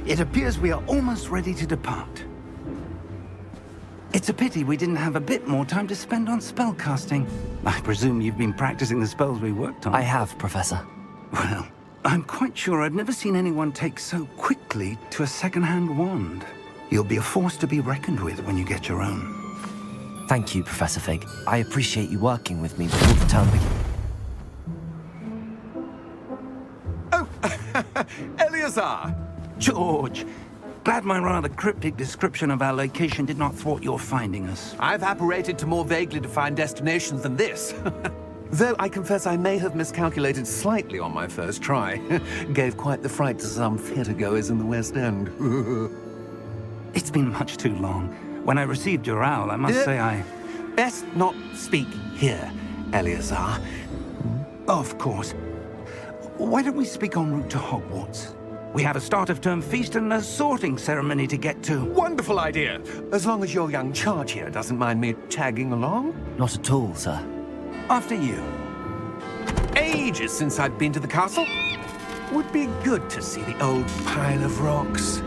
It appears we are almost ready to depart. It's a pity we didn't have a bit more time to spend on spellcasting. I presume you've been practicing the spells we worked on. I have, Professor. Well, I'm quite sure I've never seen anyone take so quickly to a second-hand wand. You'll be a force to be reckoned with when you get your own. Thank you, Professor Fig. I appreciate you working with me before the term begins. Oh, Eleazar! George! Glad my rather cryptic description of our location did not thwart your finding us. I've apparated to more vaguely defined destinations than this. Though I confess I may have miscalculated slightly on my first try. Gave quite the fright to some theatergoers in the West End. It's been much too long. When I received your owl, I must say I... Best not speak here, Eleazar. Of course. Why don't we speak en route to Hogwarts? We have a start-of-term feast and a sorting ceremony to get to. Wonderful idea! As long as your young charge here doesn't mind me tagging along. Not at all, sir. After you. Ages since I've been to the castle. Would be good to see the old pile of rocks.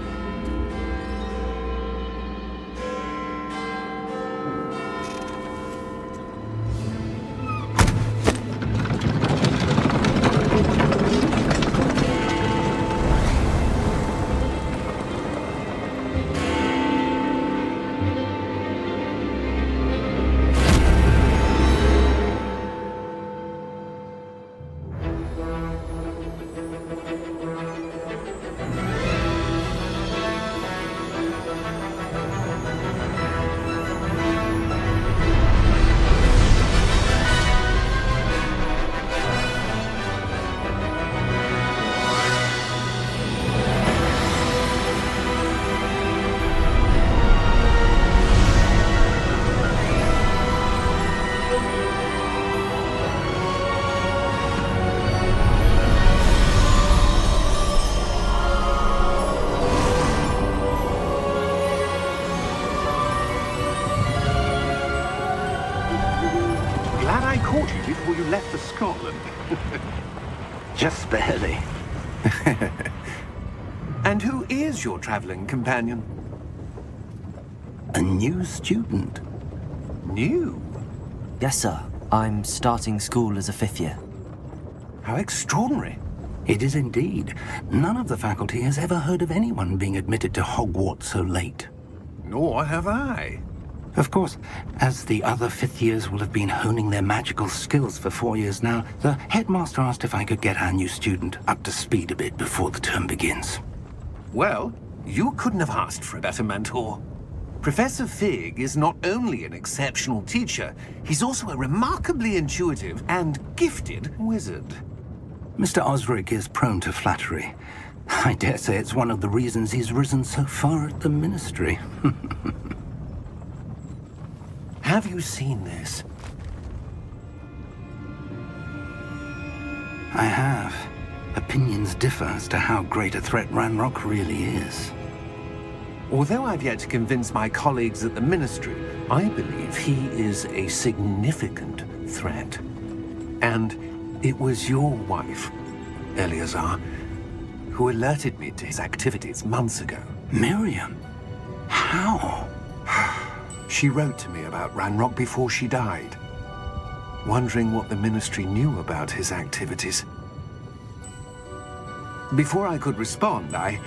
Glad I caught you before you left for Scotland. Just barely. And who is your traveling companion? A new student. New? Yes, sir. I'm starting school as a 5th year. How extraordinary. It is indeed. None of the faculty has ever heard of anyone being admitted to Hogwarts so late. Nor have I. Of course, as the other 5th years will have been honing their magical skills for 4 years now, the headmaster asked if I could get our new student up to speed a bit before the term begins. Well, you couldn't have asked for a better mentor. Professor Fig is not only an exceptional teacher, he's also a remarkably intuitive and gifted wizard. Mr. Osric is prone to flattery. I dare say it's one of the reasons he's risen so far at the Ministry. Have you seen this? I have. Opinions differ as to how great a threat Ranrock really is. Although I've yet to convince my colleagues at the Ministry, I believe he is a significant threat. And it was your wife, Eleazar, who alerted me to his activities months ago. Miriam? How? She wrote to me about Ranrock before she died, wondering what the Ministry knew about his activities. Before I could respond, I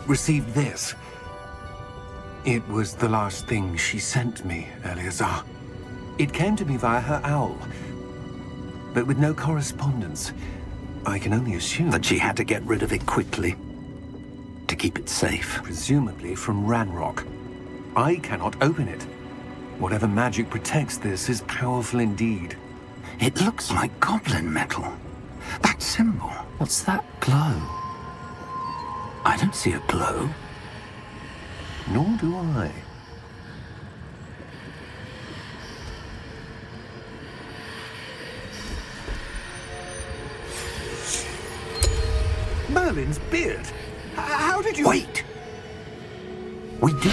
received this. It was the last thing she sent me, Eleazar. It came to me via her owl, but with no correspondence. I can only assume That she had to get rid of it quickly, to keep it safe. presumably from Ranrock. I cannot open it. Whatever magic protects this is powerful indeed. It looks like goblin metal. That symbol. What's that glow? I don't see a glow. Nor do I. Merlin's beard. How did you... Wait! We do...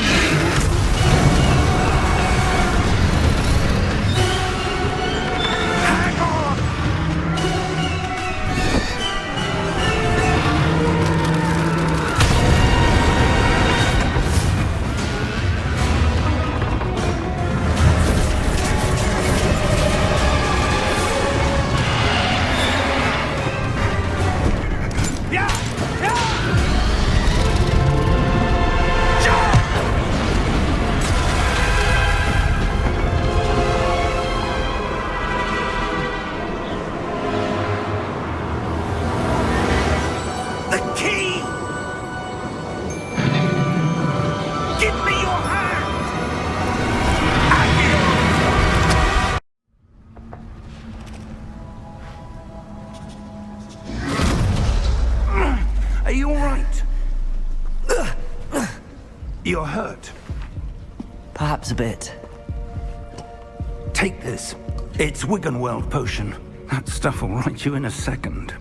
Hang on! You're hurt. Perhaps a bit. Take this. It's Wiggenweld potion. That stuff will right you in a second.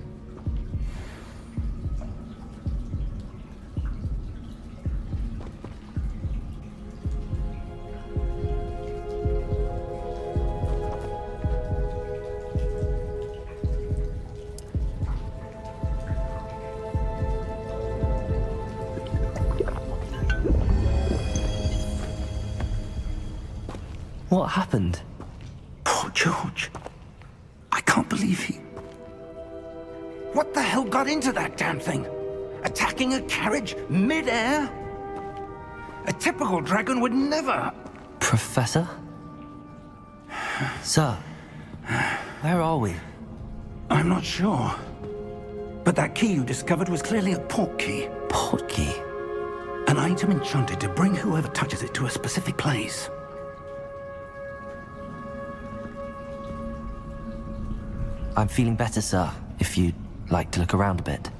What happened? Poor George. I can't believe he... What the hell got into that damn thing? Attacking a carriage mid-air? A typical dragon would never... Professor? Sir, where are we? I'm not sure. But that key you discovered was clearly a port key. Port key? An item enchanted to bring whoever touches it to a specific place. I'm feeling better, sir, if you'd like to look around a bit.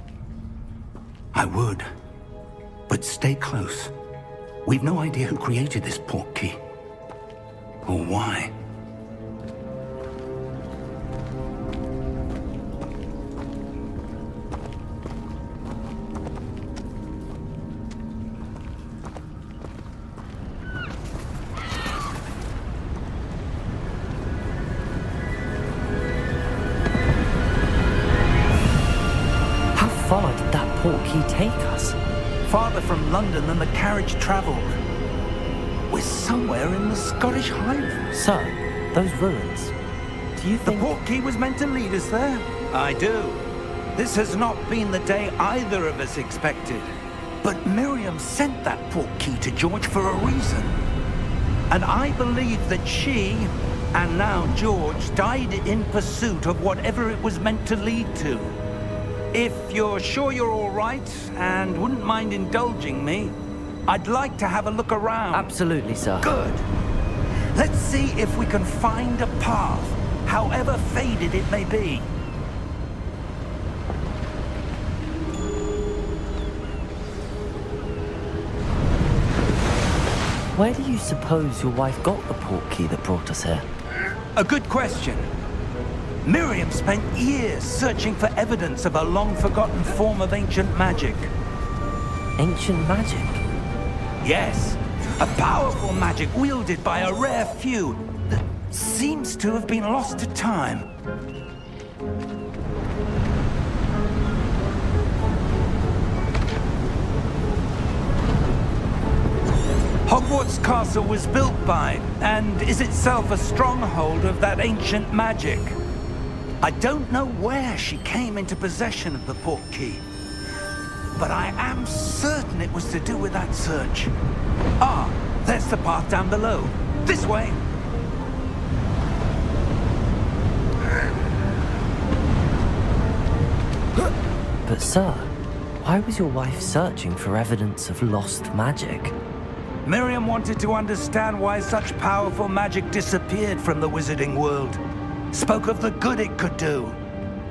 I would. But stay close. We've no idea who created this port key. Or why. How far did that port key take us? Farther from London than the carriage travelled. We're somewhere in the Scottish Highlands. Sir, those ruins. Do you The think... port key was meant to lead us there? I do. This has not been the day either of us expected. But Miriam sent that port key to George for a reason. And I believe that she, and now George, died in pursuit of whatever it was meant to lead to. If you're sure you're all right, and wouldn't mind indulging me, I'd like to have a look around. Absolutely, sir. Good. Let's see if we can find a path, however faded it may be. Where do you suppose your wife got the port key that brought us here? A good question. Miriam spent years searching for evidence of a long-forgotten form of ancient magic. Ancient magic? Yes, a powerful magic wielded by a rare few that seems to have been lost to time. Hogwarts Castle was built by, and is itself a stronghold of that ancient magic. I don't know where she came into possession of the port key, but I am certain it was to do with that search. Ah, there's the path down below. This way. But sir, why was your wife searching for evidence of lost magic? Miriam wanted to understand why such powerful magic disappeared from the wizarding world. Spoke of the good it could do.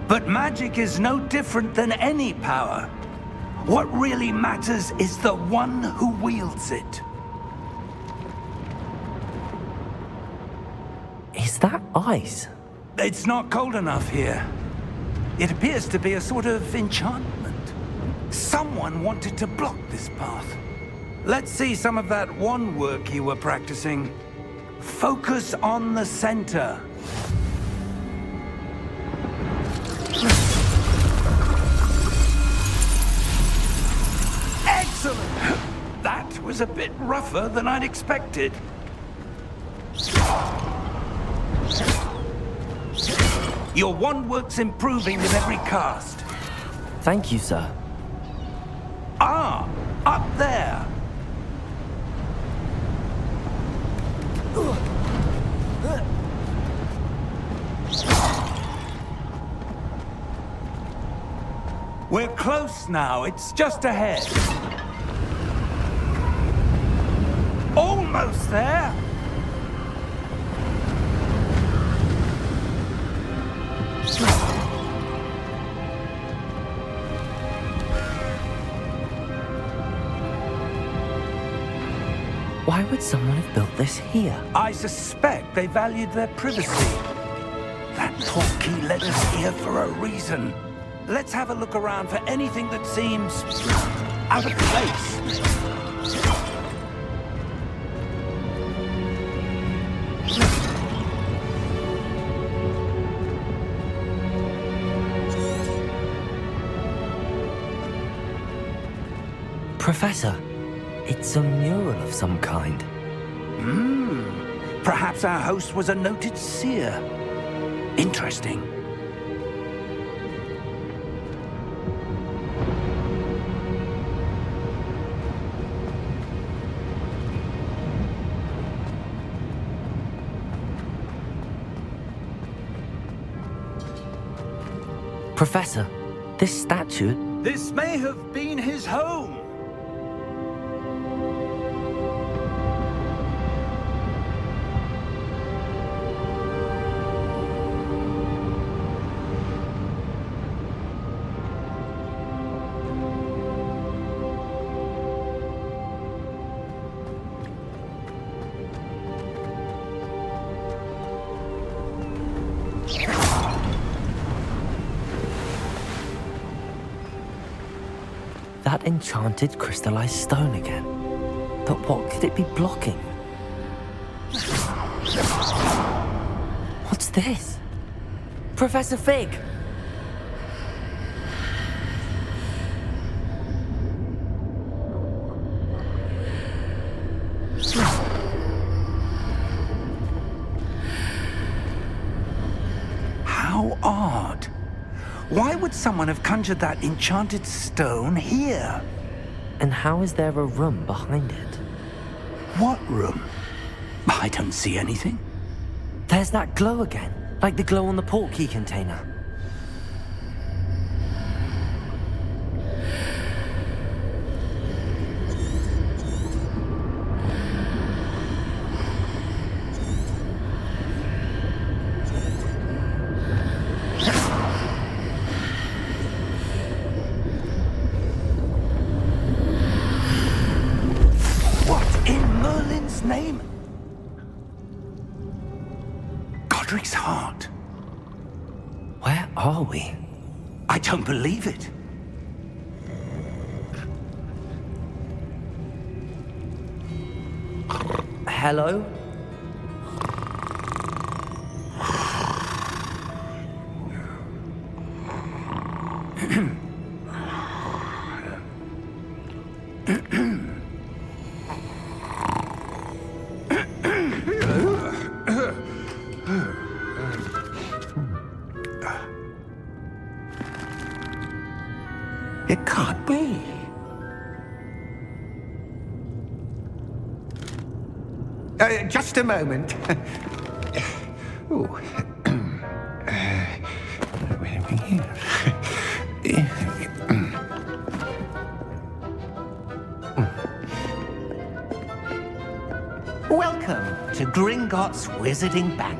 But magic is no different than any power. What really matters is the one who wields it. Is that ice? It's not cold enough here. It appears to be a sort of enchantment. Someone wanted to block this path. Let's see some of that wand work you were practicing. Focus on the center. Excellent! That was a bit rougher than I'd expected. Your wand work's improving with every cast. Thank you, sir. Ah, up there. We're close now. It's just ahead. Almost there. Why would someone have built this here? I suspect they valued their privacy. That portkey led us here for a reason. Let's have a look around for anything that seems out of place. Professor, it's a mural of some kind. Perhaps our host was a noted seer. Interesting. Professor, this statue... This may have been his home. That enchanted crystallized stone again. But what could it be blocking? What's this? Professor Fig! How odd. Why would someone have conjured that enchanted stone here? And how is there a room behind it? What room? I don't see anything. There's that glow again, like the glow on the portkey container. Name? Godric's heart. Where are we? I don't believe it. Hello? It can't be. Just a moment. Ooh. Where are we here? Welcome to Gringotts Wizarding Bank.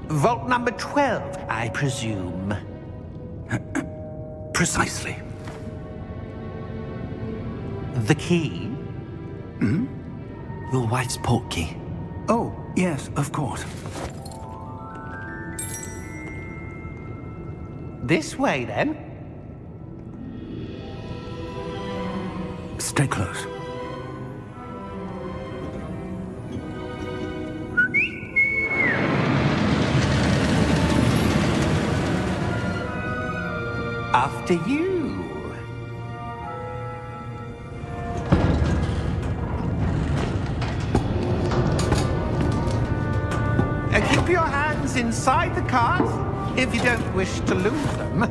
Vault number 12, I presume. Precisely. The key? Your wife's portkey. Oh, yes, of course. This way, then. Stay close. After you. Keep your hands inside the cart if you don't wish to lose them.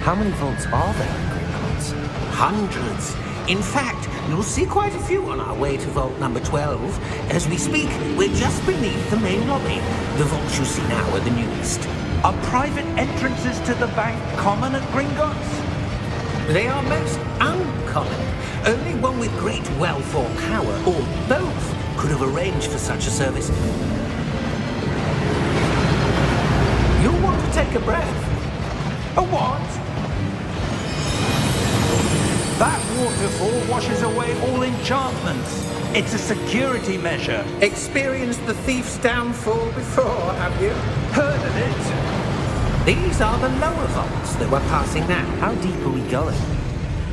How many vaults are there in Gringotts? Hundreds. In fact, you'll see quite a few on our way to vault number 12. As we speak, we're just beneath the main lobby. The vaults you see now are the newest. Are private entrances to the bank common at Gringotts? They are most uncommon. Only one with great wealth or power, or both, could have arranged for such a service. You'll want to take a breath. A what? That waterfall washes away all enchantments. It's a security measure. Experienced the thief's downfall before, have you? Heard of it? These are the lower vaults that we're passing now. How deep are we going?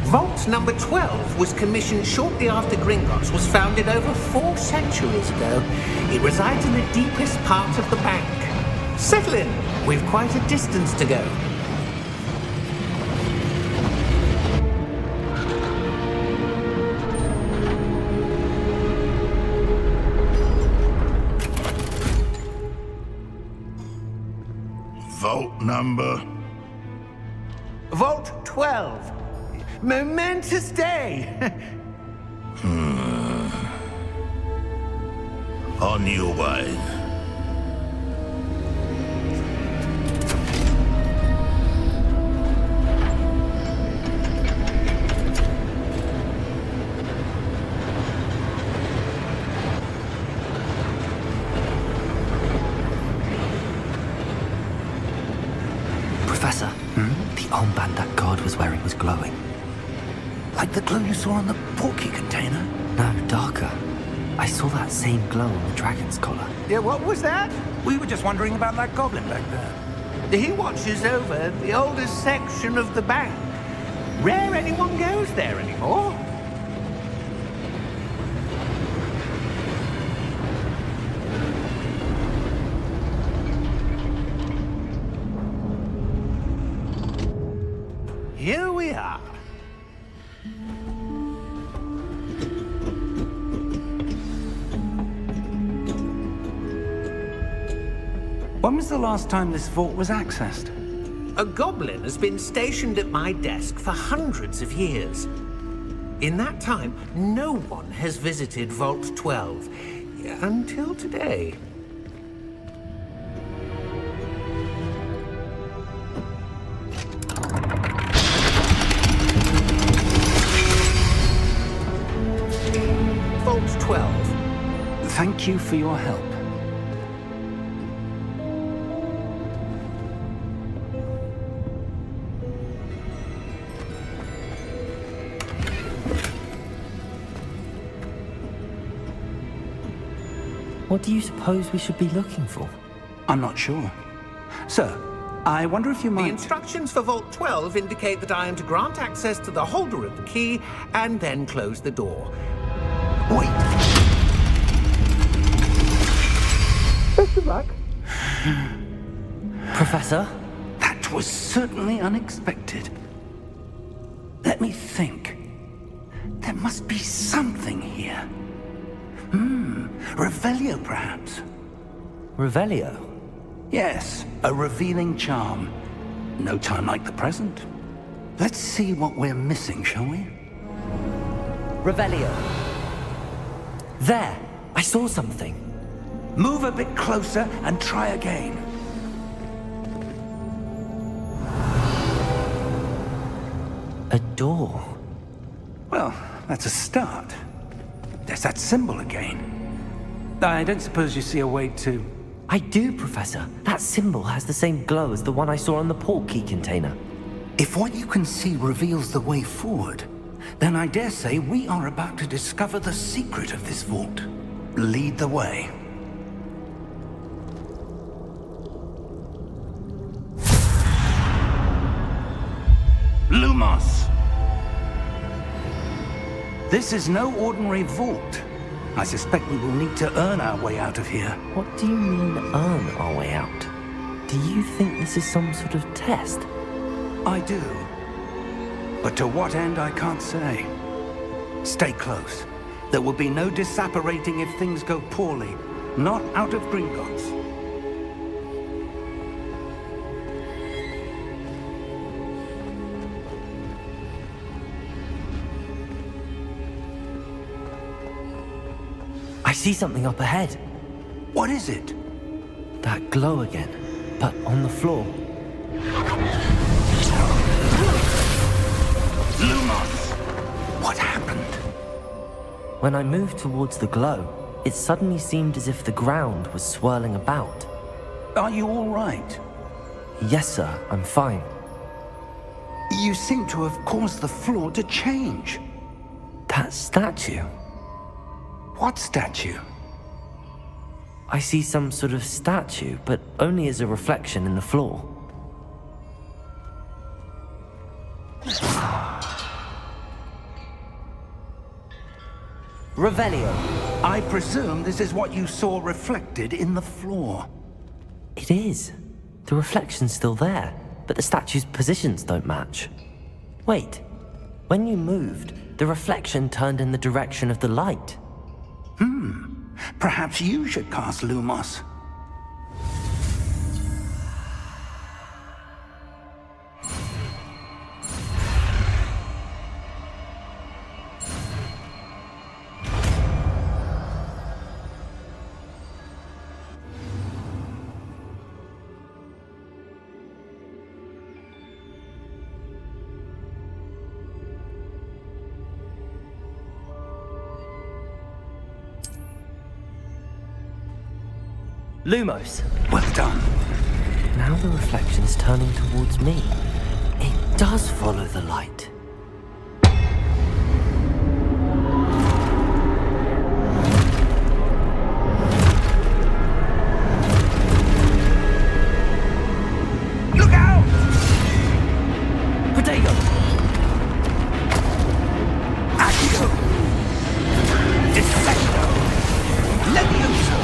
Vault number 12 was commissioned shortly after Gringotts was founded over 4 centuries ago. It resides in the deepest part of the bank. Settle in. We've quite a distance to go. Vault number? Vault 12. Momentous day. On your way. Professor, the armband that guard was wearing was glowing. Like the glow you saw on the porky container? No, darker. I saw that same glow on the dragon's collar. Yeah, what was that? We were just wondering about that goblin back there. He watches over the oldest section of the bank. Rare anyone goes there anymore. Here we are. When was the last time this vault was accessed? A goblin has been stationed at my desk for hundreds of years. In that time, no one has visited Vault 12 until today. Vault 12. Thank you for your help. What do you suppose we should be looking for? I'm not sure. Sir, I wonder if you The might... instructions for Vault 12 indicate that I am to grant access to the holder of the key and then close the door. Wait! Best of luck. Professor? That was certainly unexpected. Let me think. There must be something here. Revelio, perhaps? Revelio? Yes, a revealing charm. No time like the present. Let's see what we're missing, shall we? Revelio. There! I saw something. Move a bit closer and try again. A door. Well, that's a start. There's that symbol again. I don't suppose you see a way to... I do, Professor. That symbol has the same glow as the one I saw on the port key container. If what you can see reveals the way forward, then I dare say we are about to discover the secret of this vault. Lead the way. Lumos! This is no ordinary vault. I suspect we will need to earn our way out of here. What do you mean, earn our way out? Do you think this is some sort of test? I do. But to what end, I can't say. Stay close. There will be no disapparating if things go poorly. Not out of Gringotts. I see something up ahead. What is it? That glow again, but on the floor. Lumos! What happened? When I moved towards the glow, it suddenly seemed as if the ground was swirling about. Are you all right? Yes, sir, I'm fine. You seem to have caused the floor to change. That statue? What statue? I see some sort of statue, but only as a reflection in the floor. Revelio. I presume this is what you saw reflected in the floor. It is. The reflection's still there, but the statue's positions don't match. Wait. When you moved, the reflection turned in the direction of the light. Perhaps you should cast Lumos. Lumos. Well done. Now the reflection is turning towards me. It does follow the light. Look out! Protego! Accio! Dissecto! Levioso!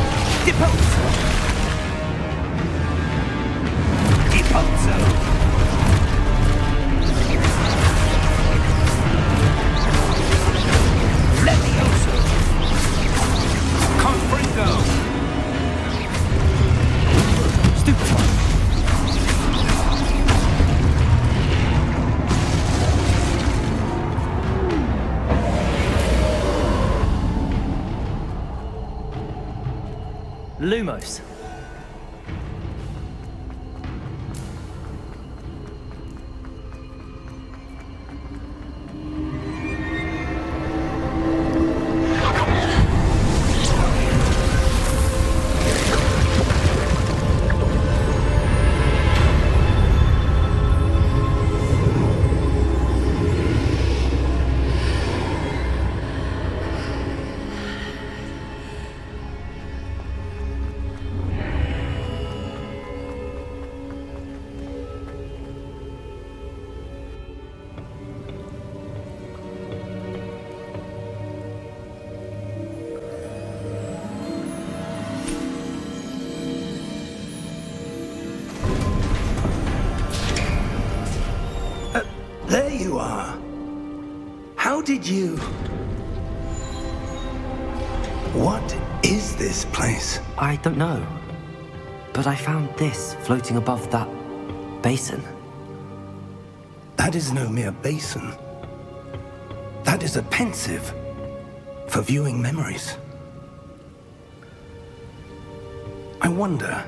Deposo! Deposo! Levioso! Confringo! Stupefy! Lumos. There you are. How did you... What is this place? I don't know. But I found this floating above that basin. That is no mere basin. That is a pensive for viewing memories. I wonder...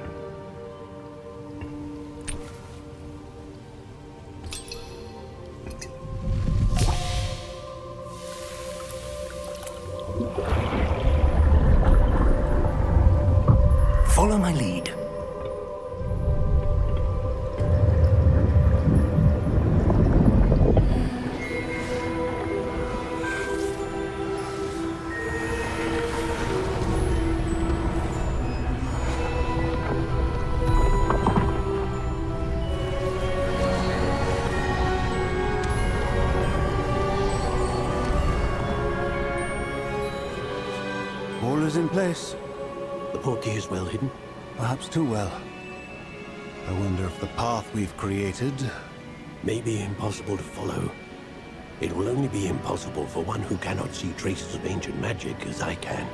Follow my lead. All is in place. The portkey is well hidden. Perhaps too well. I wonder if the path we've created... May be impossible to follow. It will only be impossible for one who cannot see traces of ancient magic as I can.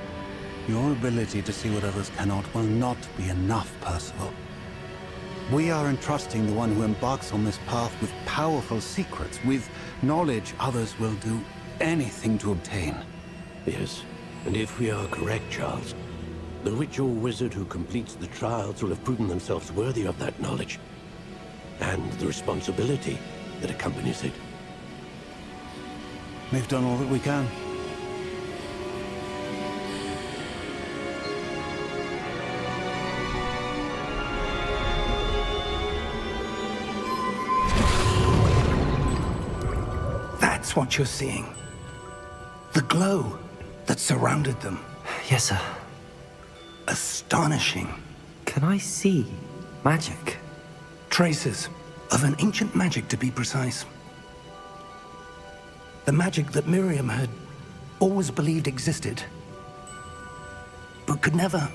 Your ability to see what others cannot will not be enough, Percival. We are entrusting the one who embarks on this path with powerful secrets, with knowledge others will do anything to obtain. Yes, and if we are correct, Charles, the witch or wizard who completes the trials will have proven themselves worthy of that knowledge, and the responsibility that accompanies it. We've done all that we can. what you're seeing? The glow that surrounded them. Yes, sir. Astonishing. Can I see magic? Traces of an ancient magic, to be precise. The magic that Miriam had always believed existed, but could never.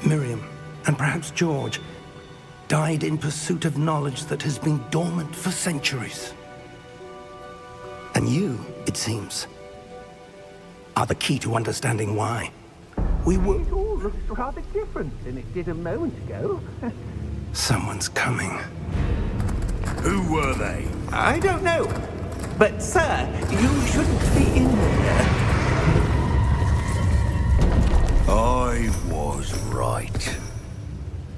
Miriam, and perhaps George, died in pursuit of knowledge that has been dormant for centuries. And you, it seems, are the key to understanding why. We were... It all looks rather different than it did a moment ago. Someone's coming. Who were they? I don't know. But, sir, you shouldn't be in there. I was right.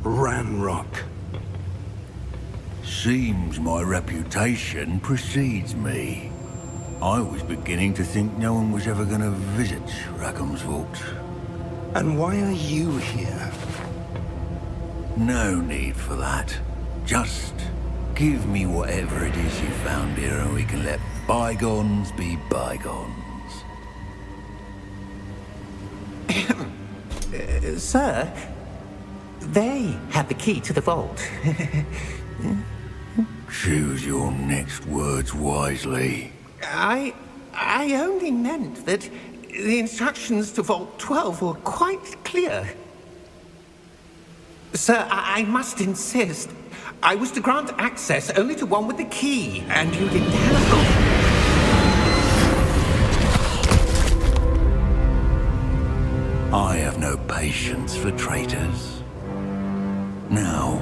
Ranrock. Seems my reputation precedes me. I was beginning to think no one was ever going to visit Rackham's vault. And why are you here? No need for that. Just give me whatever it is you found here and we can let bygones be bygones. Sir, they have the key to the vault. Choose your next words wisely. I only meant that the instructions to Vault 12 were quite clear. Sir, I must insist. I was to grant access only to one with the key, and you didn't have I have no patience for traitors. Now,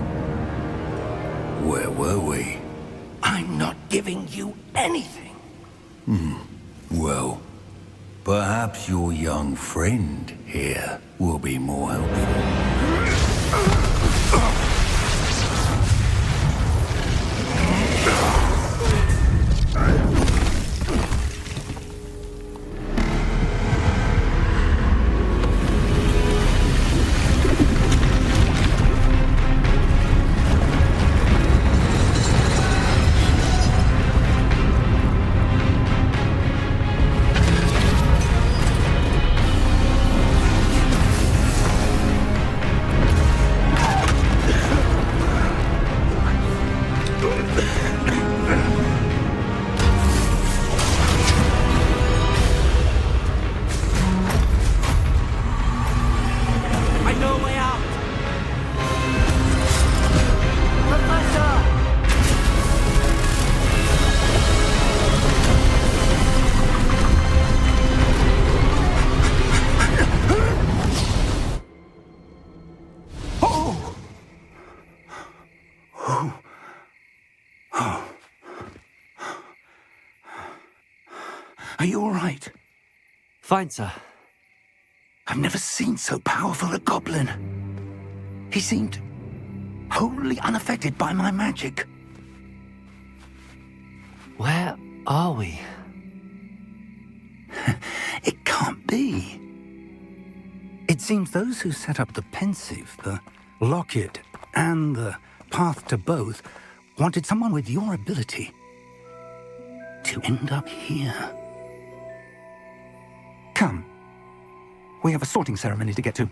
where were we? I'm not giving you anything. Well, perhaps your young friend here will be more helpful. Are you all right? Fine, sir. I've never seen so powerful a goblin. He seemed wholly unaffected by my magic. Where are we? It can't be. It seems those who set up the pensive, the locket, and the path to both wanted someone with your ability to end up here. Come. We have a sorting ceremony to get to.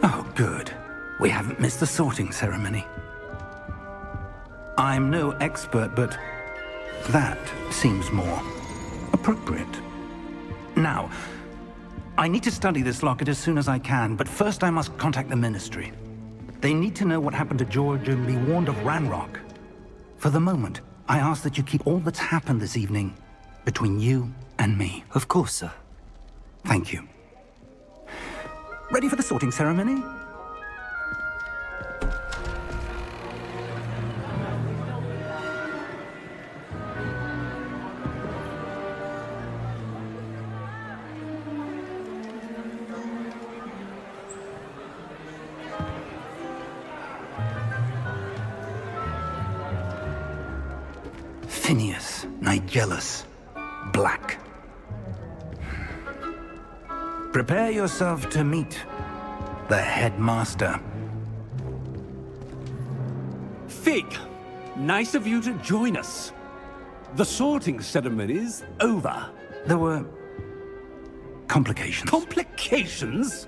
Oh, good. We haven't missed the sorting ceremony. I'm no expert, but that seems more appropriate. Now, I need to study this locket as soon as I can, but first I must contact the Ministry. They need to know what happened to George and be warned of Ranrock. For the moment, I ask that you keep all that's happened this evening between you and me. Of course, sir. Thank you. Ready for the sorting ceremony? Phineas, Nigellus, Black. Prepare yourself to meet the headmaster. Fig, nice of you to join us. The sorting ceremony's over. There were complications. Complications?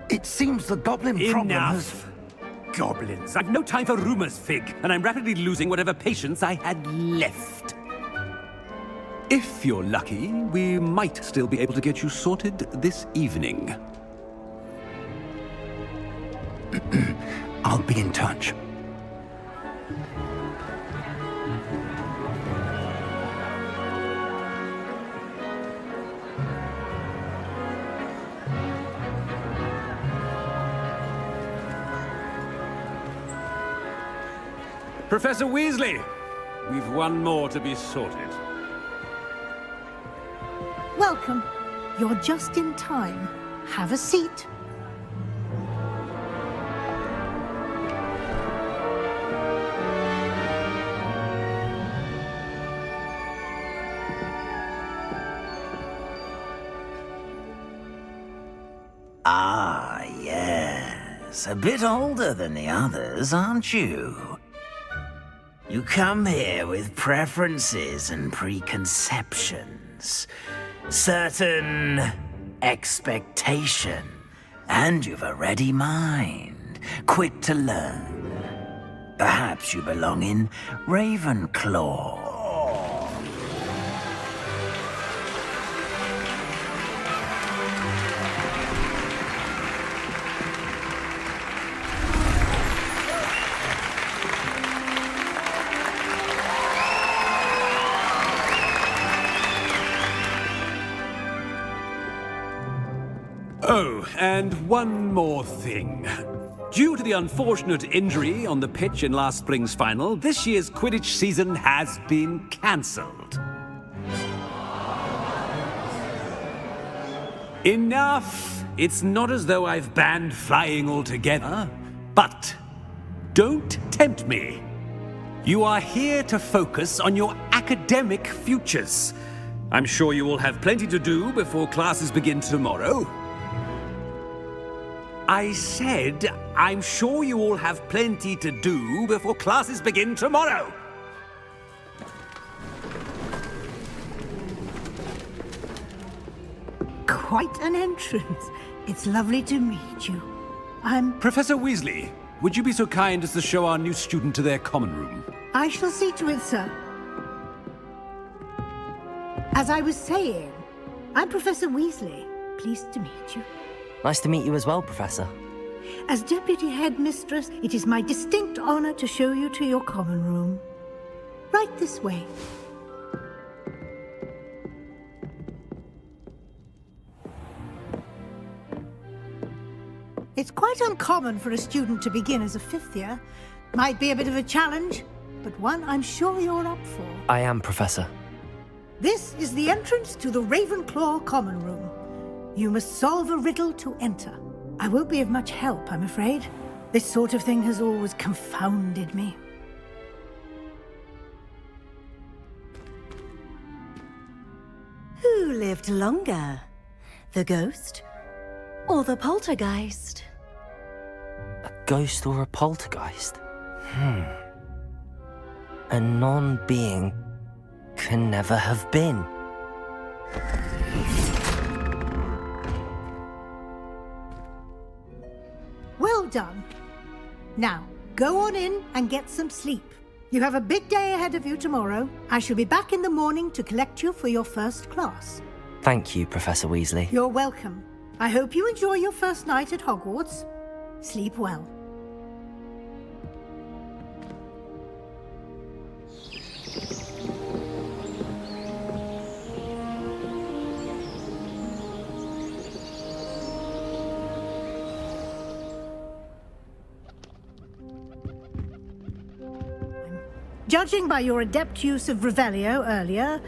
It seems the goblin problem has... Enough! Goblins. I've no time for rumors, Fig, and I'm rapidly losing whatever patience I had left. If you're lucky, we might still be able to get you sorted this evening. I'll be in touch. Professor Weasley, we've one more to be sorted. Welcome. You're just in time. Have a seat. Ah, yes. A bit older than the others, aren't you? You come here with preferences and preconceptions, certain expectation, and you've a ready mind, quick to learn. Perhaps you belong in Ravenclaw. Oh, and one more thing. Due to the unfortunate injury on the pitch in last spring's final, this year's Quidditch season has been cancelled. Enough! It's not as though I've banned flying altogether, but don't tempt me. You are here to focus on your academic futures. I'm sure you will have plenty to do before classes begin tomorrow. I said, I'm sure you all have plenty to do before classes begin tomorrow. Quite an entrance. It's lovely to meet you. Professor Weasley, would you be so kind as to show our new student to their common room? I shall see to it, sir. As I was saying, I'm Professor Weasley. Pleased to meet you. Nice to meet you as well, Professor. As Deputy Headmistress, it is my distinct honor to show you to your common room. Right this way. It's quite uncommon for a student to begin as a fifth year. Might be a bit of a challenge, but one I'm sure you're up for. I am, Professor. This is the entrance to the Ravenclaw common room. You must solve a riddle to enter. I won't be of much help, I'm afraid. This sort of thing has always confounded me. Who lived longer? The ghost or the poltergeist? A ghost or a poltergeist? A non-being can never have been. Well done. Now, go on in and get some sleep. You have a big day ahead of you tomorrow. I shall be back in the morning to collect you for your first class. Thank you, Professor Weasley. You're welcome. I hope you enjoy your first night at Hogwarts. Sleep well. Judging by your adept use of Revelio earlier,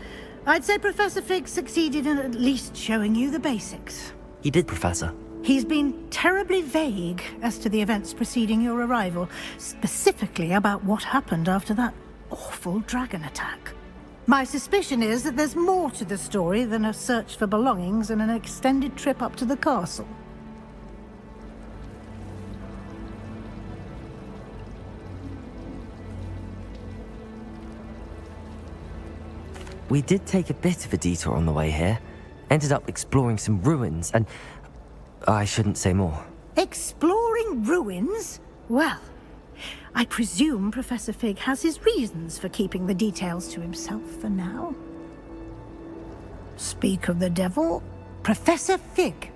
I'd say Professor Fig succeeded in at least showing you the basics. He did, Professor. He's been terribly vague as to the events preceding your arrival, specifically about what happened after that awful dragon attack. My suspicion is that there's more to the story than a search for belongings and an extended trip up to the castle. We did take a bit of a detour on the way here. Ended up exploring some ruins, and I shouldn't say more. Exploring ruins? Well, I presume Professor Fig has his reasons for keeping the details to himself for now. Speak of the devil, Professor Fig.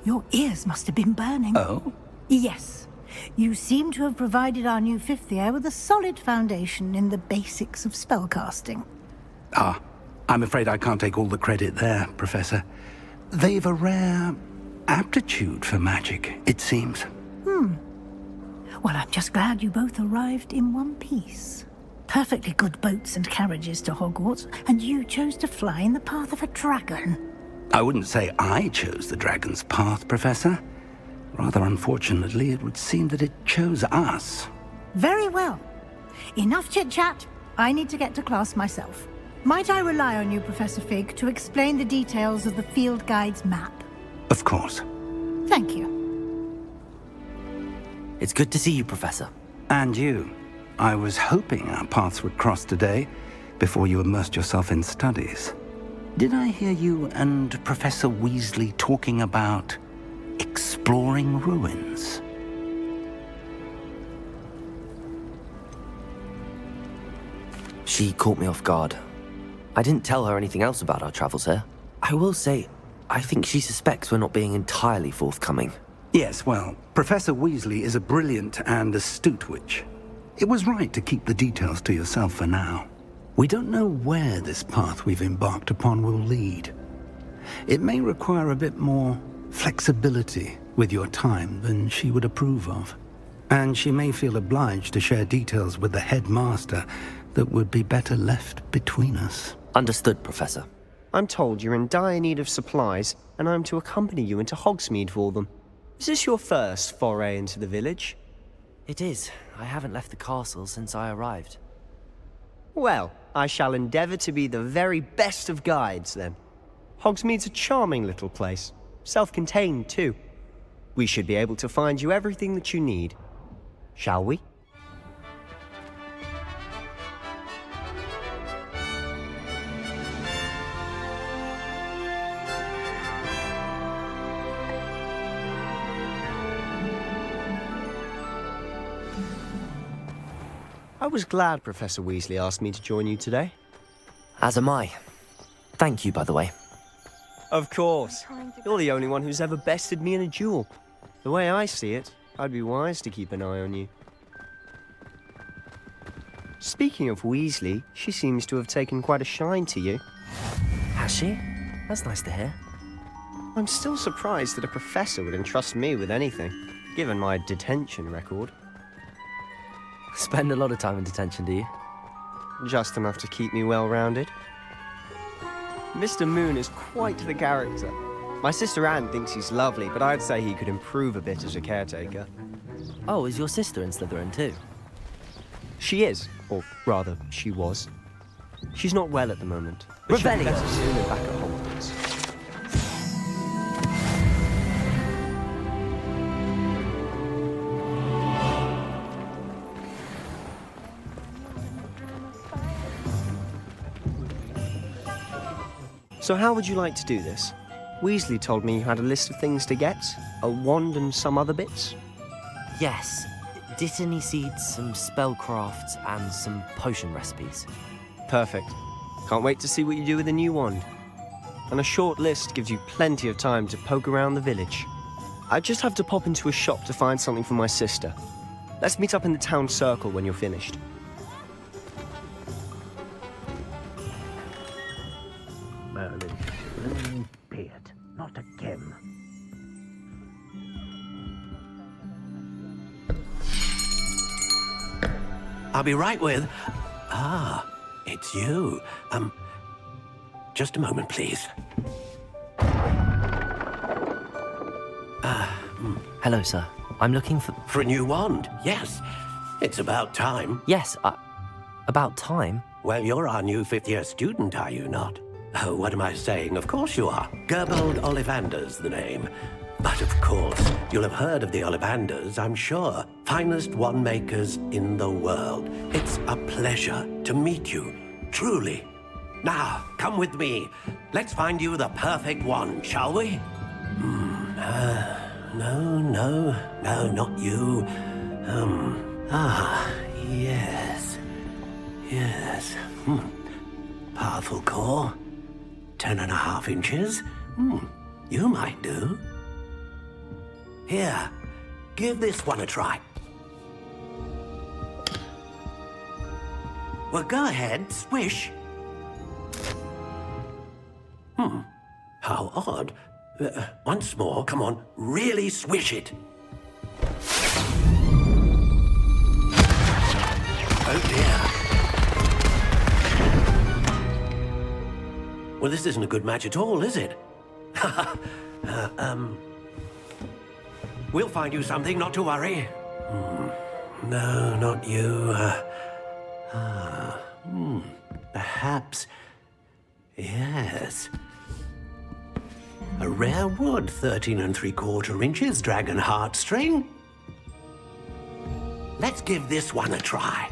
Your ears must have been burning. Oh? Yes. You seem to have provided our new fifth year with a solid foundation in the basics of spellcasting. Ah, I'm afraid I can't take all the credit there, Professor. They've a rare aptitude for magic, it seems. Well, I'm just glad you both arrived in one piece. Perfectly good boats and carriages to Hogwarts, and you chose to fly in the path of a dragon. I wouldn't say I chose the dragon's path, Professor. Rather unfortunately, it would seem that it chose us. Very well. Enough chit-chat. I need to get to class myself. Might I rely on you, Professor Fig, to explain the details of the field guide's map? Of course. Thank you. It's good to see you, Professor. And you. I was hoping our paths would cross today, before you immersed yourself in studies. Did I hear you and Professor Weasley talking about exploring ruins? She caught me off guard. I didn't tell her anything else about our travels here. I will say, I think she suspects we're not being entirely forthcoming. Yes, well, Professor Weasley is a brilliant and astute witch. It was right to keep the details to yourself for now. We don't know where this path we've embarked upon will lead. It may require a bit more flexibility with your time than she would approve of. And she may feel obliged to share details with the headmaster that would be better left between us. Understood, Professor. I'm told you're in dire need of supplies, and I'm to accompany you into Hogsmeade for them. Is this your first foray into the village? It is. I haven't left the castle since I arrived. Well, I shall endeavour to be the very best of guides, then. Hogsmeade's a charming little place. Self-contained, too. We should be able to find you everything that you need. Shall we? I was glad Professor Weasley asked me to join you today. As am I. Thank you, by the way. Of course. You're the only one who's ever bested me in a duel. The way I see it, I'd be wise to keep an eye on you. Speaking of Weasley, she seems to have taken quite a shine to you. Has she? That's nice to hear. I'm still surprised that a professor would entrust me with anything, given my detention record. Spend a lot of time in detention, do you? Just enough to keep me well-rounded. Mr. Moon is quite the character. My sister Anne thinks he's lovely, but I'd say he could improve a bit as a caretaker. Oh, is your sister in Slytherin too? She is, or rather, she was. She's not well at the moment, but she'll be Revelio. better soon and back at Hogwarts. So how would you like to do this? Weasley told me you had a list of things to get, a wand and some other bits. Yes. Dittany seeds, some spellcrafts, and some potion recipes. Perfect. Can't wait to see what you do with the new wand. and a short list gives you plenty of time to poke around the village. I just have to pop into a shop to find something for my sister. Let's meet up in the town circle when you're finished. Merlin's beard, not again. I'll be right with... Ah, it's you. Just a moment, please. Hello, sir. I'm looking for... For a new wand, yes. It's about time. Yes, about time? Well, you're our new fifth-year student, are you not? Oh, what am I saying? Of course you are. Gerbold Ollivander's the name. But of course, you'll have heard of the Ollivanders, I'm sure. Finest wand makers in the world. It's a pleasure to meet you, truly. Now, come with me. Let's find you the perfect wand, shall we? No, not you. Yes. Powerful core. 10.5 inches. You might do. Here, give this one a try. Well, go ahead, swish. How odd. Once more, come on, really swish it. Oh dear. Well, this isn't a good match at all, is it? We'll find you something, not to worry. No, not you. Perhaps... Yes. A rare wood, 13 3/4 inches, dragon heartstring. Let's give this one a try.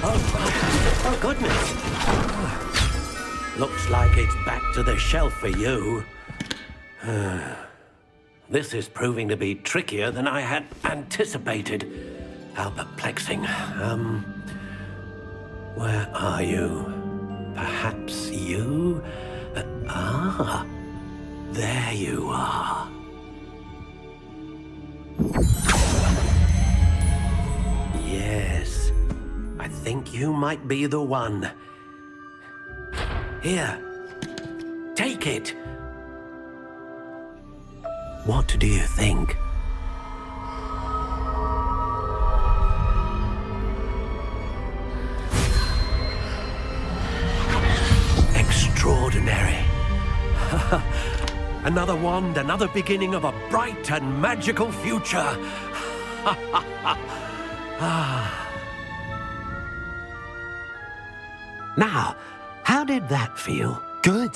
Oh, goodness. Looks like it's back to the shelf for you. This is proving to be trickier than I had anticipated. How perplexing. Where are you? Perhaps you? There you are. Yes, I think you might be the one. Here, take it. What do you think? Extraordinary. Another wand, another beginning of a bright and magical future. Now, how did that feel? Good.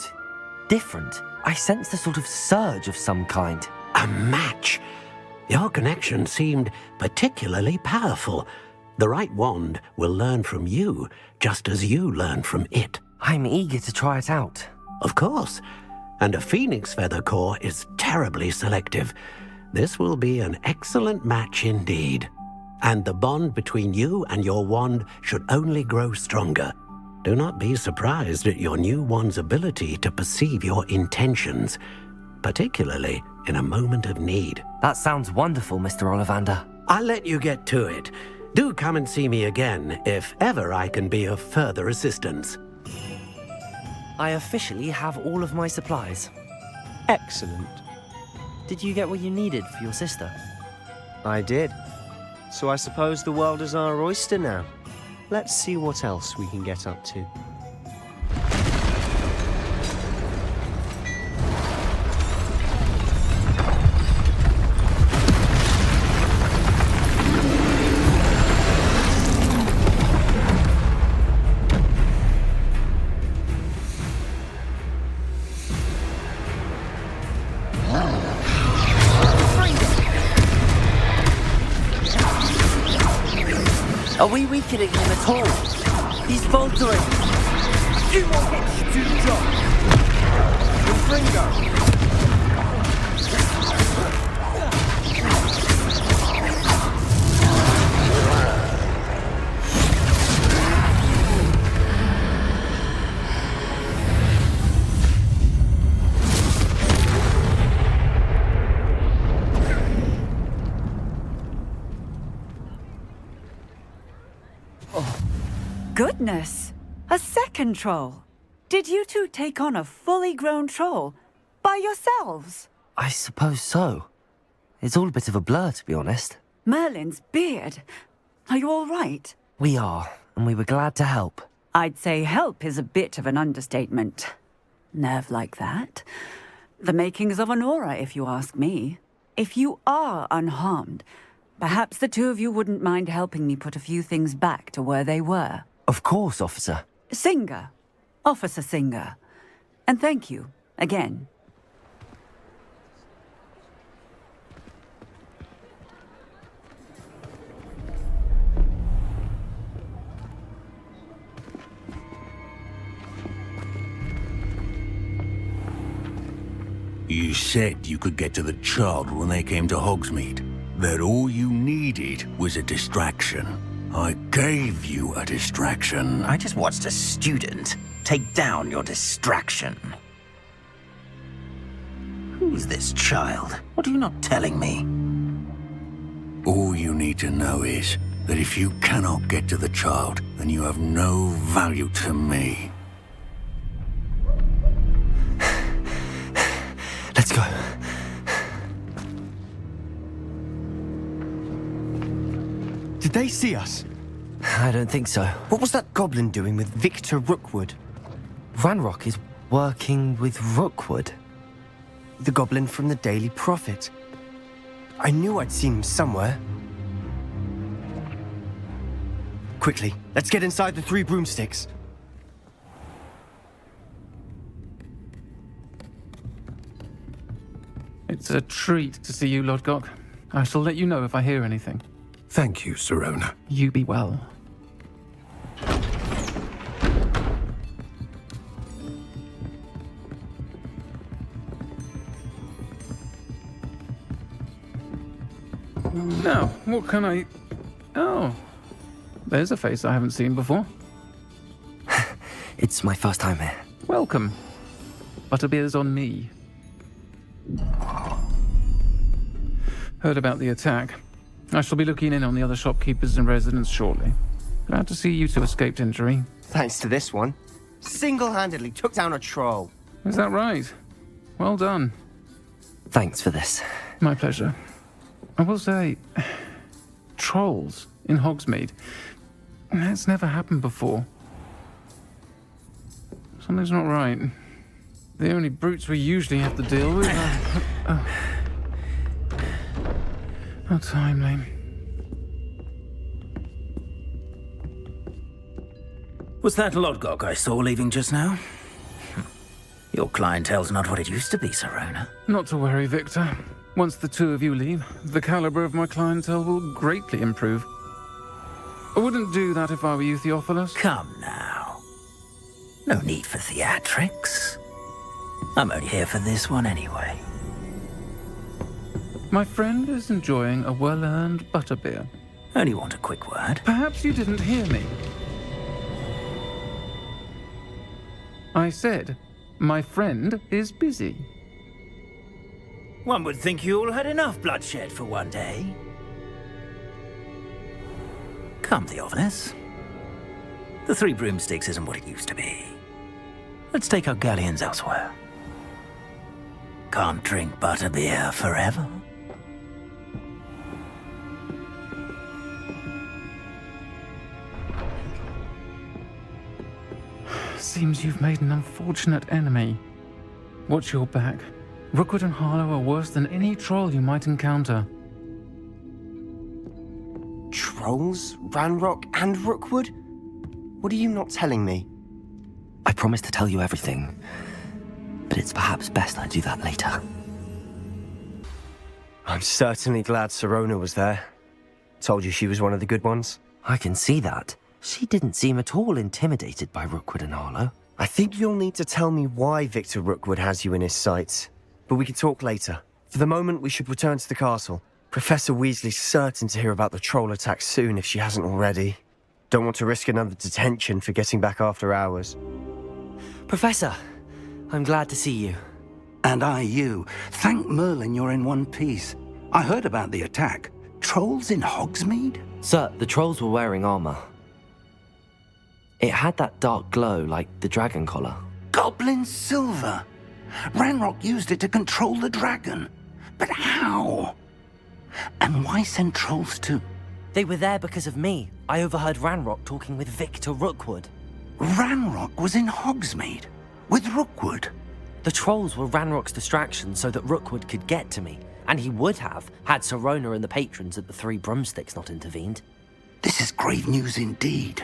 Different. I sensed a sort of surge of some kind. A match. Your connection seemed particularly powerful. The right wand will learn from you, just as you learn from it. I'm eager to try it out. Of course. And a phoenix feather core is terribly selective. This will be an excellent match indeed. And the bond between you and your wand should only grow stronger. Do not be surprised at your new wand's ability to perceive your intentions, particularly in a moment of need. That sounds wonderful, Mr. Ollivander. I'll let you get to it. Do come and see me again if ever I can be of further assistance. I officially have all of my supplies. Excellent. Did you get what you needed for your sister? I did. So I suppose the world is our oyster now. Let's see what else we can get up to. Are we weakening him at all? He's faltering. You will hit to the job. Fringo. Goodness! A second troll! Did you two take on a fully grown troll by yourselves? I suppose so. It's all a bit of a blur, to be honest. Merlin's beard. Are you all right? We are, and we were glad to help. I'd say help is a bit of an understatement. Nerve like that. The makings of an aura, if you ask me. If you are unharmed, perhaps the two of you wouldn't mind helping me put a few things back to where they were. Of course, officer. Singer. Officer Singer. And thank you, again. You said you could get to the child when they came to Hogsmeade. That all you needed was a distraction. I gave you a distraction. I just watched a student take down your distraction. Who's this child? What are you not telling me? All you need to know is that if you cannot get to the child, then you have no value to me. Let's go. Did they see us? I don't think so. What was that goblin doing with Victor Rookwood? Ranrock is working with Rookwood. The goblin from the Daily Prophet. I knew I'd seen him somewhere. Quickly, let's get inside the 3 broomsticks. It's a treat to see you, Lodgok. I shall let you know if I hear anything. Thank you, Sirona. You be well. Now, what can I... Oh, there's a face I haven't seen before. It's my first time here. Welcome. Butterbeer's on me. Heard about the attack. I shall be looking in on the other shopkeepers and residents shortly. Glad to see you two escaped injury. Thanks to this one. Single-handedly took down a troll. Is that right? Well done. Thanks for this. My pleasure. I will say, trolls in Hogsmeade. That's never happened before. Something's not right. The only brutes we usually have to deal with are... How timely. Was that Lodgok I saw leaving just now? Your clientele's not what it used to be, Sirona. Not to worry, Victor. Once the two of you leave, the caliber of my clientele will greatly improve. I wouldn't do that if I were you, Theophilus. Come now. No need for theatrics. I'm only here for this one anyway. My friend is enjoying a well-earned butterbeer. Only want a quick word. Perhaps you didn't hear me. I said, my friend is busy. One would think you all had enough bloodshed for one day. Come, Theophilus. The 3 broomsticks isn't what it used to be. Let's take our galleons elsewhere. Can't drink butterbeer forever. Seems you've made an unfortunate enemy. Watch your back. Rookwood and Harlow are worse than any troll you might encounter. Trolls? Ranrock and Rookwood? What are you not telling me? I promised to tell you everything, but it's perhaps best I do that later. I'm certainly glad Sirona was there. Told you she was one of the good ones. I can see that. She didn't seem at all intimidated by Rookwood and Harlow. I think you'll need to tell me why Victor Rookwood has you in his sights. But we can talk later. For the moment, we should return to the castle. Professor Weasley's certain to hear about the troll attack soon if she hasn't already. Don't want to risk another detention for getting back after hours. Professor, I'm glad to see you. And I you. Thank Merlin you're in one piece. I heard about the attack. Trolls in Hogsmeade? Sir, the trolls were wearing armor. It had that dark glow like the dragon collar. Goblin silver! Ranrock used it to control the dragon. But how? And why send trolls too? They were there because of me. I overheard Ranrock talking with Victor Rookwood. Ranrock was in Hogsmeade? With Rookwood? The trolls were Ranrock's distraction so that Rookwood could get to me. And he would have, had Sirona and the patrons at the Three Broomsticks not intervened. This is grave news indeed.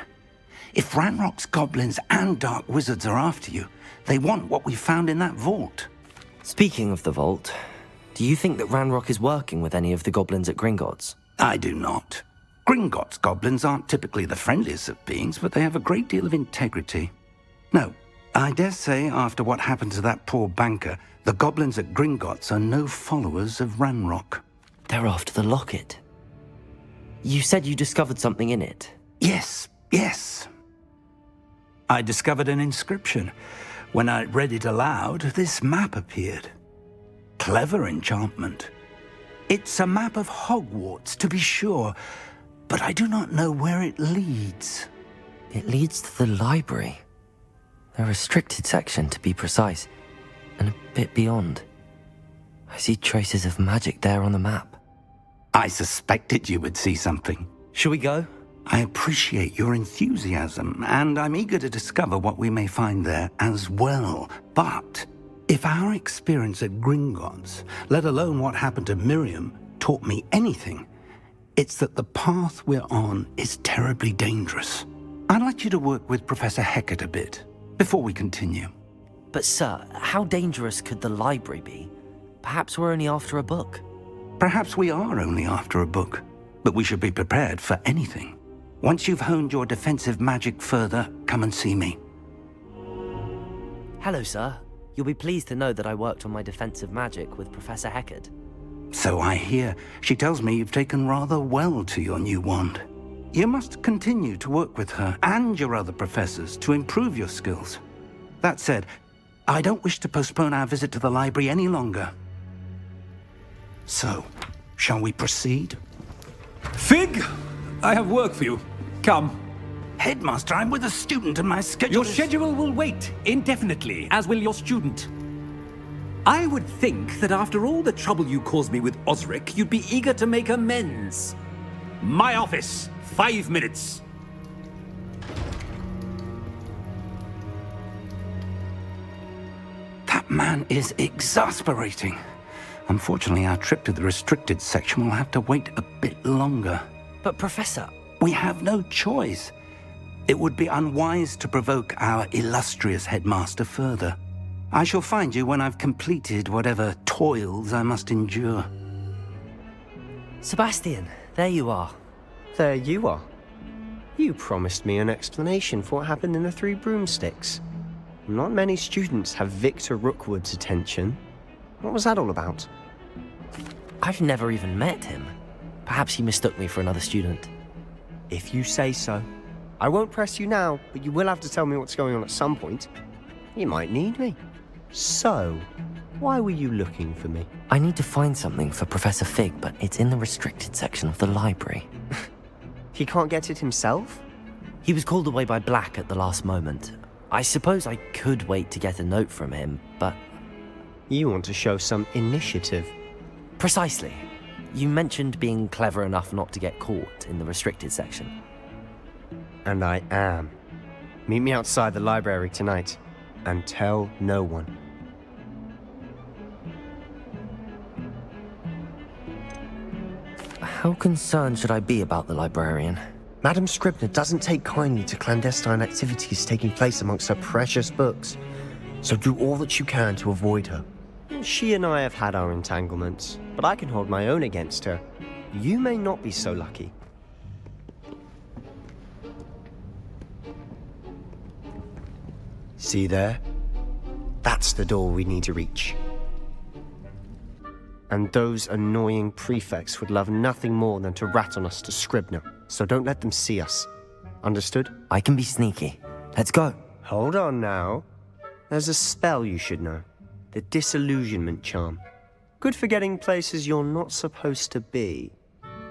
If Ranrock's goblins and dark wizards are after you, they want what we found in that vault. Speaking of the vault, do you think that Ranrock is working with any of the goblins at Gringotts? I do not. Gringotts goblins aren't typically the friendliest of beings, but they have a great deal of integrity. No, I dare say after what happened to that poor banker, the goblins at Gringotts are no followers of Ranrock. They're after the locket. You said you discovered something in it. Yes. I discovered an inscription. When I read it aloud, this map appeared. Clever enchantment. It's a map of Hogwarts, to be sure, but I do not know where it leads. It leads to the library. A restricted section, to be precise, and a bit beyond. I see traces of magic there on the map. I suspected you would see something. Shall we go? I appreciate your enthusiasm, and I'm eager to discover what we may find there as well. But if our experience at Gringotts, let alone what happened to Miriam, taught me anything, it's that the path we're on is terribly dangerous. I'd like you to work with Professor Hecat a bit before we continue. But sir, how dangerous could the library be? Perhaps we're only after a book. Perhaps we are only after a book, but we should be prepared for anything. Once you've honed your defensive magic further, come and see me. Hello, sir. You'll be pleased to know that I worked on my defensive magic with Professor Hecat. So I hear. She tells me you've taken rather well to your new wand. You must continue to work with her and your other professors to improve your skills. That said, I don't wish to postpone our visit to the library any longer. So, shall we proceed? Fig! I have work for you. Come. Headmaster, I'm with a student and my schedule Your schedule will wait indefinitely, as will your student. I would think that after all the trouble you caused me with Osric, you'd be eager to make amends. My office, 5 minutes. That man is exasperating. Unfortunately, our trip to the restricted section will have to wait a bit longer. But Professor... We have no choice. It would be unwise to provoke our illustrious headmaster further. I shall find you when I've completed whatever toils I must endure. Sebastian, there you are. There you are. You promised me an explanation for what happened in the Three Broomsticks. Not many students have Victor Rookwood's attention. What was that all about? I've never even met him. Perhaps he mistook me for another student. If you say so. I won't press you now, but you will have to tell me what's going on at some point. You might need me. So, why were you looking for me? I need to find something for Professor Fig, but it's in the restricted section of the library. He can't get it himself? He was called away by Black at the last moment. I suppose I could wait to get a note from him, but... You want to show some initiative. Precisely. You mentioned being clever enough not to get caught in the restricted section. And I am. Meet me outside the library tonight, and tell no one. How concerned should I be about the librarian? Madame Scribner doesn't take kindly to clandestine activities taking place amongst her precious books, so do all that you can to avoid her. She and I have had our entanglements, but I can hold my own against her. You may not be so lucky. See there? That's the door we need to reach. And those annoying prefects would love nothing more than to rat on us to Scribner, so don't let them see us. Understood? I can be sneaky. Let's go. Hold on now. There's a spell you should know. The disillusionment charm. Good for getting places you're not supposed to be.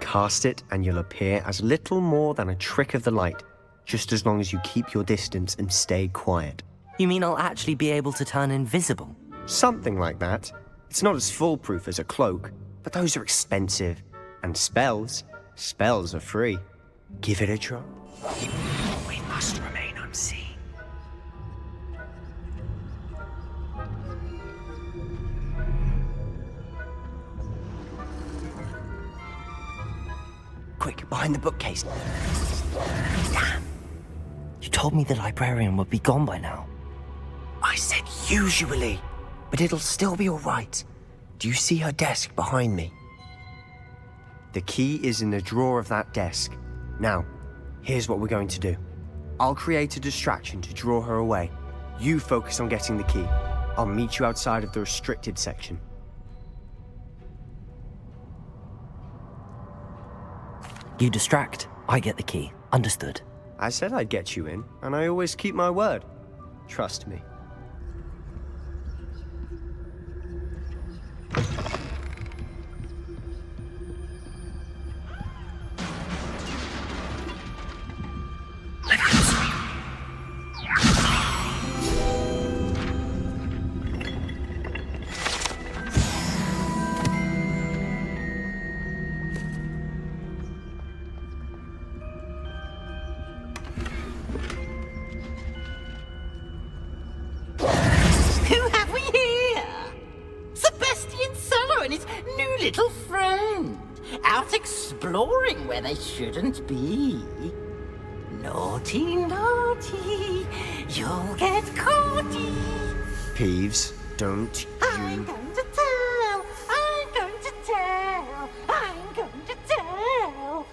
Cast it and you'll appear as little more than a trick of the light. just as long as you keep your distance and stay quiet. You mean I'll actually be able to turn invisible? Something like that. It's not as foolproof as a cloak, but those are expensive. And spells are free. Give it a try. We must remain unseen. Quick, behind the bookcase. Damn. You told me the librarian would be gone by now. I said usually, but it'll still be all right. Do you see her desk behind me? The key is in the drawer of that desk. Now, here's what we're going to do. I'll create a distraction to draw her away. You focus on getting the key. I'll meet you outside of the restricted section. You distract, I get the key. Understood. I said I'd get you in, and I always keep my word. Trust me. Little friend, out exploring where they shouldn't be. Naughty, naughty, you'll get caughty. Peeves, don't I'm going to tell, I'm going to tell, I'm going to tell.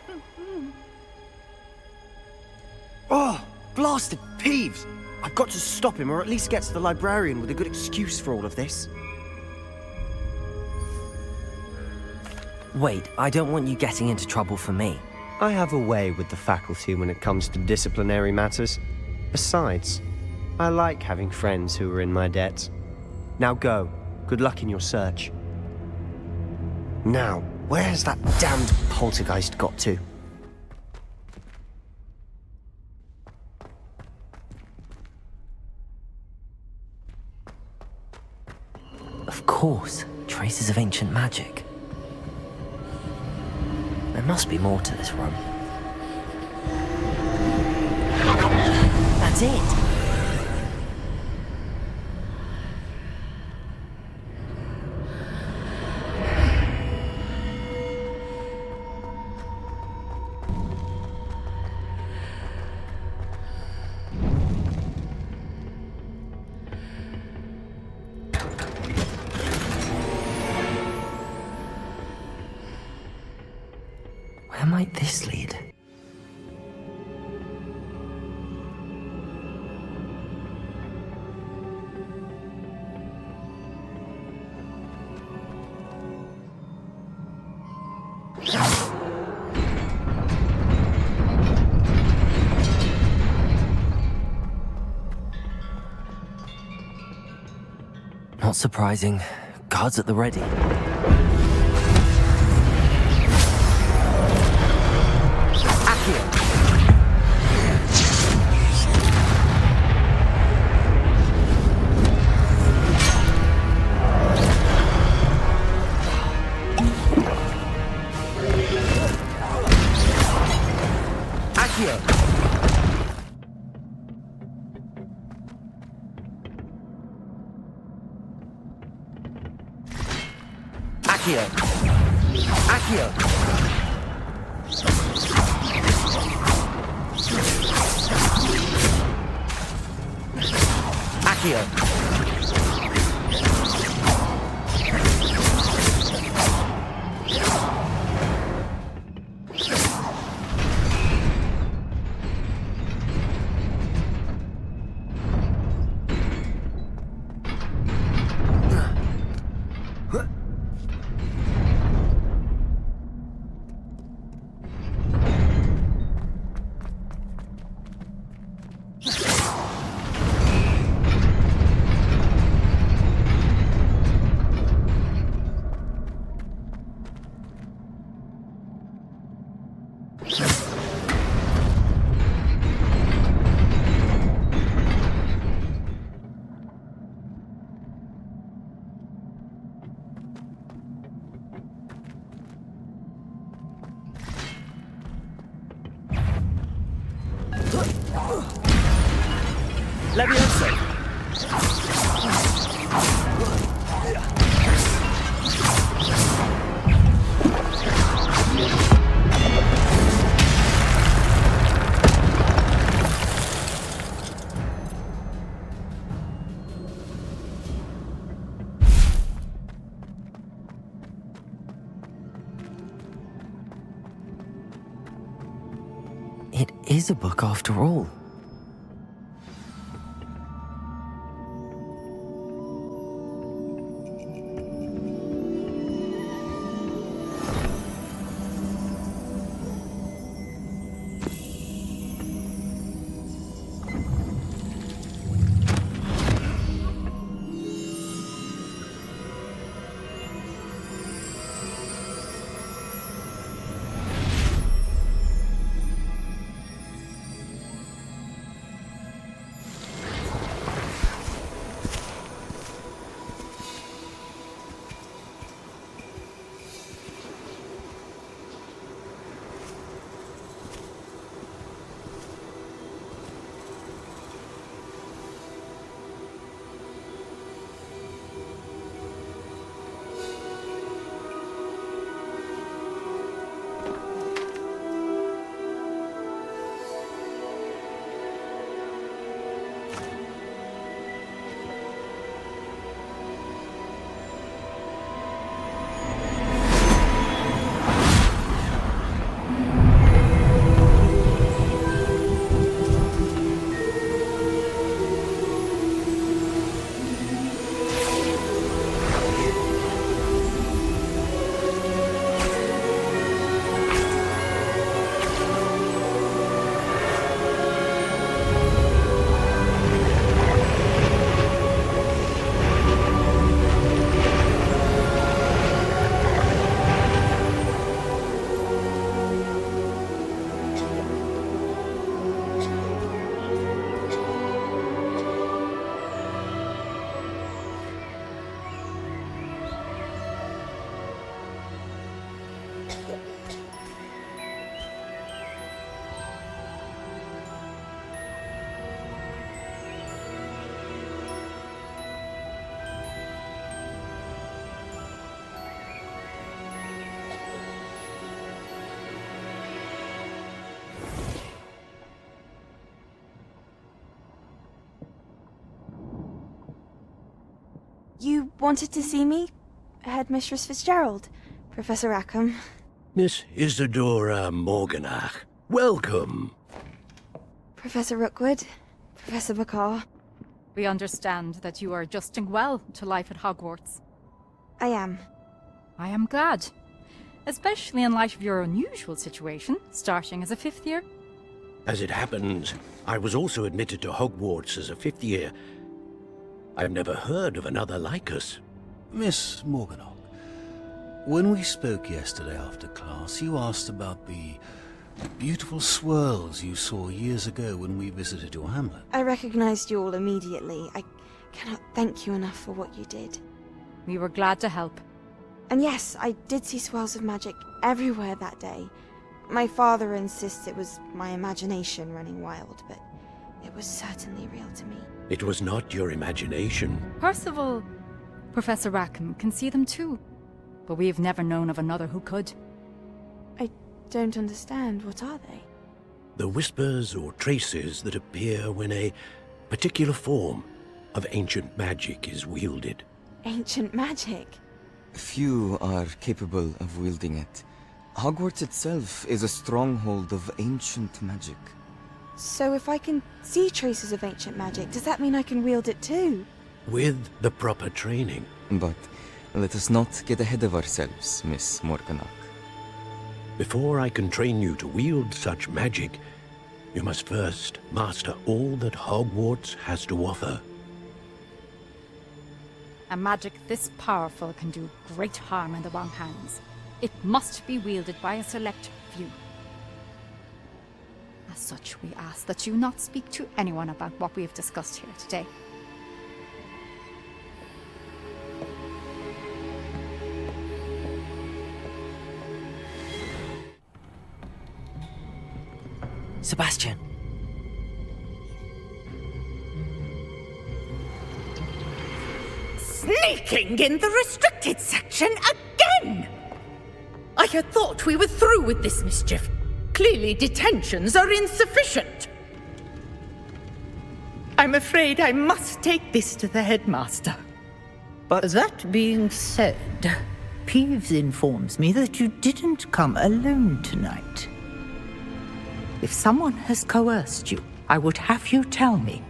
Oh, blasted Peeves! I've got to stop him, or at least get to the librarian with a good excuse for all of this. Wait, I don't want you getting into trouble for me. I have a way with the faculty when it comes to disciplinary matters. Besides, I like having friends who are in my debt. Now go. Good luck in your search. Now, where has that damned poltergeist got to? Of course, traces of ancient magic. There must be more to this room. That's it! Where might this lead? Not surprising. Guards at the ready. Levioso! It is a book after all. You wanted to see me? Headmistress Fitzgerald? Professor Rackham? Miss Isadora Morganach, welcome. Professor Rookwood? Professor Bakar? We understand that you are adjusting well to life at Hogwarts. I am. I am glad. Especially in light of your unusual situation, starting as a 5th year. As it happens, I was also admitted to Hogwarts as a 5th year. I've never heard of another like us. Miss Morganach, when we spoke yesterday after class, you asked about the beautiful swirls you saw years ago when we visited your hamlet. I recognized you all immediately. I cannot thank you enough for what you did. We were glad to help. And yes, I did see swirls of magic everywhere that day. My father insists it was my imagination running wild, but it was certainly real to me. It was not your imagination. Percival, Professor Rackham can see them too. But we've never known of another who could. I don't understand. What are they? The whispers or traces that appear when a particular form of ancient magic is wielded. Ancient magic? Few are capable of wielding it. Hogwarts itself is a stronghold of ancient magic. So if I can see traces of ancient magic, does that mean I can wield it too? With the proper training. But let us not get ahead of ourselves, Miss Morganach. Before I can train you to wield such magic, you must first master all that Hogwarts has to offer. A magic this powerful can do great harm in the wrong hands. It must be wielded by a select few. As such, we ask that you not speak to anyone about what we have discussed here today. Sebastian, Sneaking in the restricted section again! I had thought we were through with this mischief. Clearly detentions are insufficient. I'm afraid I must take this to the headmaster. But that being said, Peeves informs me that you didn't come alone tonight. If someone has coerced you, I would have you tell me.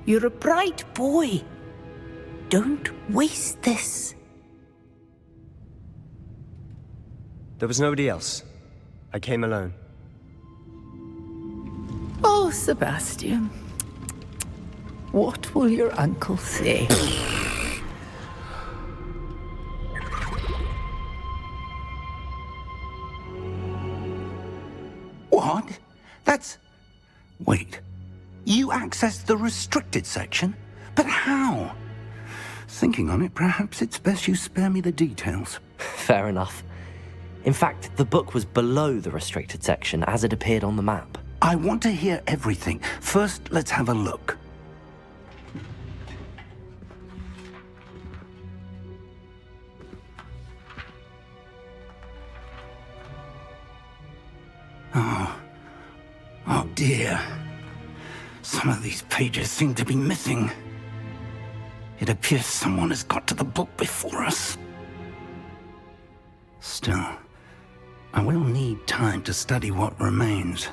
You're a bright boy. Don't waste this. there was nobody else. I came alone. Oh, Sebastian. What will your uncle say? What? That's... Wait. You accessed the restricted section? But how? Thinking on it, perhaps it's best you spare me the details. Fair enough. In fact, the book was below the restricted section as it appeared on the map. I want to hear everything. First, let's have a look. Oh dear. Some of these pages seem to be missing. It appears someone has got to the book before us. Still, I will need time to study what remains.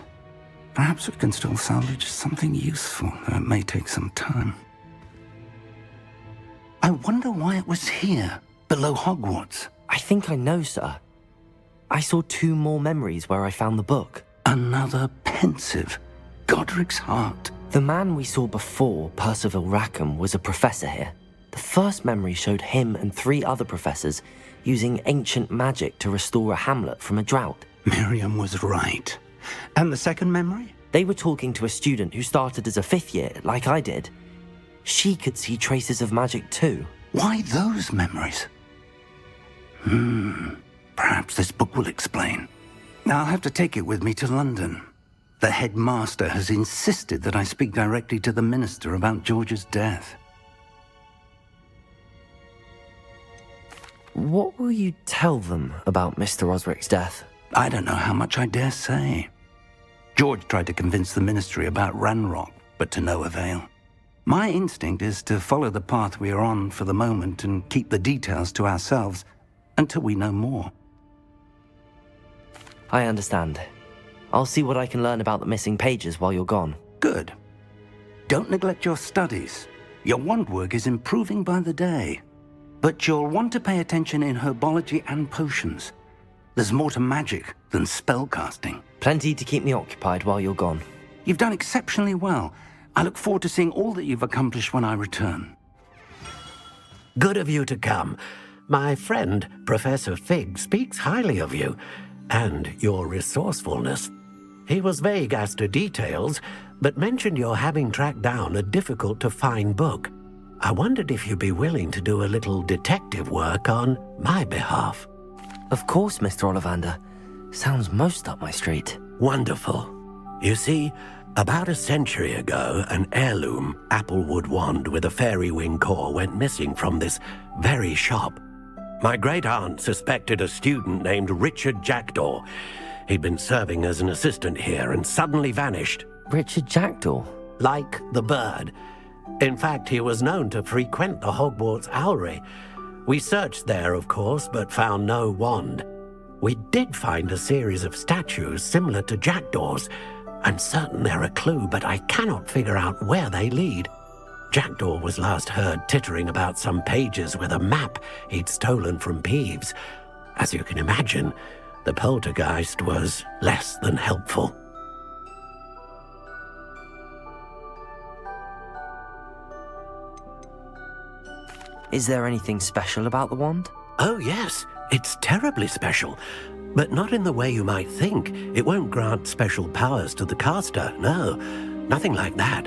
Perhaps we can still salvage something useful, though it may take some time. I wonder why it was here, below Hogwarts. I think I know, sir. I saw 2 more memories where I found the book. Another pensive. Godric's heart. The man we saw before, Percival Rackham, was a professor here. The first memory showed him and 3 other professors using ancient magic to restore a hamlet from a drought. Miriam was right. And the second memory? They were talking to a student who started as a 5th year, like I did. She could see traces of magic too. Why those memories? Perhaps this book will explain. I'll have to take it with me to London. The headmaster has insisted that I speak directly to the minister about George's death. What will you tell them about Mr. Osric's death? I don't know how much I dare say. George tried to convince the ministry about Ranrock, but to no avail. My instinct is to follow the path we are on for the moment and keep the details to ourselves until we know more. I understand. I'll see what I can learn about the missing pages while you're gone. Good. Don't neglect your studies. Your wand work is improving by the day. But you'll want to pay attention in herbology and potions. There's more to magic than spellcasting. Plenty to keep me occupied while you're gone. You've done exceptionally well. I look forward to seeing all that you've accomplished when I return. Good of you to come. My friend, Professor Fig, speaks highly of you, and your resourcefulness. He was vague as to details, but mentioned your having tracked down a difficult-to-find book. I wondered if you'd be willing to do a little detective work on my behalf. Of course, Mr. Ollivander. Sounds most up my street. Wonderful. You see, about a century ago, an heirloom applewood wand with a fairy wing core went missing from this very shop. My great-aunt suspected a student named Richard Jackdaw. He'd been serving as an assistant here and suddenly vanished. Richard Jackdaw? Like the bird. In fact, he was known to frequent the Hogwarts Owlery. We searched there, of course, but found no wand. We did find a series of statues similar to Jackdaw's. I'm certain they're a clue, but I cannot figure out where they lead. Jackdaw was last heard tittering about some pages with a map he'd stolen from Peeves. As you can imagine, the poltergeist was less than helpful. Is there anything special about the wand? Oh yes, it's terribly special. But not in the way you might think. It won't grant special powers to the caster, no. Nothing like that.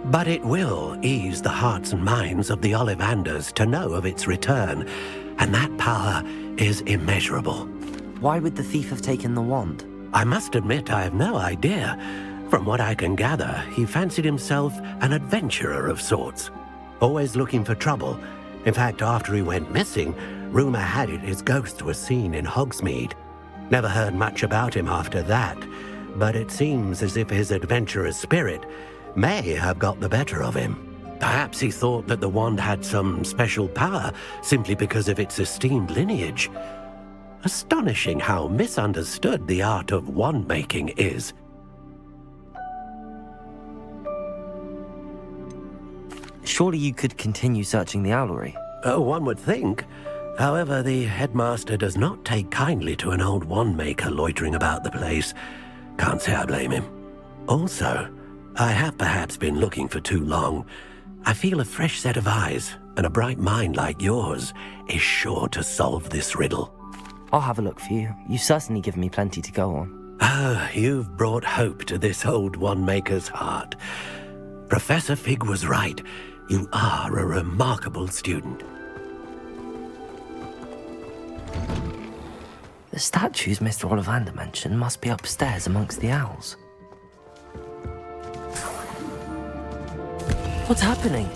But it will ease the hearts and minds of the Ollivanders to know of its return, and that power is immeasurable. Why would the thief have taken the wand? I must admit I have no idea. From what I can gather, he fancied himself an adventurer of sorts. Always looking for trouble. In fact, after he went missing, rumor had it his ghost was seen in Hogsmeade. Never heard much about him after that, but it seems as if his adventurous spirit may have got the better of him. Perhaps he thought that the wand had some special power simply because of its esteemed lineage. Astonishing how misunderstood the art of wand-making is. Surely you could continue searching the owlery. Oh, one would think. However, the headmaster does not take kindly to an old wand-maker loitering about the place. Can't say I blame him. Also, I have perhaps been looking for too long. I feel a fresh set of eyes, and a bright mind like yours is sure to solve this riddle. I'll have a look for you. You've certainly given me plenty to go on. Ah, you've brought hope to this old wand-maker's heart. Professor Fig was right. You are a remarkable student. The statues Mr. Ollivander mentioned must be upstairs amongst the owls. What's happening?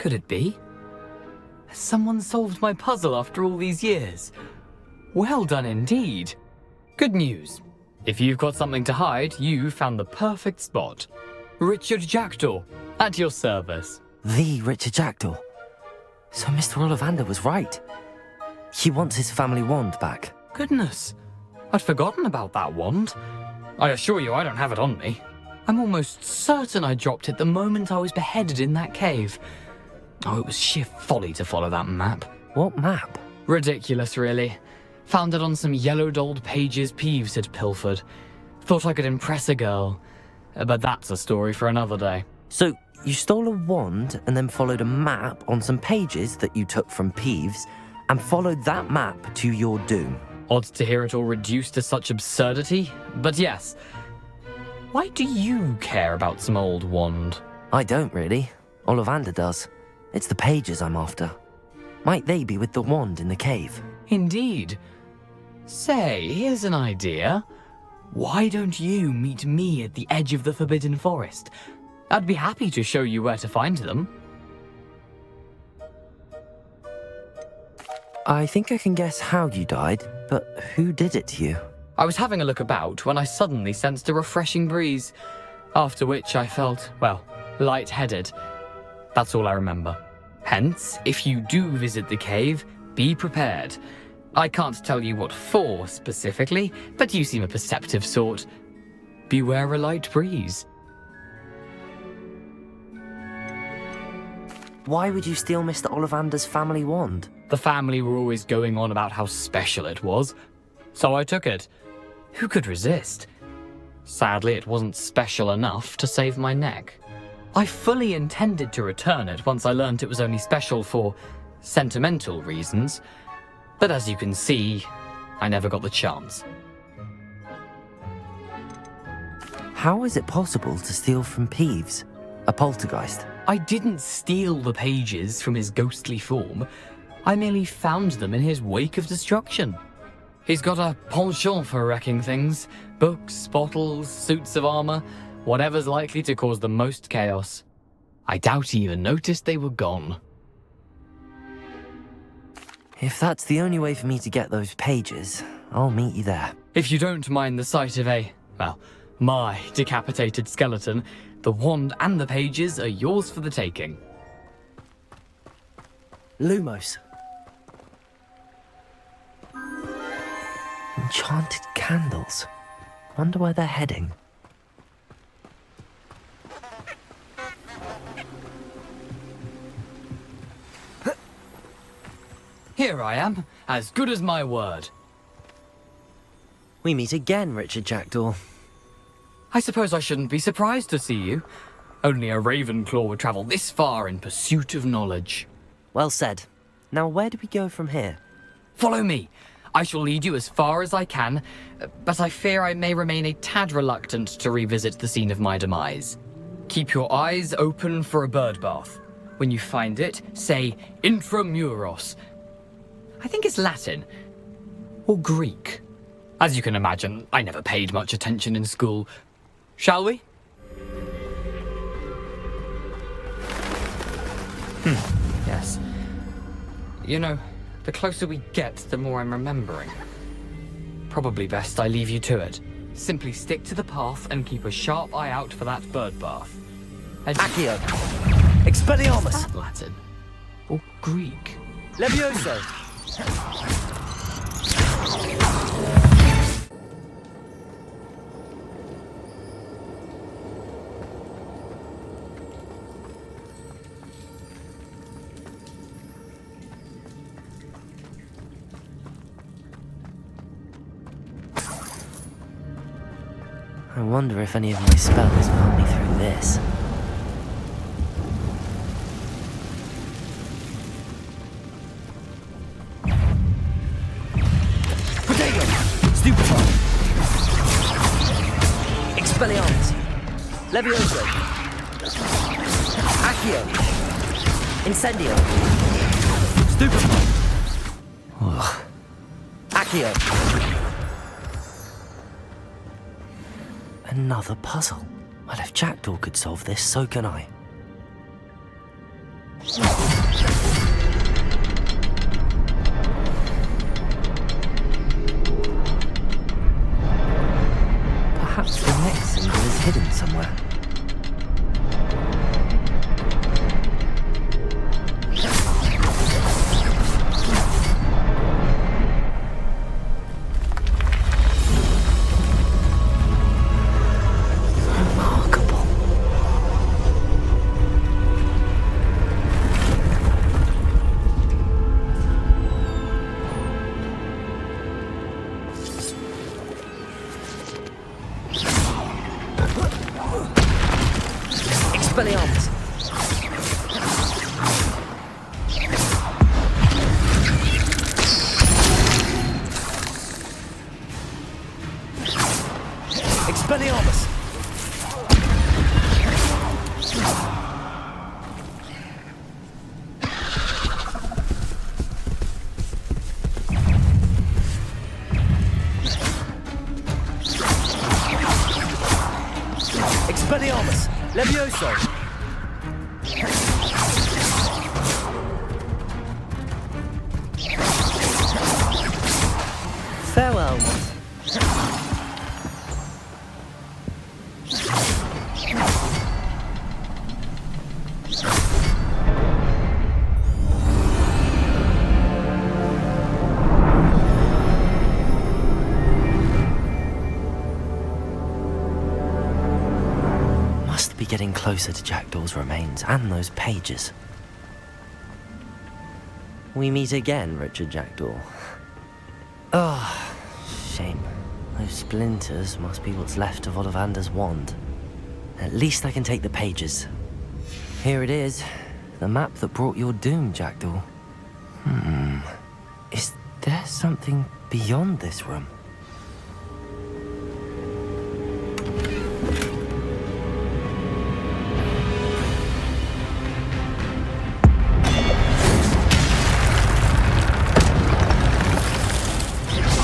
Could it be? Has someone solved my puzzle after all these years? Well done indeed. Good news. If you've got something to hide, you found the perfect spot. Richard Jackdaw, at your service. The Richard Jackdaw. So Mr. Ollivander was right. He wants his family wand back. Goodness, I'd forgotten about that wand. I assure you I don't have it on me. I'm almost certain I dropped it the moment I was beheaded in that cave. Oh, it was sheer folly to follow that map. What map? Ridiculous, really. Found it on some yellowed old pages Peeves had pilfered. Thought I could impress a girl. But that's a story for another day. So, you stole a wand and then followed a map on some pages that you took from Peeves and followed that map to your doom. Odd to hear it all reduced to such absurdity, but yes. Why do you care about some old wand? I don't really. Ollivander does. It's the pages I'm after. Might they be with the wand in the cave? Indeed. Say, here's an idea. Why don't you meet me at the edge of the Forbidden Forest? I'd be happy to show you where to find them. I think I can guess how you died, but who did it to you? I was having a look about when I suddenly sensed a refreshing breeze, after which I felt, well, lightheaded. That's all I remember. Hence, if you do visit the cave, be prepared. I can't tell you what for specifically, but you seem a perceptive sort. Beware a light breeze. Why would you steal Mr. Ollivander's family wand? The family were always going on about how special it was, so I took it. Who could resist? Sadly, it wasn't special enough to save my neck. I fully intended to return it once I learned it was only special for sentimental reasons, but as you can see, I never got the chance. How is it possible to steal from Peeves, a poltergeist? I didn't steal the pages from his ghostly form. I merely found them in his wake of destruction. He's got a penchant for wrecking things. Books, bottles, suits of armor, whatever's likely to cause the most chaos. I doubt he even noticed they were gone. If that's the only way for me to get those pages, I'll meet you there. If you don't mind the sight of my decapitated skeleton, the wand and the pages are yours for the taking. Lumos. Enchanted candles. Wonder where they're heading. Here I am, as good as my word. We meet again, Richard Jackdaw. I suppose I shouldn't be surprised to see you. Only a Ravenclaw would travel this far in pursuit of knowledge. Well said. Now where do we go from here? Follow me. I shall lead you as far as I can, but I fear I may remain a tad reluctant to revisit the scene of my demise. Keep your eyes open for a bird bath. When you find it, say intramuros. I think it's Latin. Or Greek. As you can imagine, I never paid much attention in school. Shall we? Yes. You know, the closer we get, the more I'm remembering. Probably best I leave you to it. Simply stick to the path and keep a sharp eye out for that bird bath. Accio! Expelliarmus! Latin. Or Greek. Levioso! I wonder if any of my spells will help me through this. Protego! Stupefy! Expelliarmus! Levioso! Accio! Incendio! Stupefy! Ugh. Accio! Another puzzle. Well, if Jackdaw could solve this, so can I. Perhaps the next symbol is hidden somewhere. Expelliarmus! Expelliarmus! Expelliarmus! Levioso! Farewell, one. Must be getting closer to Jackdaw's remains and those pages. We meet again, Richard Jackdaw. Oh, shame. Those splinters must be what's left of Ollivander's wand. At least I can take the pages. Here it is. The map that brought your doom, Jackdaw. Is there something beyond this room?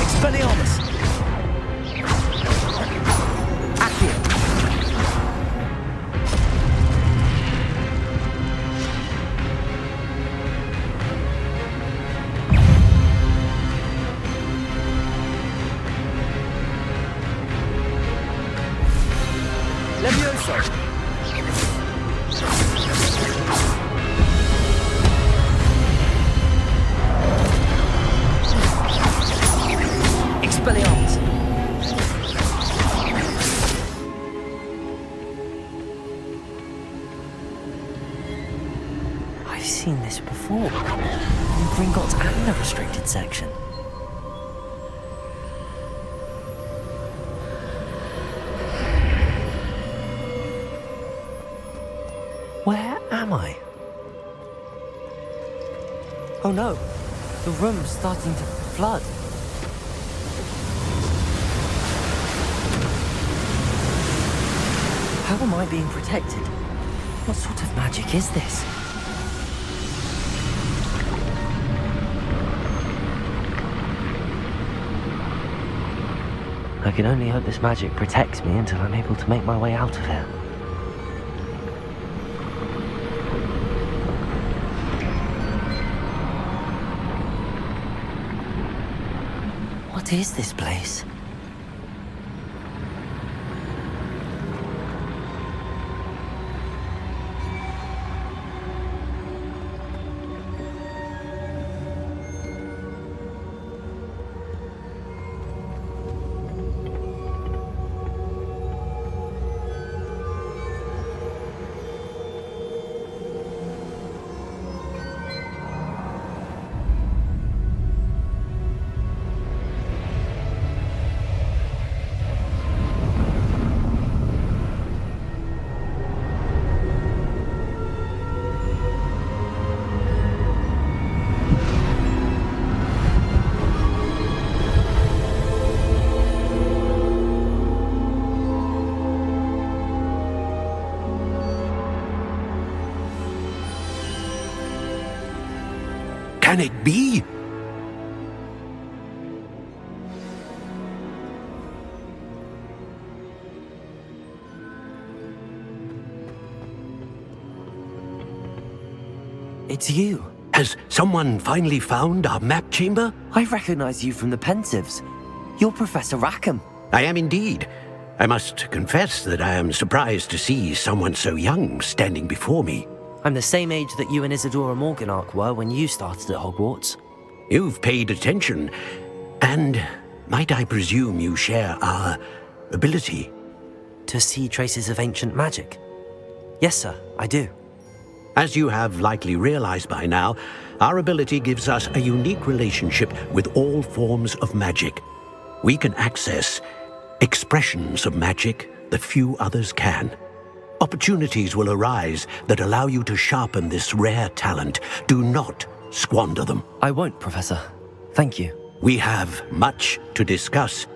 Expelliarmus! Accio! Levioso! Expelliarmus! I've seen this before. In Gringotts and the restricted section. Where am I? Oh no, the room's starting to flood. How am I being protected? What sort of magic is this? I can only hope this magic protects me until I'm able to make my way out of here. What is this place? Can it be? It's you. Has someone finally found our map chamber? I recognize you from the Pensives. You're Professor Rackham. I am indeed. I must confess that I am surprised to see someone so young standing before me. I'm the same age that you and Isadora Morganach were when you started at Hogwarts. You've paid attention, and might I presume you share our ability? To see traces of ancient magic? Yes, sir, I do. As you have likely realized by now, our ability gives us a unique relationship with all forms of magic. We can access expressions of magic that few others can. Opportunities will arise that allow you to sharpen this rare talent. Do not squander them. I won't, Professor. Thank you. We have much to discuss.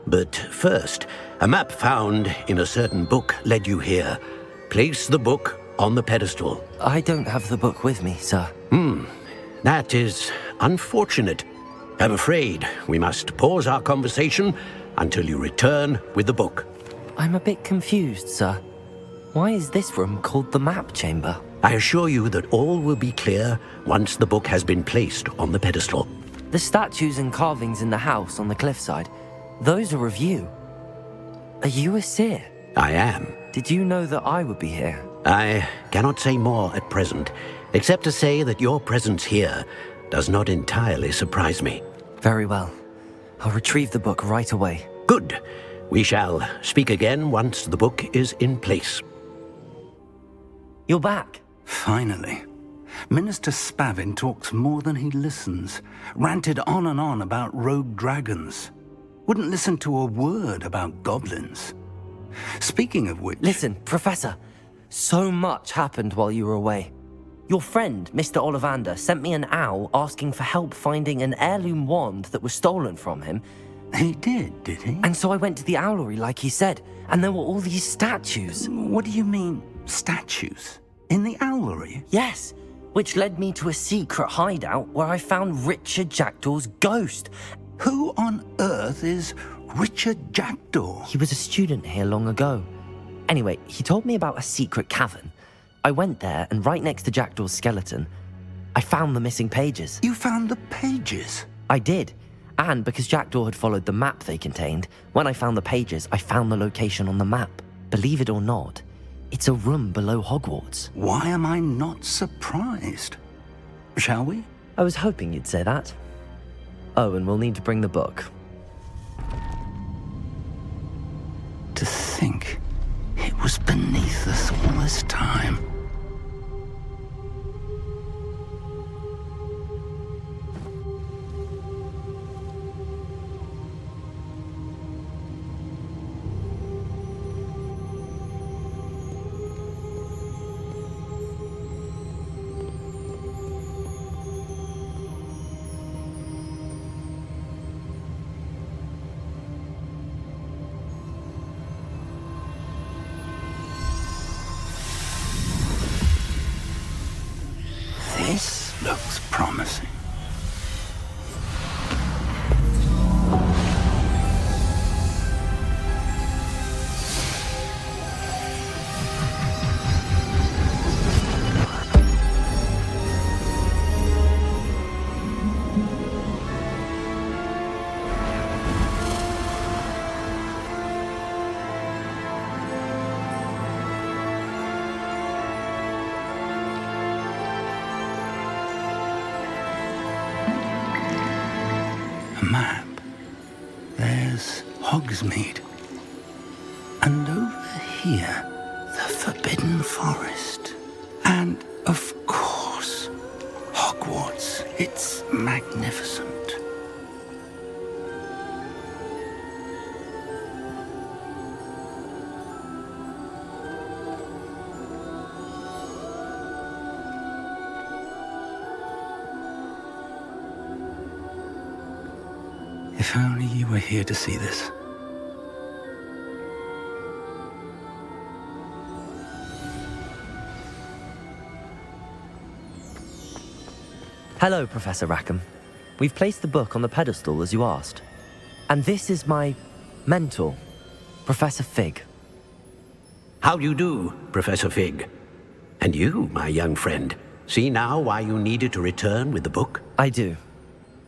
But first, a map found in a certain book led you here. Place the book on the pedestal. I don't have the book with me, sir. That is unfortunate. I'm afraid we must pause our conversation until you return with the book. I'm a bit confused, sir. Why is this room called the map chamber? I assure you that all will be clear once the book has been placed on the pedestal. The statues and carvings in the house on the cliffside, those are of you. Are you a seer? I am. Did you know that I would be here? I cannot say more at present, except to say that your presence here does not entirely surprise me. Very well. I'll retrieve the book right away. Good. We shall speak again once the book is in place. You're back. Finally. Minister Spavin talks more than he listens. Ranted on and on about rogue dragons. Wouldn't listen to a word about goblins. Speaking of which... Listen, Professor. So much happened while you were away. Your friend, Mr. Ollivander, sent me an owl asking for help finding an heirloom wand that was stolen from him. He did he? And so I went to the owlery like he said, and there were all these statues. What do you mean, statues? In the owlery? Yes, which led me to a secret hideout where I found Richard Jackdaw's ghost. Who on earth is Richard Jackdaw? He was a student here long ago. Anyway, he told me about a secret cavern. I went there, and right next to Jackdaw's skeleton, I found the missing pages. You found the pages? I did. And because Jackdaw had followed the map they contained, when I found the pages, I found the location on the map. Believe it or not, it's a room below Hogwarts. Why am I not surprised? Shall we? I was hoping you'd say that. Oh, and we'll need to bring the book. To think it was beneath us all this time. This looks promising. A map. There's Hogsmeade. And over here, the Forbidden Forest. And, of course, Hogwarts. It's magnificent. If only you were here to see this. Hello, Professor Rackham. We've placed the book on the pedestal as you asked. And this is my mentor, Professor Fig. How do you do, Professor Fig? And you, my young friend, see now why you needed to return with the book? I do.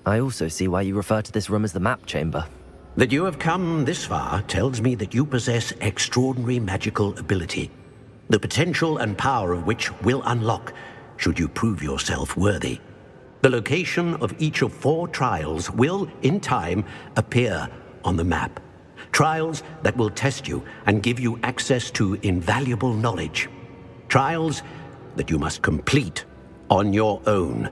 I also see why you refer to this room as the map chamber. That you have come this far tells me that you possess extraordinary magical ability, the potential and power of which will unlock should you prove yourself worthy. The location of each of 4 trials will, in time, appear on the map. Trials that will test you and give you access to invaluable knowledge. Trials that you must complete on your own.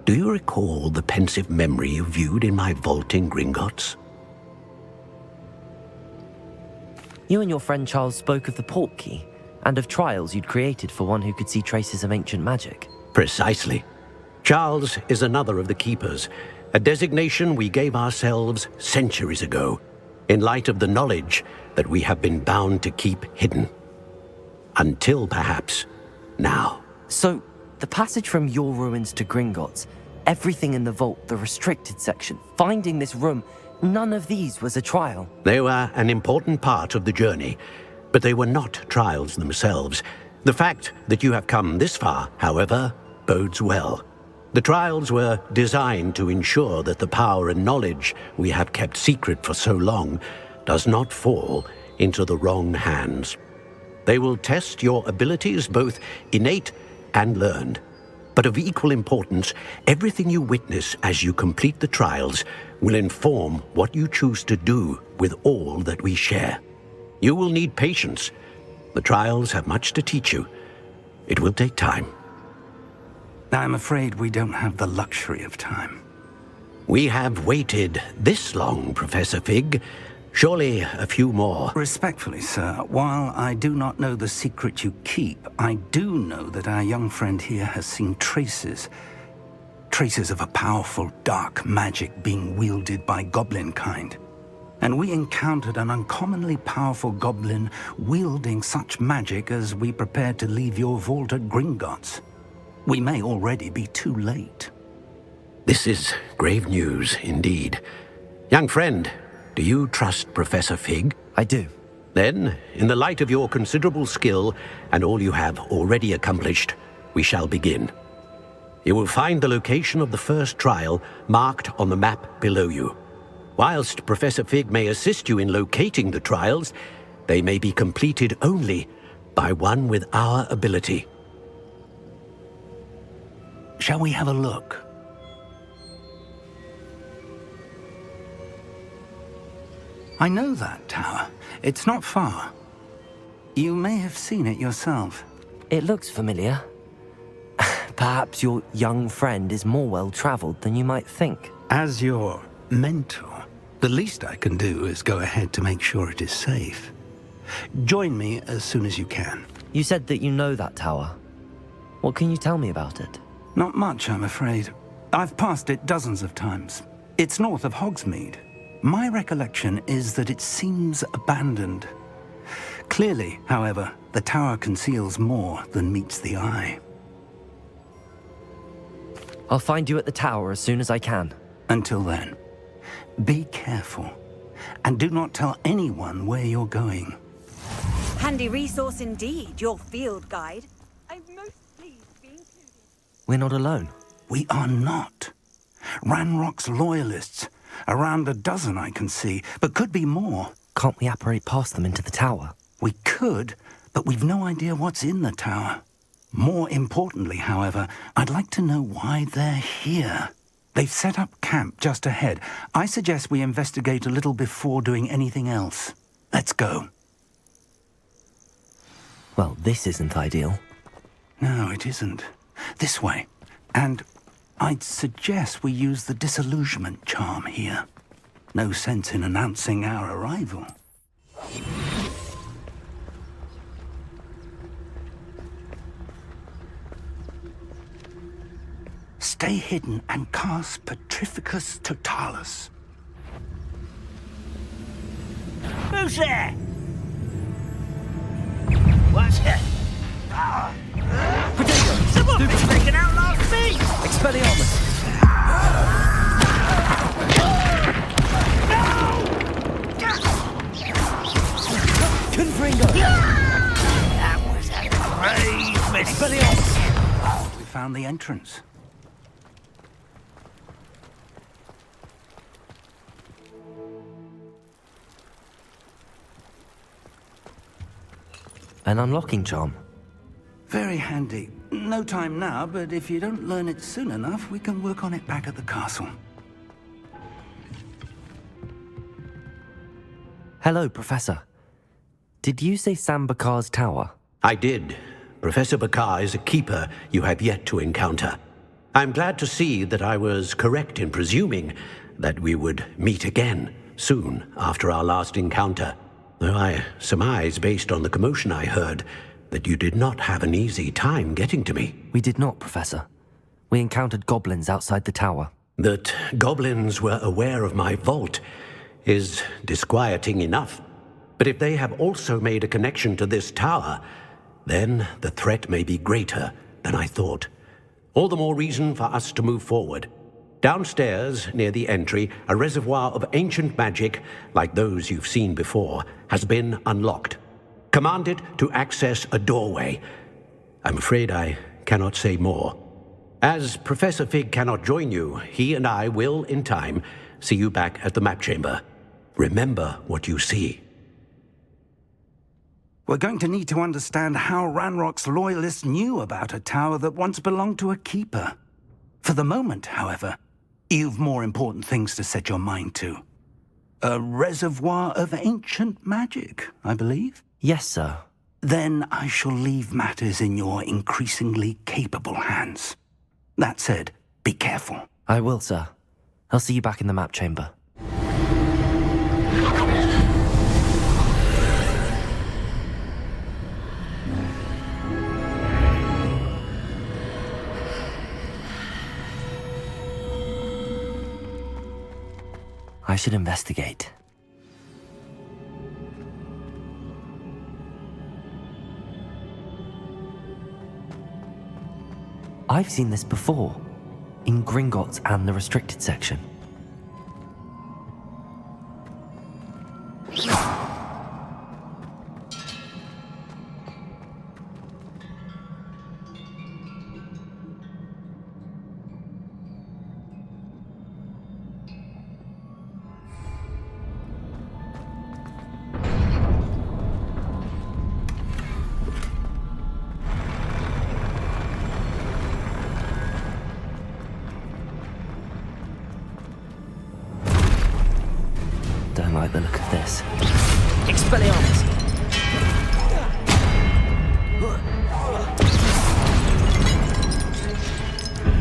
Do you recall the pensive memory you viewed in my vault in Gringotts? You and your friend Charles spoke of the portkey and of trials you'd created for one who could see traces of ancient magic. Precisely. Charles is another of the Keepers, a designation we gave ourselves centuries ago, in light of the knowledge that we have been bound to keep hidden. Until, perhaps, now. So, the passage from your ruins to Gringotts, everything in the vault, the restricted section, finding this room, none of these was a trial. They were an important part of the journey, but they were not trials themselves. The fact that you have come this far, however, bodes well. The trials were designed to ensure that the power and knowledge we have kept secret for so long does not fall into the wrong hands. They will test your abilities, both innate and learned. But of equal importance, everything you witness as you complete the trials will inform what you choose to do with all that we share. You will need patience. The trials have much to teach you. It will take time. I'm afraid we don't have the luxury of time. We have waited this long, Professor Fig. Surely a few more. Respectfully, sir, while I do not know the secret you keep, I do know that our young friend here has seen traces of a powerful dark magic being wielded by goblin kind. And we encountered an uncommonly powerful goblin wielding such magic as we prepared to leave your vault at Gringotts. We may already be too late. This is grave news indeed. Young friend, do you trust Professor Fig? I do. Then, in the light of your considerable skill and all you have already accomplished, we shall begin. You will find the location of the first trial marked on the map below you. Whilst Professor Fig may assist you in locating the trials, they may be completed only by one with our ability. Shall we have a look? I know that tower. It's not far. You may have seen it yourself. It looks familiar. Perhaps your young friend is more well-traveled than you might think. As your mentor, the least I can do is go ahead to make sure it is safe. Join me as soon as you can. You said that you know that tower. What can you tell me about it? Not much, I'm afraid. I've passed it dozens of times. It's north of Hogsmeade. My recollection is that it seems abandoned. Clearly, however, the tower conceals more than meets the eye. I'll find you at the tower as soon as I can. Until then, be careful. And do not tell anyone where you're going. Handy resource indeed, your field guide. I'm most pleased to be included. We're not alone. We are not. Ranrock's loyalists. Around a dozen I can see, but could be more. Can't we apparate past them into the tower? We could, but we've no idea what's in the tower. More importantly, however, I'd like to know why they're here. They've set up camp just ahead. I suggest we investigate a little before doing anything else. Let's go. Well, this isn't ideal. No, it isn't. This way. And I'd suggest we use the disillusionment charm here. No sense in announcing our arrival. Stay hidden and cast Petrificus Totalis. Who's there? What's that? Someone been freaking out last me! Expelliarmus! Confringo! That was a brave miss. Expelliarmus! We found the entrance. An unlocking charm. Very handy. No time now, but if you don't learn it soon enough, we can work on it back at the castle. Hello, Professor. Did you say Sam Bakar's tower? I did. Professor Bakar is a keeper you have yet to encounter. I'm glad to see that I was correct in presuming that we would meet again soon after our last encounter. Though I surmise, based on the commotion I heard, that you did not have an easy time getting to me. We did not, Professor. We encountered goblins outside the tower. That goblins were aware of my vault is disquieting enough. But if they have also made a connection to this tower, then the threat may be greater than I thought. All the more reason for us to move forward. Downstairs, near the entry, a reservoir of ancient magic, like those you've seen before, has been unlocked. Command it to access a doorway. I'm afraid I cannot say more. As Professor Fig cannot join you, he and I will, in time, see you back at the map chamber. Remember what you see. We're going to need to understand how Ranrock's loyalists knew about a tower that once belonged to a keeper. For the moment, however, you've more important things to set your mind to. A reservoir of ancient magic, I believe? Yes, sir. Then I shall leave matters in your increasingly capable hands. That said, be careful. I will, sir. I'll see you back in the map chamber. I should investigate. I've seen this before, in Gringotts and the restricted section. Don't like the look of this. Expelliarmus!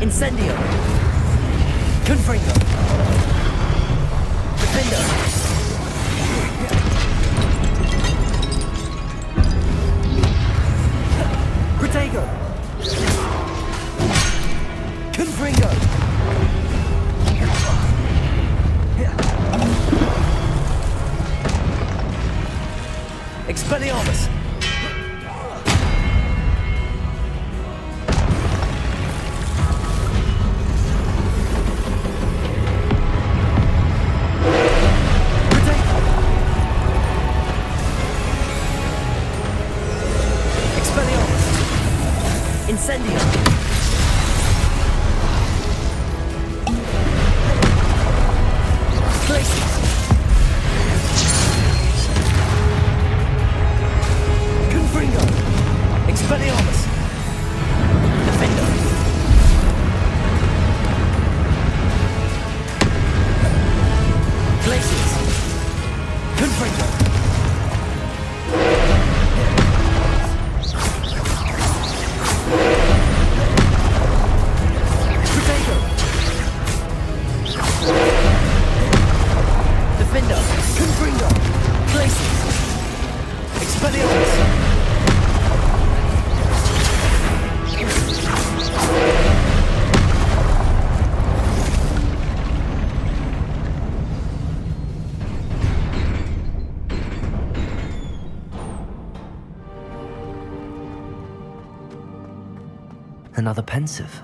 Incendio! Confringo! Defendo! Protego! Confringo! Expelliarmus! Incendio! Glacius! Confringo! Expelliarmus! Defender! Glacius! Confringo! Protego! Defender! Confringo! Glacius! Expelliarmus! Another pensive.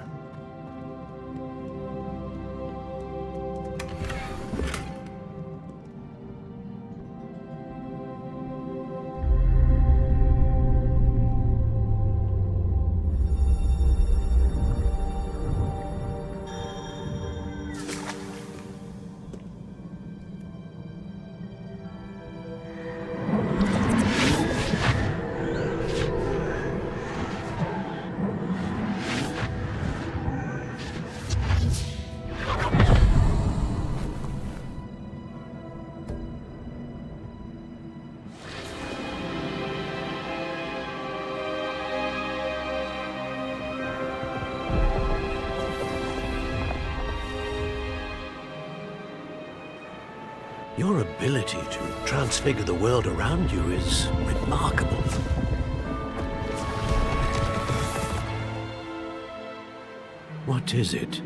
Your ability to transfigure the world around you is remarkable. What is it?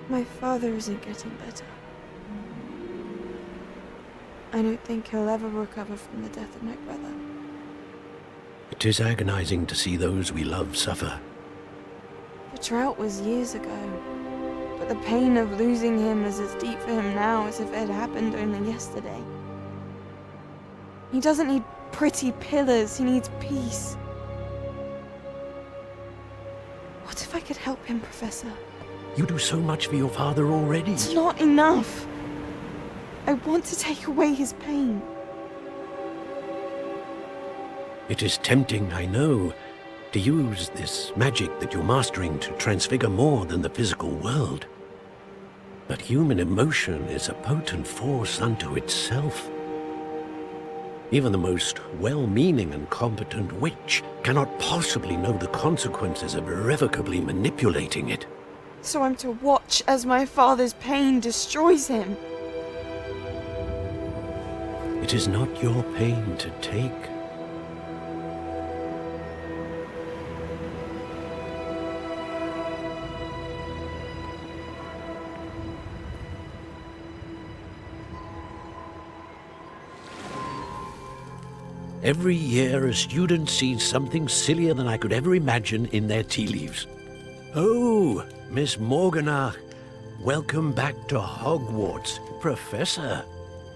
My father isn't getting better. I don't think he'll ever recover from the death of my brother. It is agonizing to see those we love suffer. The drought was years ago, but the pain of losing him is as deep for him now as if it had happened only yesterday. He doesn't need pretty pillars, he needs peace. What if I could help him, Professor? You do so much for your father already. It's not enough. I want to take away his pain. It is tempting, I know, to use this magic that you're mastering to transfigure more than the physical world. But human emotion is a potent force unto itself. Even the most well-meaning and competent witch cannot possibly know the consequences of irrevocably manipulating it. So I'm to watch as my father's pain destroys him. It is not your pain to take. Every year, a student sees something sillier than I could ever imagine in their tea leaves. Oh, Miss Morganach, welcome back to Hogwarts, Professor.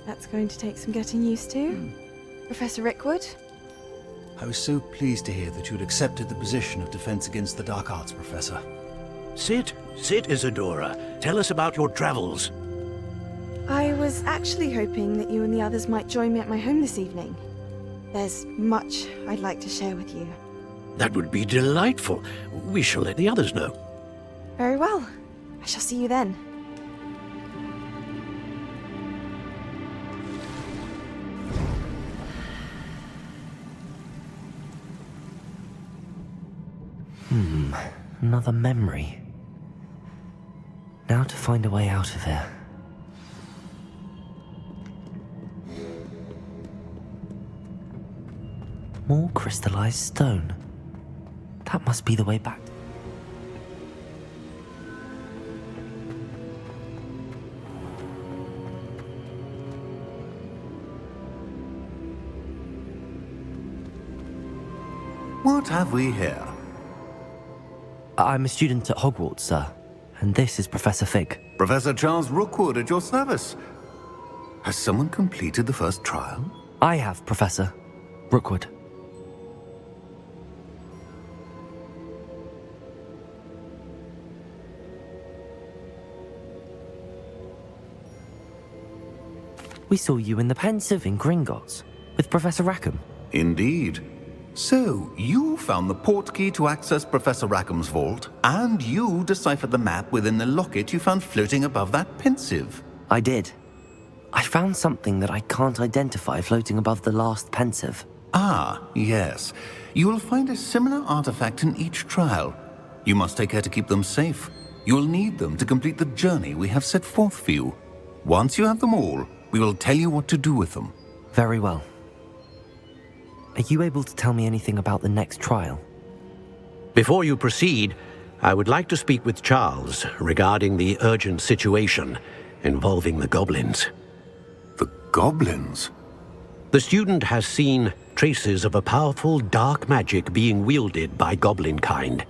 That's going to take some getting used to. Professor Rickwood? I was so pleased to hear that you had accepted the position of Defense Against the Dark Arts, Professor. Sit, Isadora. Tell us about your travels. I was actually hoping that you and the others might join me at my home this evening. There's much I'd like to share with you. That would be delightful. We shall let the others know. Very well. I shall see you then. Another memory. Now to find a way out of here. More crystallized stone. That must be the way back. What have we here? I'm a student at Hogwarts, sir. And this is Professor Fig. Professor Charles Rookwood at your service. Has someone completed the first trial? I have, Professor Rookwood. We saw you in the Pensive in Gringotts, with Professor Rackham. Indeed. So, you found the portkey to access Professor Rackham's vault, and you deciphered the map within the locket you found floating above that Pensive. I did. I found something that I can't identify floating above the last Pensive. Ah, yes. You will find a similar artifact in each trial. You must take care to keep them safe. You will need them to complete the journey we have set forth for you. Once you have them all, we will tell you what to do with them. Very well. Are you able to tell me anything about the next trial? Before you proceed, I would like to speak with Charles regarding the urgent situation involving the goblins. The goblins? The student has seen traces of a powerful dark magic being wielded by goblin kind.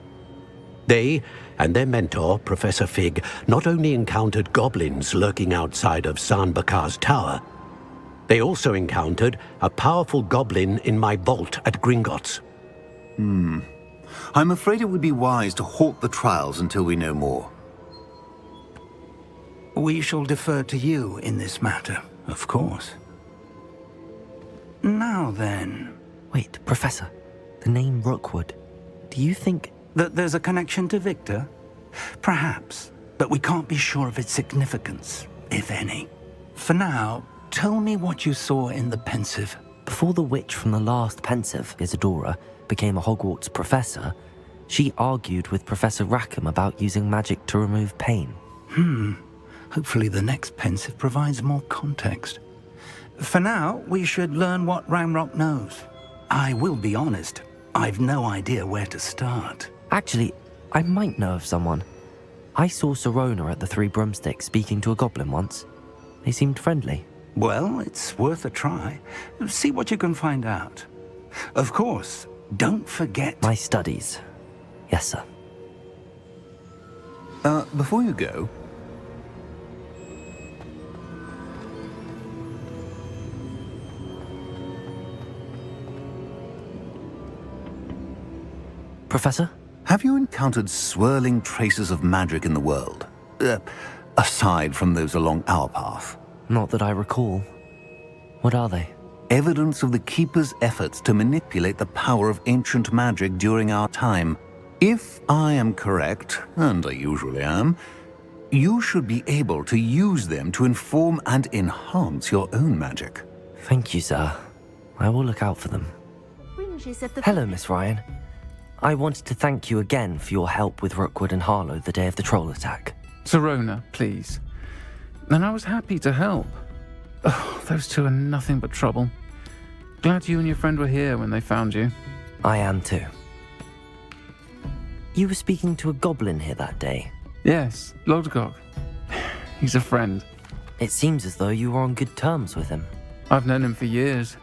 They and their mentor, Professor Fig, not only encountered goblins lurking outside of Sanbakar's tower, they also encountered a powerful goblin in my vault at Gringotts. I'm afraid it would be wise to halt the trials until we know more. We shall defer to you in this matter, of course. Now then... Wait, Professor. The name Rookwood. Do you think... that there's a connection to Victor? Perhaps, but we can't be sure of its significance, if any. For now, tell me what you saw in the Pensive. Before the witch from the last Pensive, Isadora, became a Hogwarts professor, she argued with Professor Rackham about using magic to remove pain. Hopefully the next Pensive provides more context. For now, we should learn what Ranrock knows. I will be honest, I've no idea where to start. Actually, I might know of someone. I saw Sirona at the Three Broomsticks speaking to a goblin once. They seemed friendly. Well, it's worth a try. See what you can find out. Of course, don't forget... My studies. Yes, sir. Before you go... Professor? Have you encountered swirling traces of magic in the world? Aside from those along our path? Not that I recall. What are they? Evidence of the Keeper's efforts to manipulate the power of ancient magic during our time. If I am correct, and I usually am, you should be able to use them to inform and enhance your own magic. Thank you, sir. I will look out for them. Hello, Miss Ryan. I wanted to thank you again for your help with Rookwood and Harlow the day of the troll attack. Sirona, please. And I was happy to help. Oh, those two are nothing but trouble. Glad you and your friend were here when they found you. I am too. You were speaking to a goblin here that day? Yes, Lodgok. He's a friend. It seems as though you were on good terms with him. I've known him for years.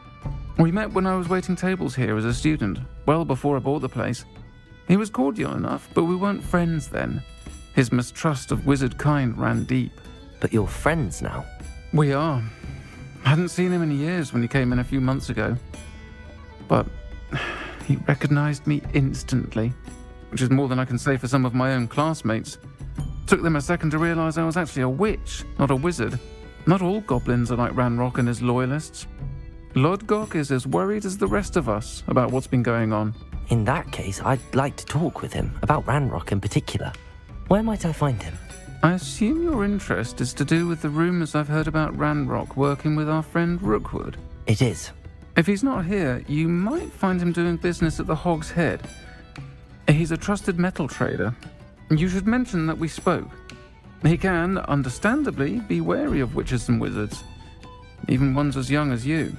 We met when I was waiting tables here as a student, well before I bought the place. He was cordial enough, but we weren't friends then. His mistrust of wizard kind ran deep. But you're friends now? We are. Hadn't seen him in years when he came in a few months ago. But he recognized me instantly, which is more than I can say for some of my own classmates. Took them a second to realize I was actually a witch, not a wizard. Not all goblins are like Ranrock and his loyalists. Lodgok is as worried as the rest of us about what's been going on. In that case, I'd like to talk with him, about Ranrock in particular. Where might I find him? I assume your interest is to do with the rumors I've heard about Ranrock working with our friend Rookwood. It is. If he's not here, you might find him doing business at the Hog's Head. He's a trusted metal trader. You should mention that we spoke. He can, understandably, be wary of witches and wizards, even ones as young as you.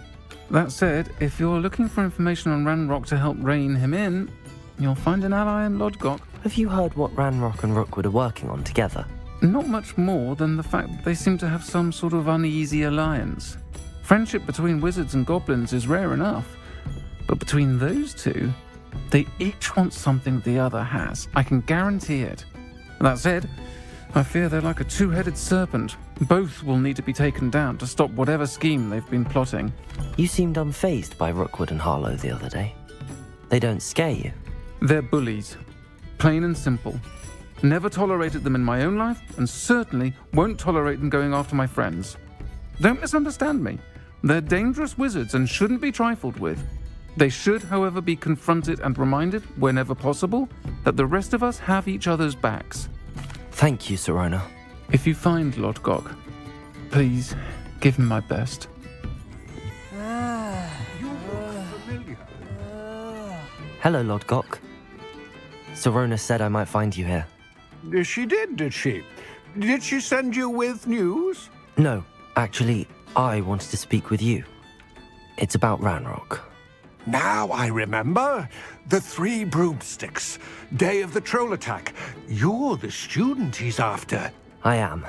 That said, if you're looking for information on Ranrock to help rein him in, you'll find an ally in Lodgok. Have you heard what Ranrock and Rookwood are working on together? Not much more than the fact that they seem to have some sort of uneasy alliance. Friendship between wizards and goblins is rare enough, but between those two, they each want something the other has. I can guarantee it. That said, I fear they're like a two-headed serpent. Both will need to be taken down to stop whatever scheme they've been plotting. You seemed unfazed by Rookwood and Harlow the other day. They don't scare you? They're bullies. Plain and simple. Never tolerated them in my own life, and certainly won't tolerate them going after my friends. Don't misunderstand me. They're dangerous wizards and shouldn't be trifled with. They should, however, be confronted and reminded, whenever possible, that the rest of us have each other's backs. Thank you, Sirona. If you find Lord Gok, please give him my best. Hello, Lord Gok. Sirona said I might find you here. She did she? Did she send you with news? No, actually, I wanted to speak with you. It's about Ranrock. Now I remember. The 3 broomsticks. Day of the troll attack. You're the student he's after. I am,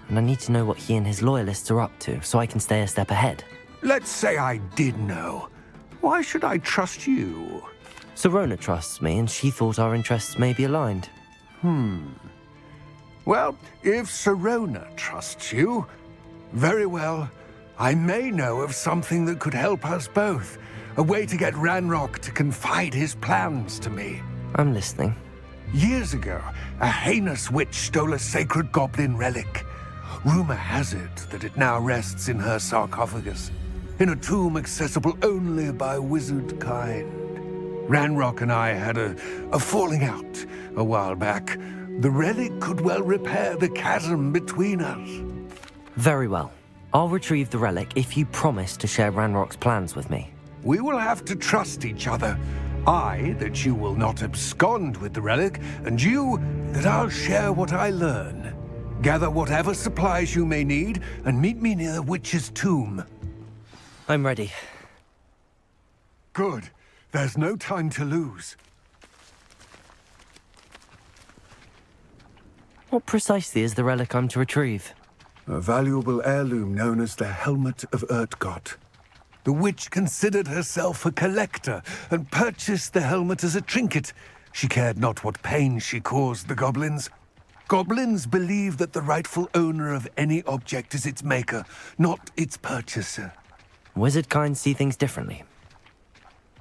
and I need to know what he and his loyalists are up to so I can stay a step ahead. Let's say I did know. Why should I trust you? Sirona trusts me, and she thought our interests may be aligned. Well, if Sirona trusts you, very well. I may know of something that could help us both. A way to get Ranrock to confide his plans to me. I'm listening. Years ago, a heinous witch stole a sacred goblin relic. Rumor has it that it now rests in her sarcophagus, in a tomb accessible only by wizard kind. Ranrock and I had a falling out a while back. The relic could well repair the chasm between us. Very well. I'll retrieve the relic if you promise to share Ranrock's plans with me. We will have to trust each other. I, that you will not abscond with the relic, and you, that I'll share what I learn. Gather whatever supplies you may need, and meet me near the witch's tomb. I'm ready. Good. There's no time to lose. What precisely is the relic I'm to retrieve? A valuable heirloom known as the Helmet of Urtgott. The witch considered herself a collector and purchased the helmet as a trinket. She cared not what pain she caused the goblins. Goblins believe that the rightful owner of any object is its maker, not its purchaser. Wizard kind see things differently.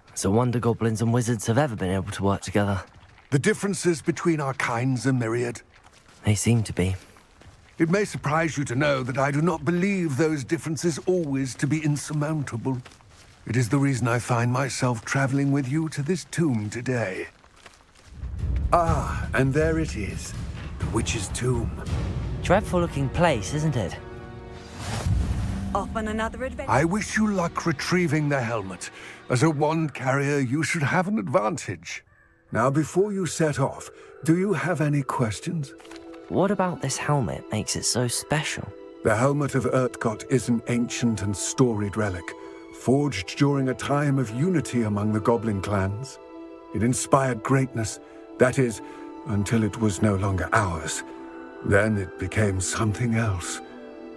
It's a wonder goblins and wizards have ever been able to work together. The differences between our kinds are myriad. They seem to be. It may surprise you to know that I do not believe those differences always to be insurmountable. It is the reason I find myself traveling with you to this tomb today. Ah, and there it is. The witch's tomb. Dreadful-looking place, isn't it? Off on another adventure. I wish you luck retrieving the helmet. As a wand carrier, you should have an advantage. Now, before you set off, do you have any questions? What about this helmet makes it so special? The Helmet of Urtgott is an ancient and storied relic, forged during a time of unity among the goblin clans. It inspired greatness, that is, until it was no longer ours. Then it became something else.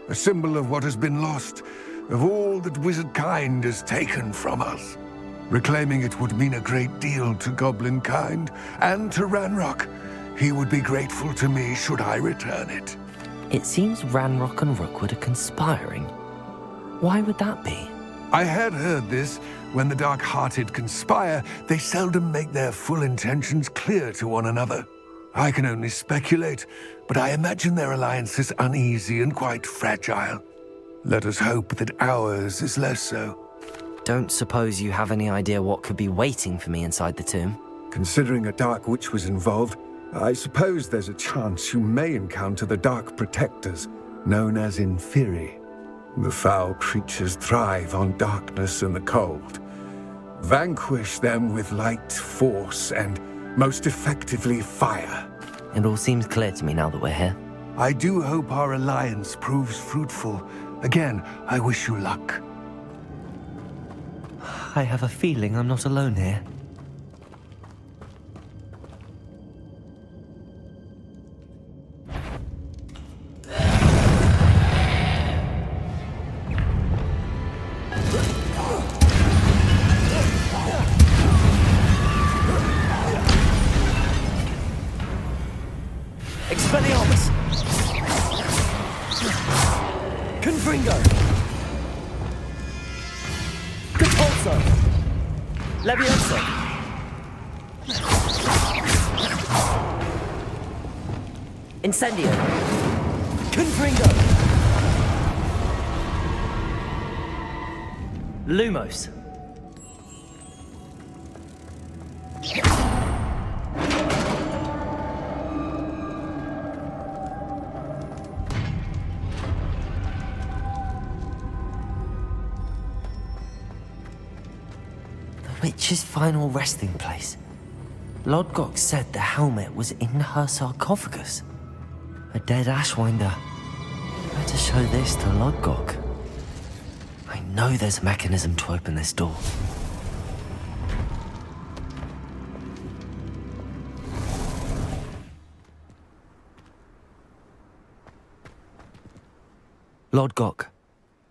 A symbol of what has been lost, of all that wizard kind has taken from us. Reclaiming it would mean a great deal to goblin kind and to Ranrock. He would be grateful to me should I return it. It seems Ranrock and Rookwood are conspiring. Why would that be? I had heard this. When the dark-hearted conspire, they seldom make their full intentions clear to one another. I can only speculate, but I imagine their alliance is uneasy and quite fragile. Let us hope that ours is less so. Don't suppose you have any idea what could be waiting for me inside the tomb? Considering a dark witch was involved, I suppose there's a chance you may encounter the Dark Protectors, known as Inferi. The foul creatures thrive on darkness and the cold. Vanquish them with light, force, and most effectively fire. It all seems clear to me now that we're here. I do hope our alliance proves fruitful. Again, I wish you luck. I have a feeling I'm not alone here. Expelliarmus! Confringo! Capulso! Levioso! Incendio! Confringo! Lumos. The witch's final resting place. Lodgok said the helmet was in her sarcophagus. A dead Ashwinder. Better show this to Lodgok. I know there's a mechanism to open this door. Lodgok,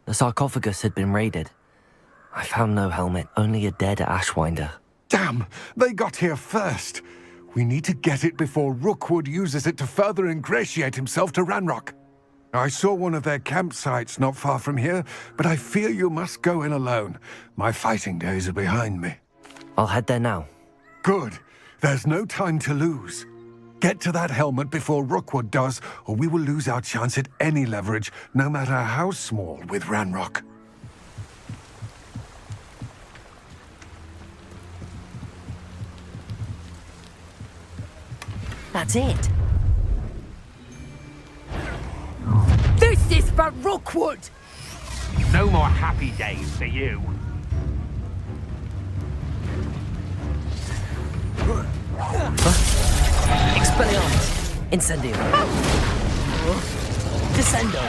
the sarcophagus had been raided. I found no helmet, only a dead Ashwinder. Damn! They got here first! We need to get it before Rookwood uses it to further ingratiate himself to Ranrock. I saw one of their campsites not far from here, but I fear you must go in alone. My fighting days are behind me. I'll head there now. Good. There's no time to lose. Get to that helmet before Rookwood does, or we will lose our chance at any leverage, no matter how small, with Ranrock. That's it. This is for Rookwood! No more happy days for you. Expelliarmus. Incendio. Descendo.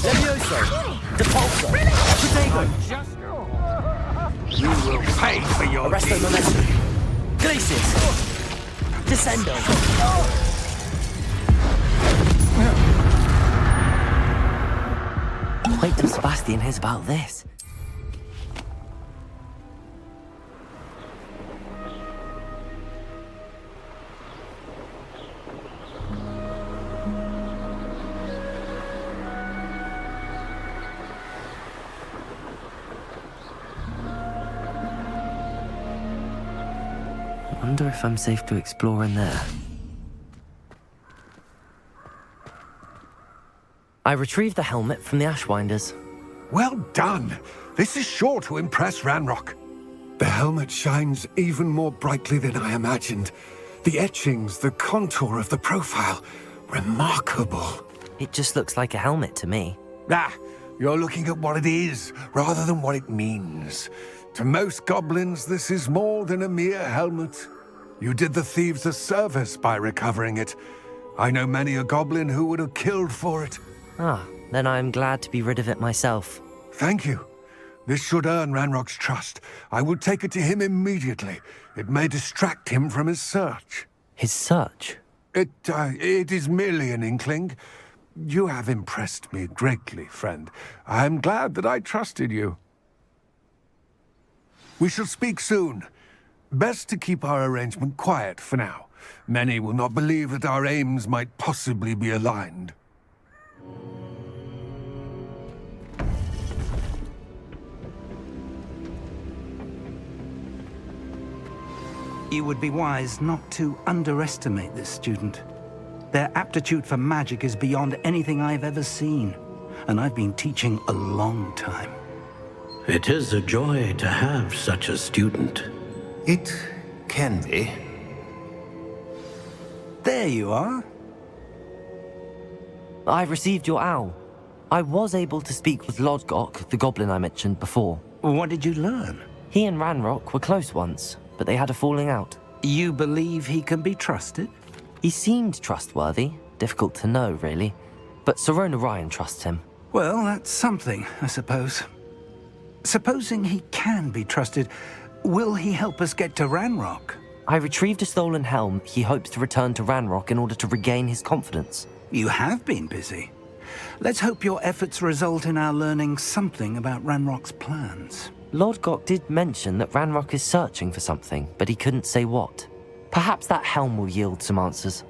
Levioso. Depulso. Protego. You will pay for your Arresto deeds. Momentum. Glacius. Descendo. Wait till Sebastian hears about this. I wonder if I'm safe to explore in there. I retrieved the helmet from the Ashwinders. Well done! This is sure to impress Ranrock. The helmet shines even more brightly than I imagined. The etchings, the contour of the profile, remarkable. It just looks like a helmet to me. Ah, you're looking at what it is, rather than what it means. To most goblins, this is more than a mere helmet. You did the thieves a service by recovering it. I know many a goblin who would have killed for it. Ah, then I'm glad to be rid of it myself. Thank you. This should earn Ranrock's trust. I will take it to him immediately. It may distract him from his search. His search? It is merely an inkling. You have impressed me greatly, friend. I am glad that I trusted you. We shall speak soon. Best to keep our arrangement quiet for now. Many will not believe that our aims might possibly be aligned. You would be wise not to underestimate this student. Their aptitude for magic is beyond anything I've ever seen, and I've been teaching a long time. It is a joy to have such a student. It can be. There you are. I received your owl. I was able to speak with Lodgok, the goblin I mentioned before. What did you learn? He and Ranrock were close once, but they had a falling out. You believe he can be trusted? He seemed trustworthy. Difficult to know, really. But Sirona Ryan trusts him. Well, that's something, I suppose. Supposing he can be trusted, will he help us get to Ranrock? I retrieved a stolen helm he hopes to return to Ranrock in order to regain his confidence. You have been busy. Let's hope your efforts result in our learning something about Ranrock's plans. Lodgok did mention that Ranrock is searching for something, but he couldn't say what. Perhaps that helm will yield some answers.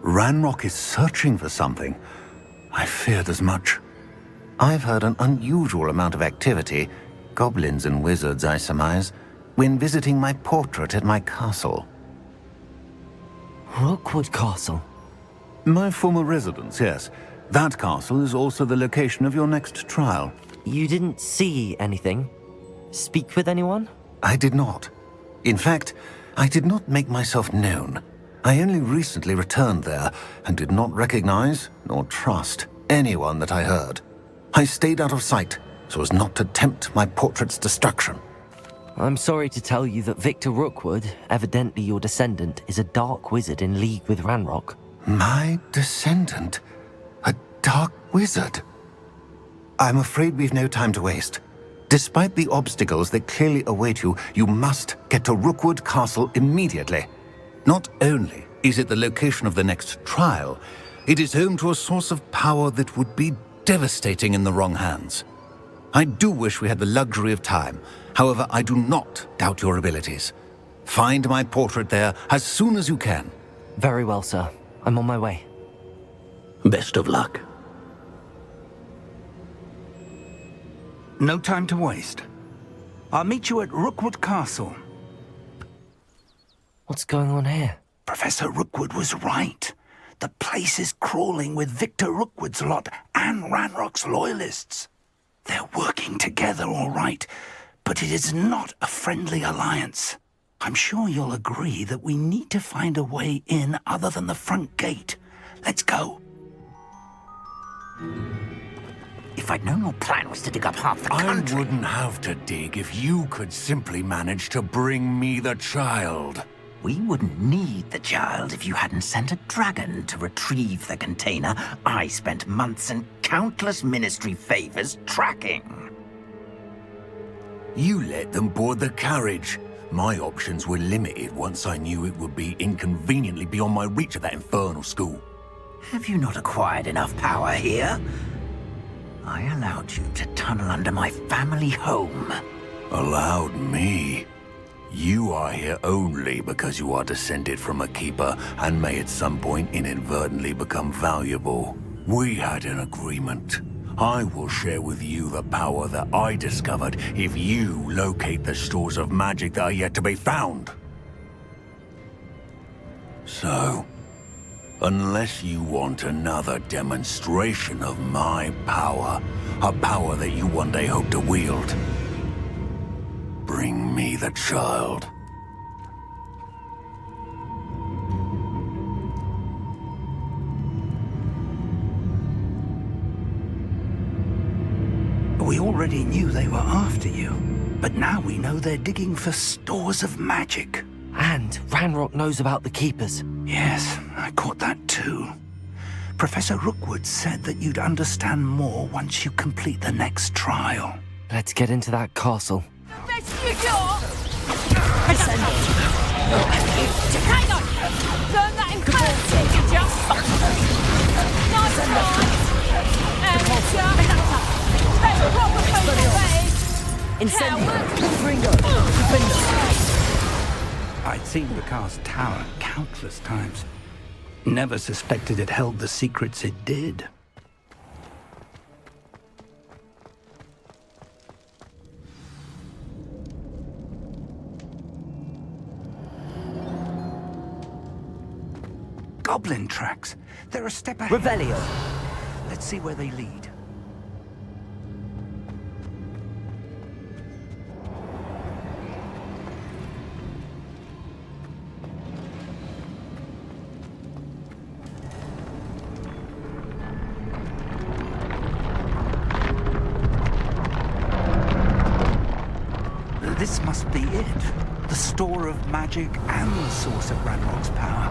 Ranrock is searching for something. I feared as much. I've heard an unusual amount of activity, goblins and wizards, I surmise, when visiting my portrait at my castle. Rookwood Castle? My former residence, yes. That castle is also the location of your next trial. You didn't see anything? Speak with anyone? I did not. In fact, I did not make myself known. I only recently returned there and did not recognize nor trust anyone that I heard. I stayed out of sight so as not to tempt my portrait's destruction. I'm sorry to tell you that Victor Rookwood, evidently your descendant, is a dark wizard in league with Ranrock. My descendant? A dark wizard? I'm afraid we've no time to waste. Despite the obstacles that clearly await you, you must get to Rookwood Castle immediately. Not only is it the location of the next trial, it is home to a source of power that would be devastating in the wrong hands. I do wish we had the luxury of time. However, I do not doubt your abilities. Find my portrait there as soon as you can. Very well, sir. I'm on my way. Best of luck. No time to waste. I'll meet you at Rookwood Castle. What's going on here? Professor Rookwood was right. The place is crawling with Victor Rookwood's lot and Ranrock's loyalists. They're working together, all right, but it is not a friendly alliance. I'm sure you'll agree that we need to find a way in other than the front gate. Let's go. If I'd known your plan was to dig up half the country... I wouldn't have to dig if you could simply manage to bring me the child. We wouldn't need the child if you hadn't sent a dragon to retrieve the container I spent months and countless ministry favors tracking. You let them board the carriage. My options were limited once I knew it would be inconveniently beyond my reach at that infernal school. Have you not acquired enough power here? I allowed you to tunnel under my family home. Allowed me? You are here only because you are descended from a keeper and may at some point inadvertently become valuable. We had an agreement. I will share with you the power that I discovered if you locate the stores of magic that are yet to be found. So, unless you want another demonstration of my power, a power that you one day hope to wield, bring me the child. We already knew they were after you, but now we know they're digging for stores of magic. And Ranrock knows about the Keepers. Yes, I caught that too. Professor Rookwood said that you'd understand more once you complete the next trial. Let's get into that castle. Rescue door! Hang on! Burn that impulsive! Just... Nice try! And that's proper Confringo! Defender! I'd seen Bakar's tower countless times. Never suspected it held the secrets it did. Goblin tracks. They're a step ahead. Revelio. Let's see where they lead. This must be it. The store of magic and the source of Ranrock's power.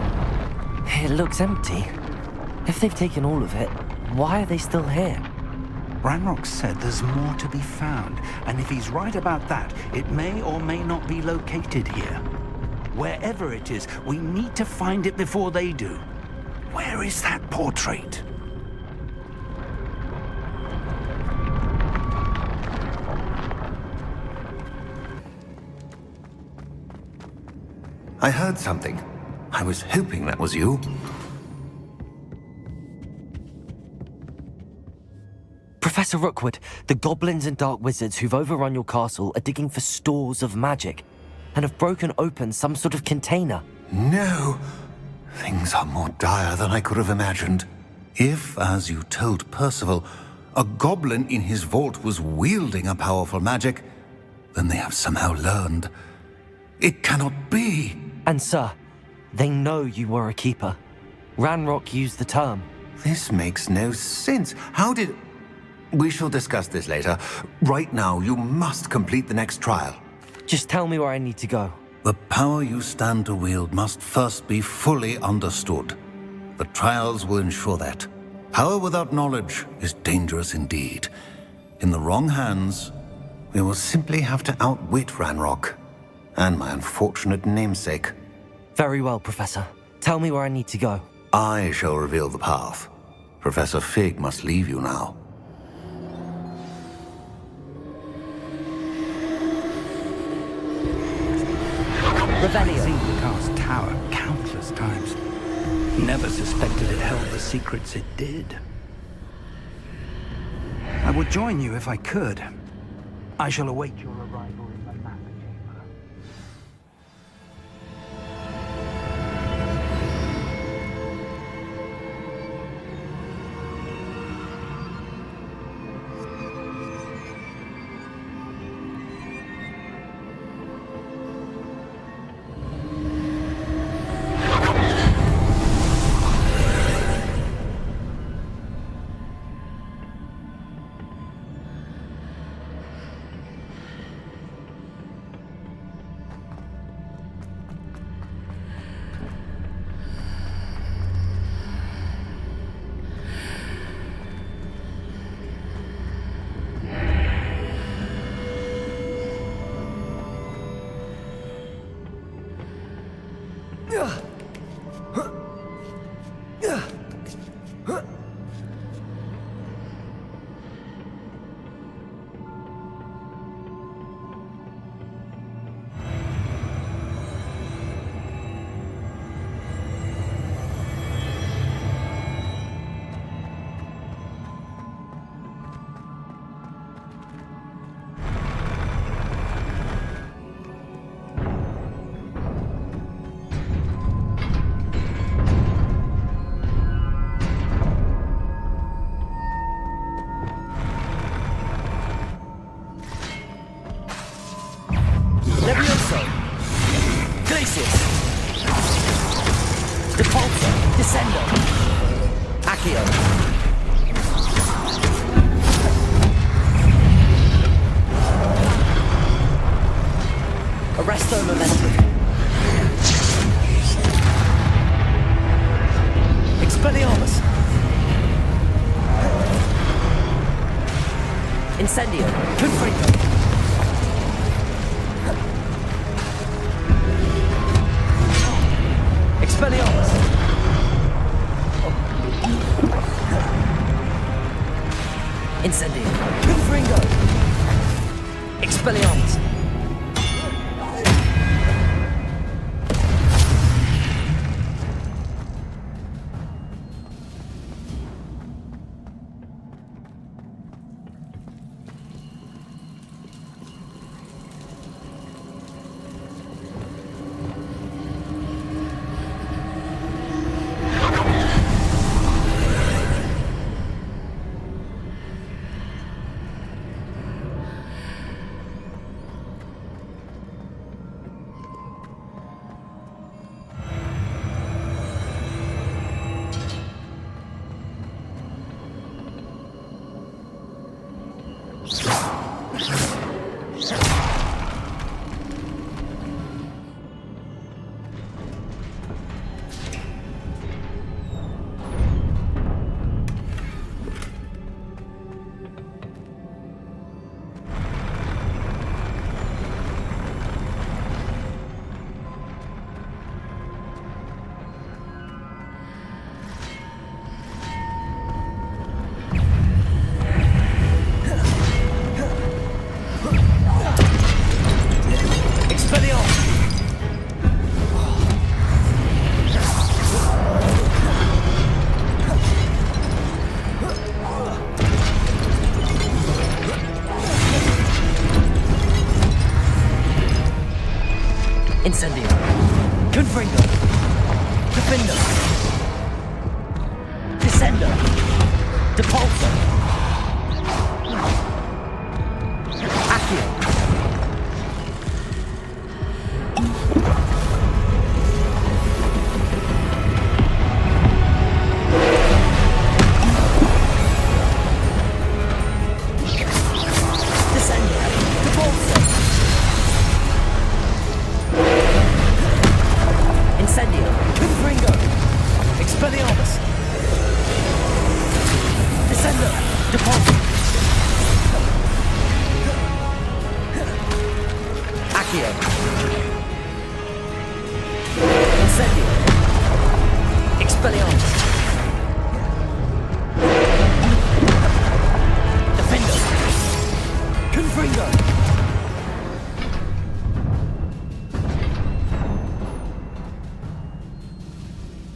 It looks empty. If they've taken all of it, why are they still here? Ranrock said there's more to be found, and if he's right about that, it may or may not be located here. Wherever it is, we need to find it before they do. Where is that portrait? I heard something. I was hoping that was you. Professor Rookwood, the goblins and dark wizards who've overrun your castle are digging for stores of magic and have broken open some sort of container. No! Things are more dire than I could have imagined. If, as you told Percival, a goblin in his vault was wielding a powerful magic, then they have somehow learned. It cannot be. And sir, they know you were a keeper. Ranrock used the term. This makes no sense. How did... We shall discuss this later. Right now, you must complete the next trial. Just tell me where I need to go. The power you stand to wield must first be fully understood. The trials will ensure that. Power without knowledge is dangerous indeed. In the wrong hands, we will simply have to outwit Ranrock and my unfortunate namesake. Very well, Professor. Tell me where I need to go. I shall reveal the path. Professor Fig must leave you now. I've seen the cast tower countless times. Never suspected it held the secrets it did. I would join you if I could. I shall await your arrival in the map chamber. Incendio. Confringo. Expelliarmus. Incendio. Confringo. Expelliarmus. Incendio. Confringo. Defendo. Descender! Depulsor! Accio!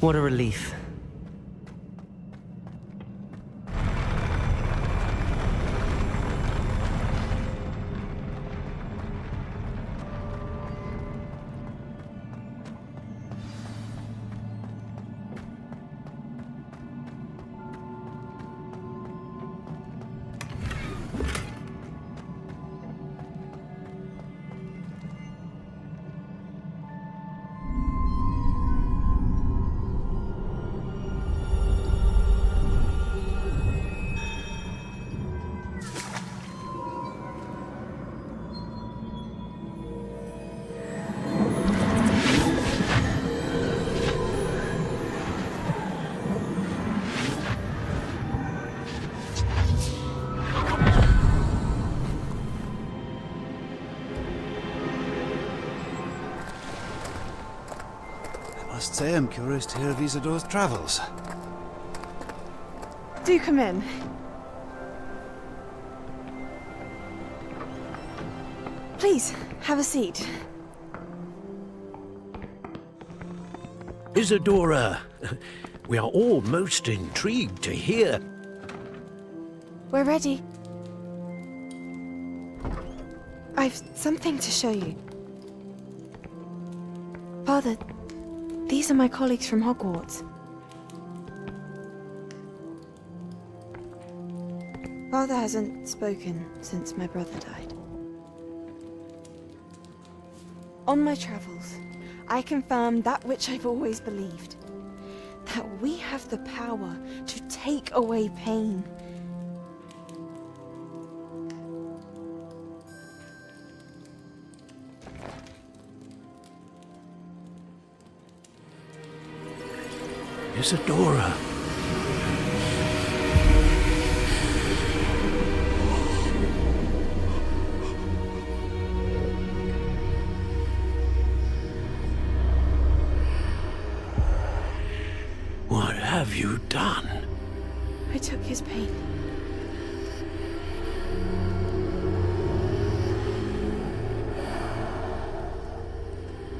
What a relief. I must say I'm curious to hear of Isadore's travels. Do come in. Please, have a seat. Isadora, we are all most intrigued to hear. We're ready. I've something to show you. Father, these are my colleagues from Hogwarts. Father hasn't spoken since my brother died. On my travels, I confirmed that which I've always believed. That we have the power to take away pain. Isadora. What have you done? I took his pain.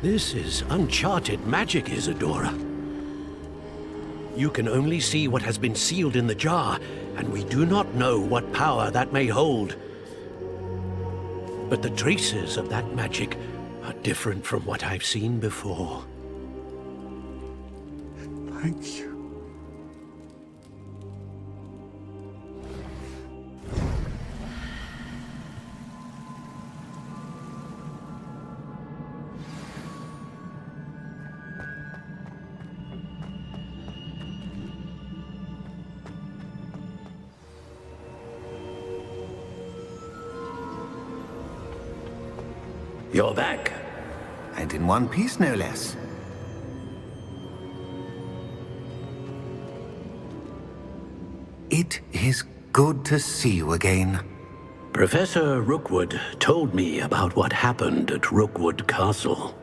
This is uncharted magic, Isadora. You can only see what has been sealed in the jar, and we do not know what power that may hold. But the traces of that magic are different from what I've seen before. Thank you. You're back. And in one piece, no less. It is good to see you again. Professor Rookwood told me about what happened at Rookwood Castle.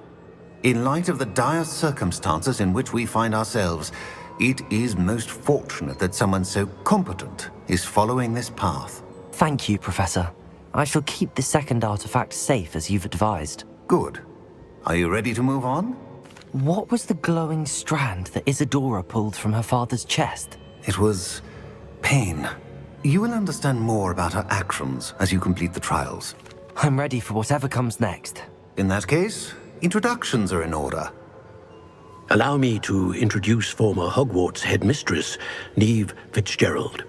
In light of the dire circumstances in which we find ourselves, it is most fortunate that someone so competent is following this path. Thank you, Professor. I shall keep the second artifact safe as you've advised. Good. Are you ready to move on? What was the glowing strand that Isadora pulled from her father's chest? It was pain. You will understand more about her actions as you complete the trials. I'm ready for whatever comes next. In that case, introductions are in order. Allow me to introduce former Hogwarts headmistress, Neve Fitzgerald.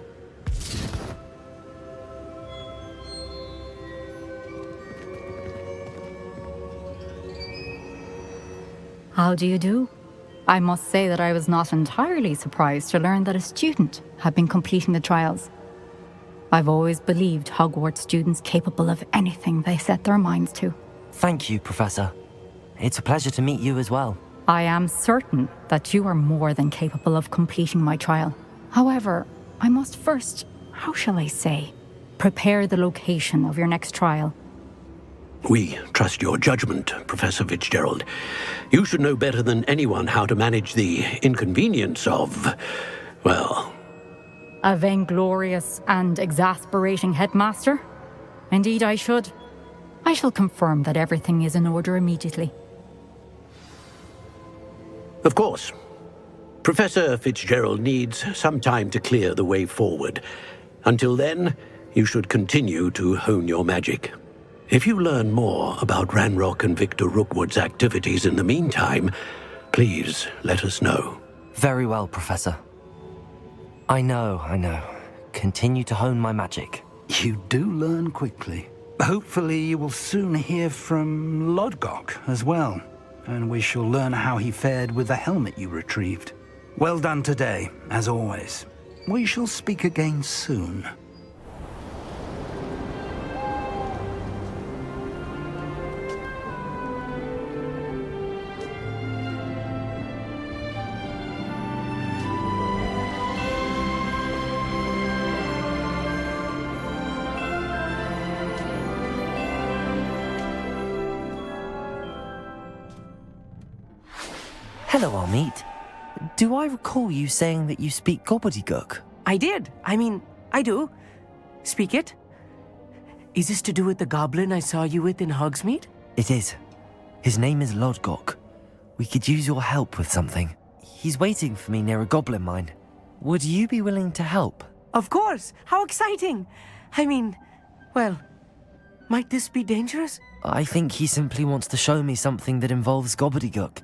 How do you do? I must say that I was not entirely surprised to learn that a student had been completing the trials. I've always believed Hogwarts students capable of anything they set their minds to. Thank you, Professor. It's a pleasure to meet you as well. I am certain that you are more than capable of completing my trial. However, I must first, how shall I say, prepare the location of your next trial. We trust your judgment, Professor Fitzgerald. You should know better than anyone how to manage the inconvenience of, well... A vainglorious and exasperating headmaster? Indeed I should. I shall confirm that everything is in order immediately. Of course. Professor Fitzgerald needs some time to clear the way forward. Until then, you should continue to hone your magic. If you learn more about Ranrock and Victor Rookwood's activities in the meantime, please let us know. Very well, Professor. I know. Continue to hone my magic. You do learn quickly. Hopefully you will soon hear from Lodgok as well, and we shall learn how he fared with the helmet you retrieved. Well done today, as always. We shall speak again soon. Hello, Armit. Do I recall you saying that you speak gobbledygook? I did. I do. Speak it. Is this to do with the goblin I saw you with in Hogsmeade? It is. His name is Lodgok. We could use your help with something. He's waiting for me near a goblin mine. Would you be willing to help? Of course. How exciting. Well, might this be dangerous? I think he simply wants to show me something that involves gobbledygook.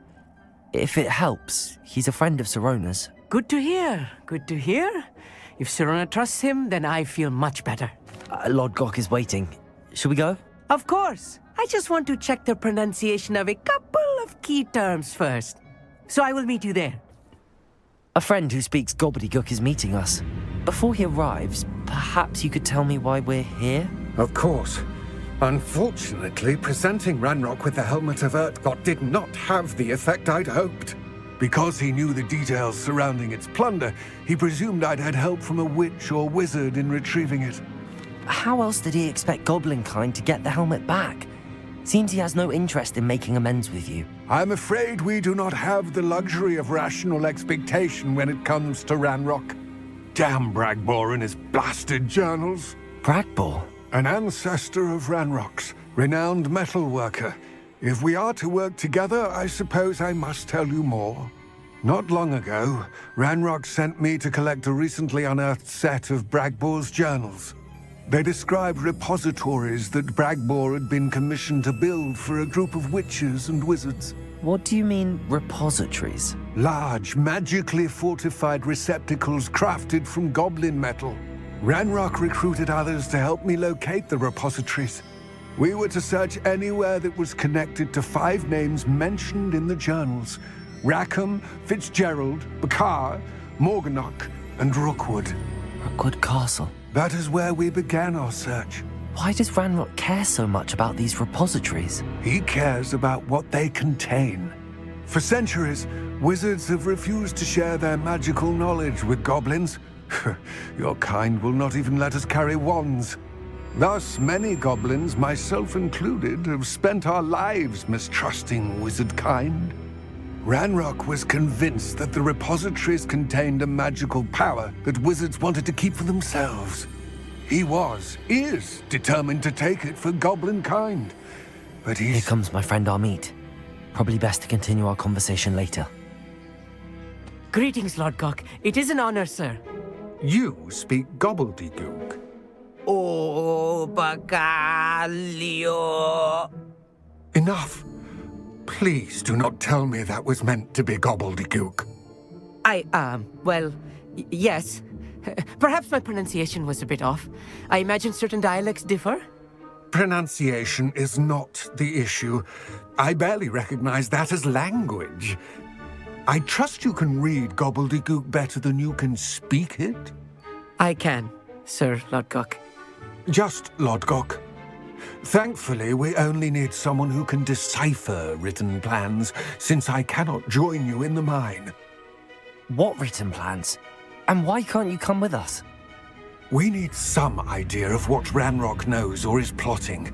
If it helps, he's a friend of Sirona's. Good to hear. Good to hear. If Sirona trusts him, then I feel much better. Lodgok is waiting. Shall we go? Of course. I just want to check the pronunciation of a couple of key terms first. So I will meet you there. A friend who speaks gobbledygook is meeting us. Before he arrives, perhaps you could tell me why we're here? Of course. Unfortunately, presenting Ranrock with the Helmet of Urtkot did not have the effect I'd hoped. Because he knew the details surrounding its plunder, he presumed I'd had help from a witch or wizard in retrieving it. How else did he expect Goblinkind to get the helmet back? Seems he has no interest in making amends with you. I'm afraid we do not have the luxury of rational expectation when it comes to Ranrock. Damn Bragbor and his blasted journals. Bragbor? An ancestor of Ranrock's, renowned metalworker. If we are to work together, I suppose I must tell you more. Not long ago, Ranrock sent me to collect a recently unearthed set of Bragbor's journals. They described repositories that Bragbor had been commissioned to build for a group of witches and wizards. What do you mean, repositories? Large, magically fortified receptacles crafted from goblin metal. Ranrock recruited others to help me locate the repositories. We were to search anywhere that was connected to 5 names mentioned in the journals: Rackham, Fitzgerald, Bakar, Morganach, and Rookwood. Rookwood Castle. That is where we began our search. Why does Ranrock care so much about these repositories? He cares about what they contain. For centuries, wizards have refused to share their magical knowledge with goblins. Your kind will not even let us carry wands. Thus, many goblins, myself included, have spent our lives mistrusting wizard kind. Ranrock was convinced that the repositories contained a magical power that wizards wanted to keep for themselves. He is determined to take it for goblin kind. But Here comes my friend Armit. Probably best to continue our conversation later. Greetings, Lodgok. It is an honor, sir. You speak gobbledygook. Oh, Bacalio. Enough. Please do not tell me that was meant to be gobbledygook. Yes. Perhaps my pronunciation was a bit off. I imagine certain dialects differ. Pronunciation is not the issue. I barely recognize that as language. I trust you can read gobbledygook better than you can speak it? I can, Sir Lodgok. Just Lodgok. Thankfully, we only need someone who can decipher written plans, since I cannot join you in the mine. What written plans? And why can't you come with us? We need some idea of what Ranrock knows or is plotting.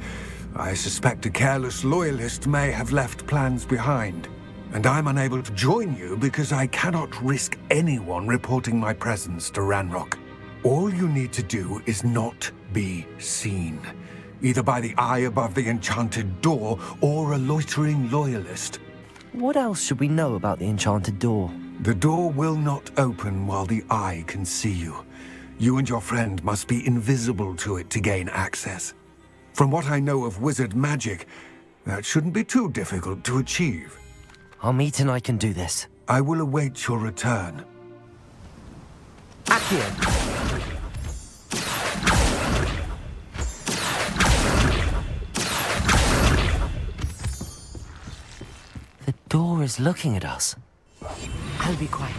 I suspect a careless loyalist may have left plans behind. And I'm unable to join you because I cannot risk anyone reporting my presence to Ranrock. All you need to do is not be seen, either by the eye above the enchanted door or a loitering loyalist. What else should we know about the enchanted door? The door will not open while the eye can see you. You and your friend must be invisible to it to gain access. From what I know of wizard magic, that shouldn't be too difficult to achieve. Amit and I can do this. I will await your return. Accio! The door is looking at us. I'll be quiet.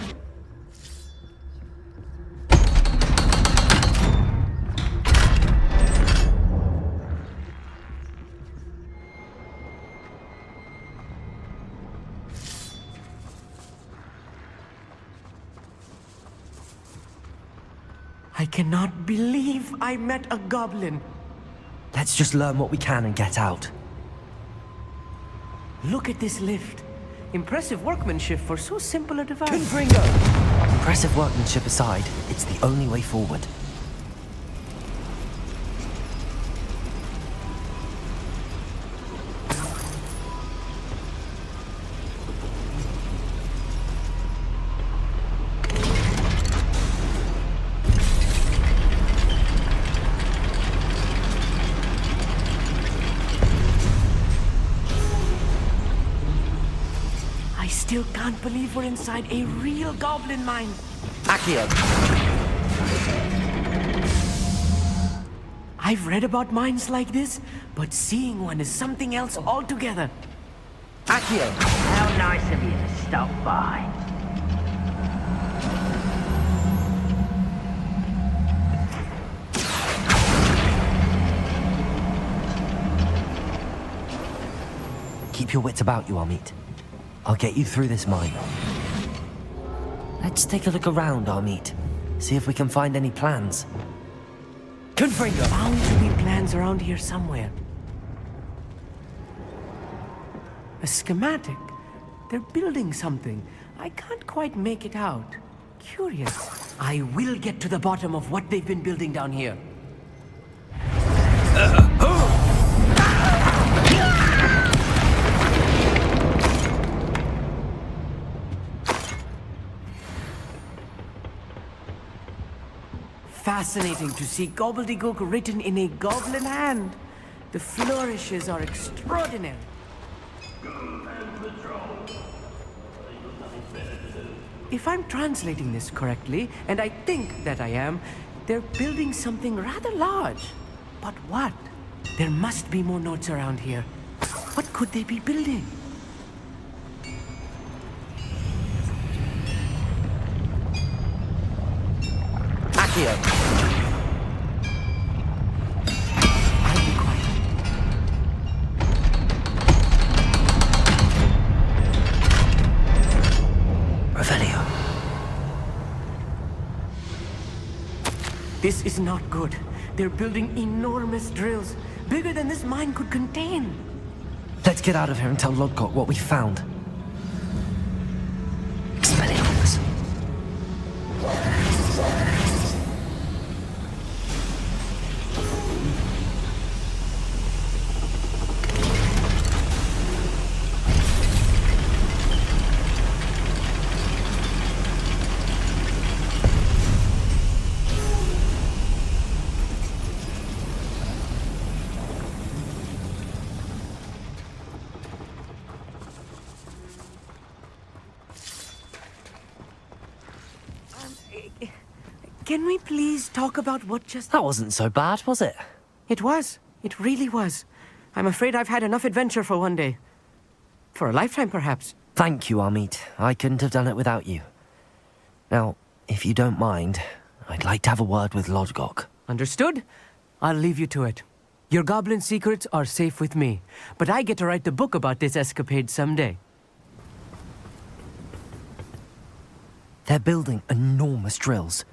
I cannot believe I met a goblin. Let's just learn what we can and get out. Look at this lift. Impressive workmanship for so simple a device. Confringo! Impressive workmanship aside, it's the only way forward. Still can't believe we're inside a real goblin mine. Accio! I've read about mines like this, but seeing one is something else altogether. Accio! How nice of you to stop by. Keep your wits about you, Amit. I'll get you through this mine. Let's take a look around, Amit. See if we can find any plans. Confringo! Bound to be plans around here somewhere. A schematic. They're building something. I can't quite make it out. Curious. I will get to the bottom of what they've been building down here. Fascinating to see gobbledygook written in a goblin hand. The flourishes are extraordinary. If I'm translating this correctly, and I think that I am, they're building something rather large. But what? There must be more notes around here. What could they be building? Accio! I'll be quiet. Revelio. This is not good. They're building enormous drills, bigger than this mine could contain. Let's get out of here and tell Lodgok what we found. Expelliarmus. Can we please talk about what just... That wasn't so bad, was it? It was. It really was. I'm afraid I've had enough adventure for one day. For a lifetime, perhaps. Thank you, Amit. I couldn't have done it without you. Now, if you don't mind, I'd like to have a word with Lodgok. Understood? I'll leave you to it. Your goblin secrets are safe with me, but I get to write the book about this escapade someday. They're building enormous drills.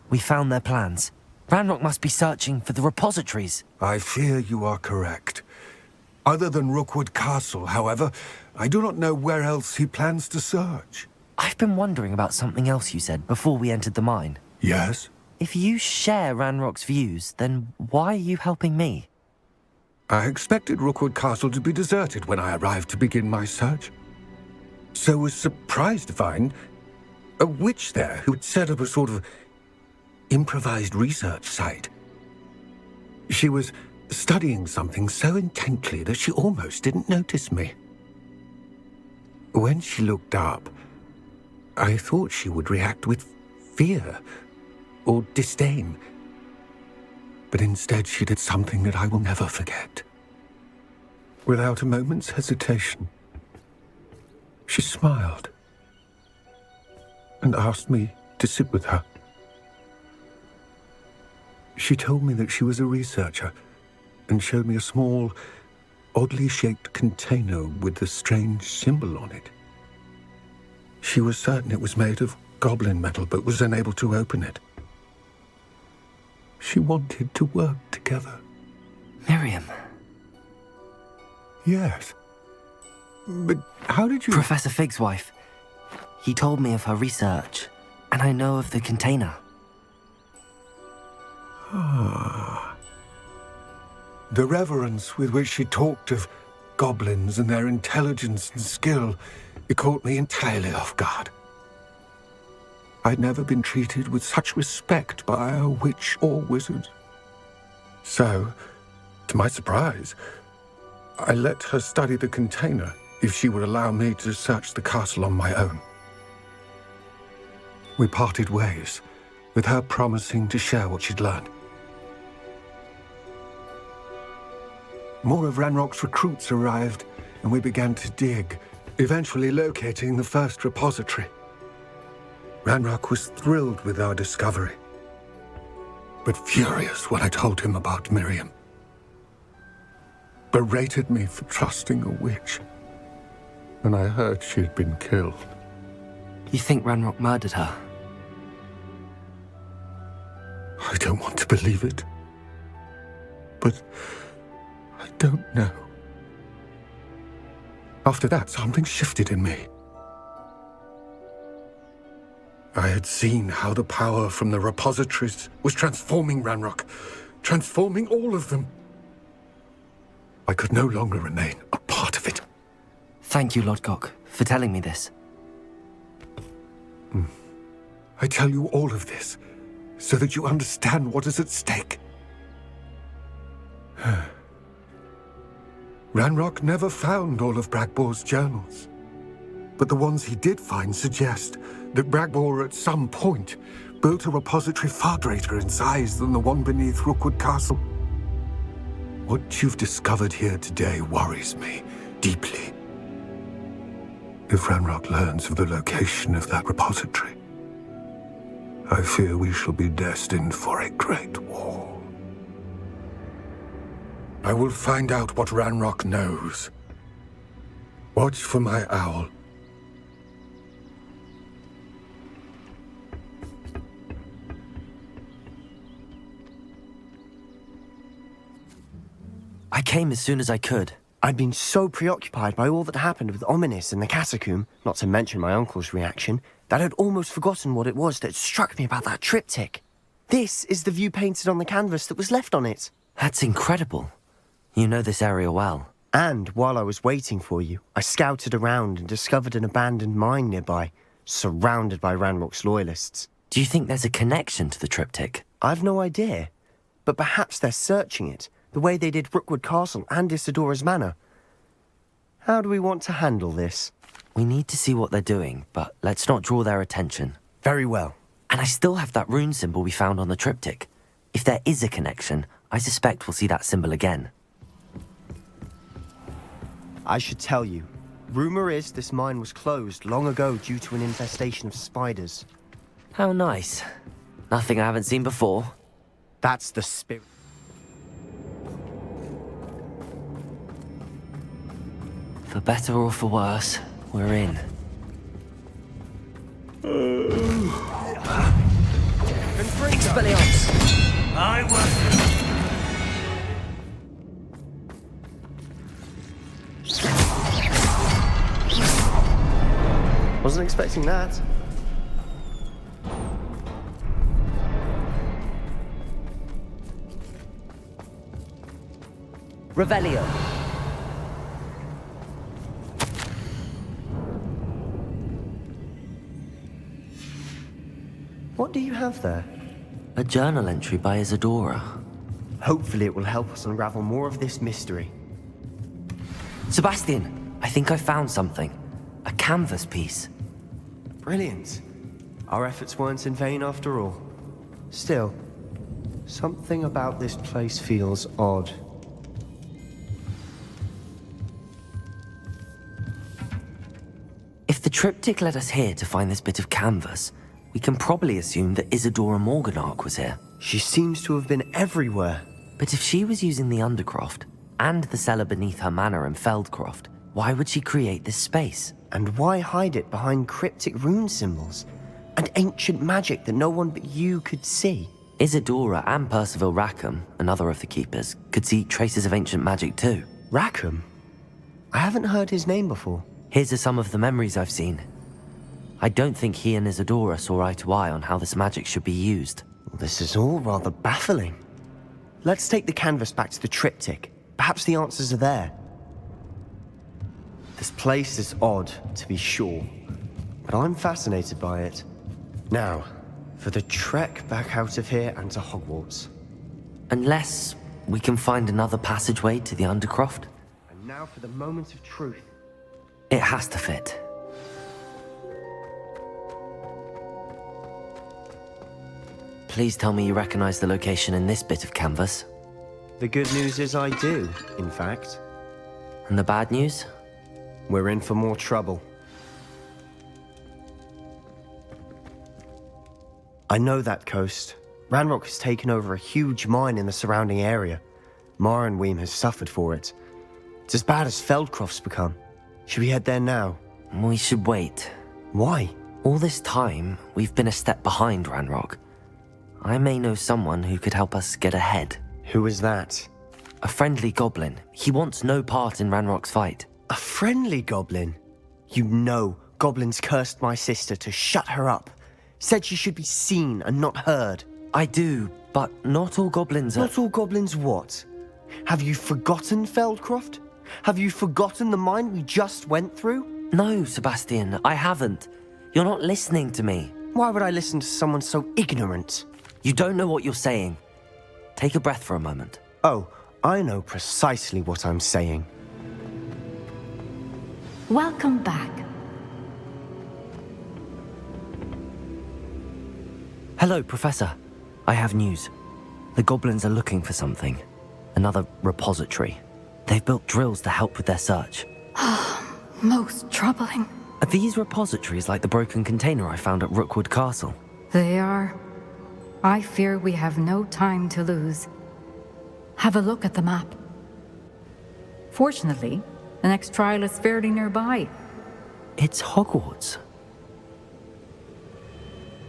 We found their plans. Ranrock must be searching for the repositories. I fear you are correct. Other than Rookwood Castle, however, I do not know where else he plans to search. I've been wondering about something else you said before we entered the mine. Yes? If you share Ranrock's views, then why are you helping me? I expected Rookwood Castle to be deserted when I arrived to begin my search. So was surprised to find a witch there who had set up a sort of improvised research site. She was studying something so intently that she almost didn't notice me. When she looked up, I thought she would react with fear or disdain. But instead she did something that I will never forget. Without a moment's hesitation, she smiled and asked me to sit with her. She told me that she was a researcher and showed me a small, oddly shaped container with a strange symbol on it. She was certain it was made of goblin metal, but was unable to open it. She wanted to work together. Miriam. Yes. But how did you... Professor Fig's wife. He told me of her research, and I know of the container. Ah. The reverence with which she talked of goblins and their intelligence and skill, it caught me entirely off guard. I'd never been treated with such respect by a witch or wizard. So, to my surprise, I let her study the container if she would allow me to search the castle on my own. We parted ways, with her promising to share what she'd learned. More of Ranrock's recruits arrived, and we began to dig, eventually locating the first repository. Ranrock was thrilled with our discovery, but furious when I told him about Miriam. Berated me for trusting a witch, and I heard she had been killed. You think Ranrock murdered her? I don't want to believe it, but I don't know. After that, something shifted in me. I had seen how the power from the repositories was transforming Ranrock, transforming all of them. I could no longer remain a part of it. Thank you, Lodgok, for telling me this. I tell you all of this so that you understand what is at stake. Ranrock never found all of Bragbor's journals, but the ones he did find suggest that Bragbor at some point built a repository far greater in size than the one beneath Rookwood Castle. What you've discovered here today worries me deeply. If Ranrock learns of the location of that repository, I fear we shall be destined for a great war. I will find out what Ranrock knows. Watch for my owl. I came as soon as I could. I'd been so preoccupied by all that happened with Ominis and the catacomb, not to mention my uncle's reaction, that I'd almost forgotten what it was that struck me about that triptych. This is the view painted on the canvas that was left on it. That's incredible. You know this area well. And while I was waiting for you, I scouted around and discovered an abandoned mine nearby, surrounded by Ranrock's loyalists. Do you think there's a connection to the triptych? I've no idea, but perhaps they're searching it, the way they did Rookwood Castle and Isidora's Manor. How do we want to handle this? We need to see what they're doing, but let's not draw their attention. Very well. And I still have that rune symbol we found on the triptych. If there is a connection, I suspect we'll see that symbol again. I should tell you, rumor is this mine was closed long ago due to an infestation of spiders. How nice. Nothing I haven't seen before. That's the spirit. For better or for worse, we're in. Expelliarmus! I was... Wasn't expecting that. Revelio. What do you have there? A journal entry by Isadora. Hopefully it will help us unravel more of this mystery. Sebastian, I think I found something. A canvas piece. Brilliant. Our efforts weren't in vain after all. Still, something about this place feels odd. If the triptych led us here to find this bit of canvas, we can probably assume that Isadora Morganach was here. She seems to have been everywhere. But if she was using the Undercroft, and the cellar beneath her manor in Feldcroft, why would she create this space? And why hide it behind cryptic rune symbols? And ancient magic that no one but you could see? Isadora and Percival Rackham, another of the Keepers, could see traces of ancient magic too. Rackham? I haven't heard his name before. Here's some of the memories I've seen. I don't think he and Isadora saw eye to eye on how this magic should be used. This is all rather baffling. Let's take the canvas back to the triptych. Perhaps the answers are there. This place is odd, to be sure, but I'm fascinated by it. Now, for the trek back out of here and to Hogwarts. Unless we can find another passageway to the Undercroft. And now for the moment of truth. It has to fit. Please tell me you recognize the location in this bit of canvas. The good news is I do, in fact. And the bad news? We're in for more trouble. I know that coast. Ranrock has taken over a huge mine in the surrounding area. Marrenweem has suffered for it. It's as bad as Feldcroft's become. Should we head there now? We should wait. Why? All this time, we've been a step behind Ranrock. I may know someone who could help us get ahead. Who is that? A friendly goblin. He wants no part in Ranrock's fight. A friendly goblin? You know, goblins cursed my sister to shut her up. Said she should be seen and not heard. I do, but not all goblins are... Not all goblins what? Have you forgotten Feldcroft? Have you forgotten the mine we just went through? No, Sebastian, I haven't. You're not listening to me. Why would I listen to someone so ignorant? You don't know what you're saying. Take a breath for a moment. Oh, I know precisely what I'm saying. Welcome back. Hello, Professor. I have news. The goblins are looking for something. Another repository. They've built drills to help with their search. Most troubling. Are these repositories like the broken container I found at Rookwood Castle? They are. I fear we have no time to lose. Have a look at the map. Fortunately, the next trial is fairly nearby. It's Hogwarts.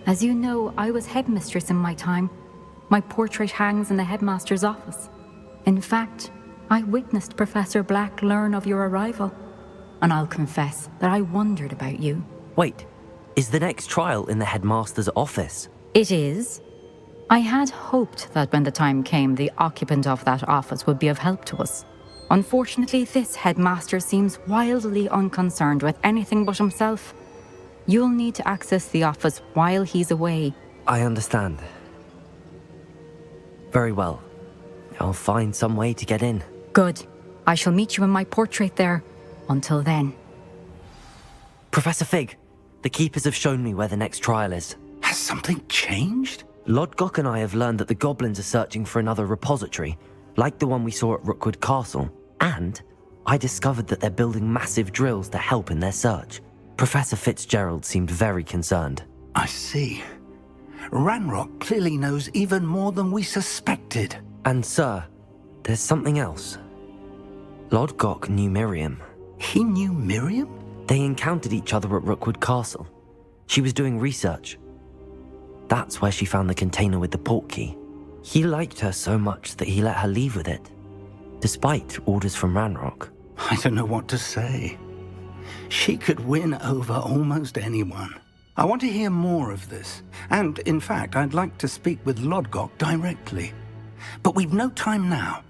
As you know, I was headmistress in my time. My portrait hangs in the headmaster's office. In fact, I witnessed Professor Black learn of your arrival. And I'll confess that I wondered about you. Wait, is the next trial in the headmaster's office? It is. I had hoped that when the time came, the occupant of that office would be of help to us. Unfortunately, this headmaster seems wildly unconcerned with anything but himself. You'll need to access the office while he's away. I understand. Very well. I'll find some way to get in. Good. I shall meet you in my portrait there. Until then. Professor Fig, the Keepers have shown me where the next trial is. Has something changed? Lodgok and I have learned that the goblins are searching for another repository, like the one we saw at Rookwood Castle. And I discovered that they're building massive drills to help in their search. Professor Fitzgerald seemed very concerned. I see. Ranrock clearly knows even more than we suspected. And sir, there's something else. Lodgok knew Miriam. He knew Miriam? They encountered each other at Rookwood Castle. She was doing research. That's where she found the container with the portkey. He liked her so much that he let her leave with it, despite orders from Ranrock. I don't know what to say. She could win over almost anyone. I want to hear more of this. And, in fact, I'd like to speak with Lodgok directly. But we've no time now.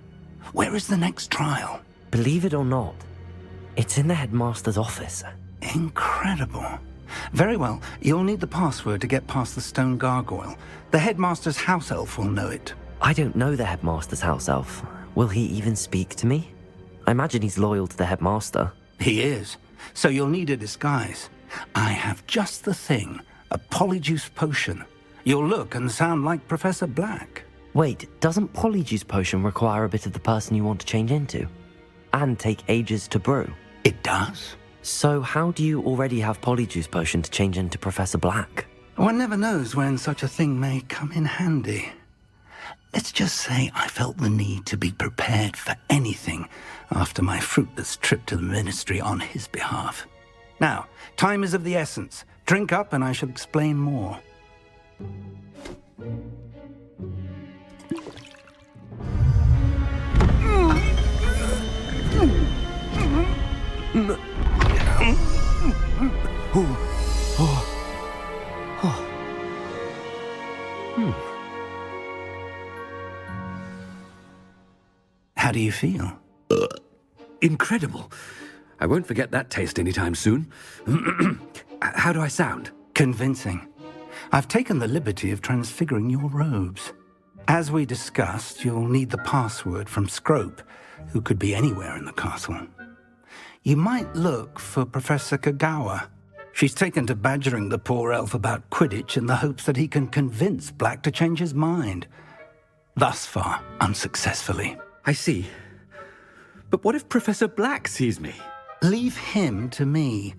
Where is the next trial? Believe it or not, it's in the headmaster's office. Incredible. Very well. You'll need the password to get past the stone gargoyle. The headmaster's house elf will know it. I don't know the headmaster's house elf. Will he even speak to me? I imagine he's loyal to the headmaster. He is. So you'll need a disguise. I have just the thing. A polyjuice potion. You'll look and sound like Professor Black. Wait, doesn't polyjuice potion require a bit of the person you want to change into? And take ages to brew? It does. So how do you already have polyjuice potion to change into Professor Black? One never knows when such a thing may come in handy. Let's just say I felt the need to be prepared for anything after my fruitless trip to the Ministry on his behalf. Now, time is of the essence. Drink up and I shall explain more. How do you feel? Incredible. I won't forget that taste anytime soon. How do I sound? Convincing. I've taken the liberty of transfiguring your robes. As we discussed, you'll need the password from Scrope, who could be anywhere in the castle. You might look for Professor Kagawa. She's taken to badgering the poor elf about Quidditch in the hopes that he can convince Black to change his mind. Thus far, unsuccessfully. I see. But what if Professor Black sees me? Leave him to me.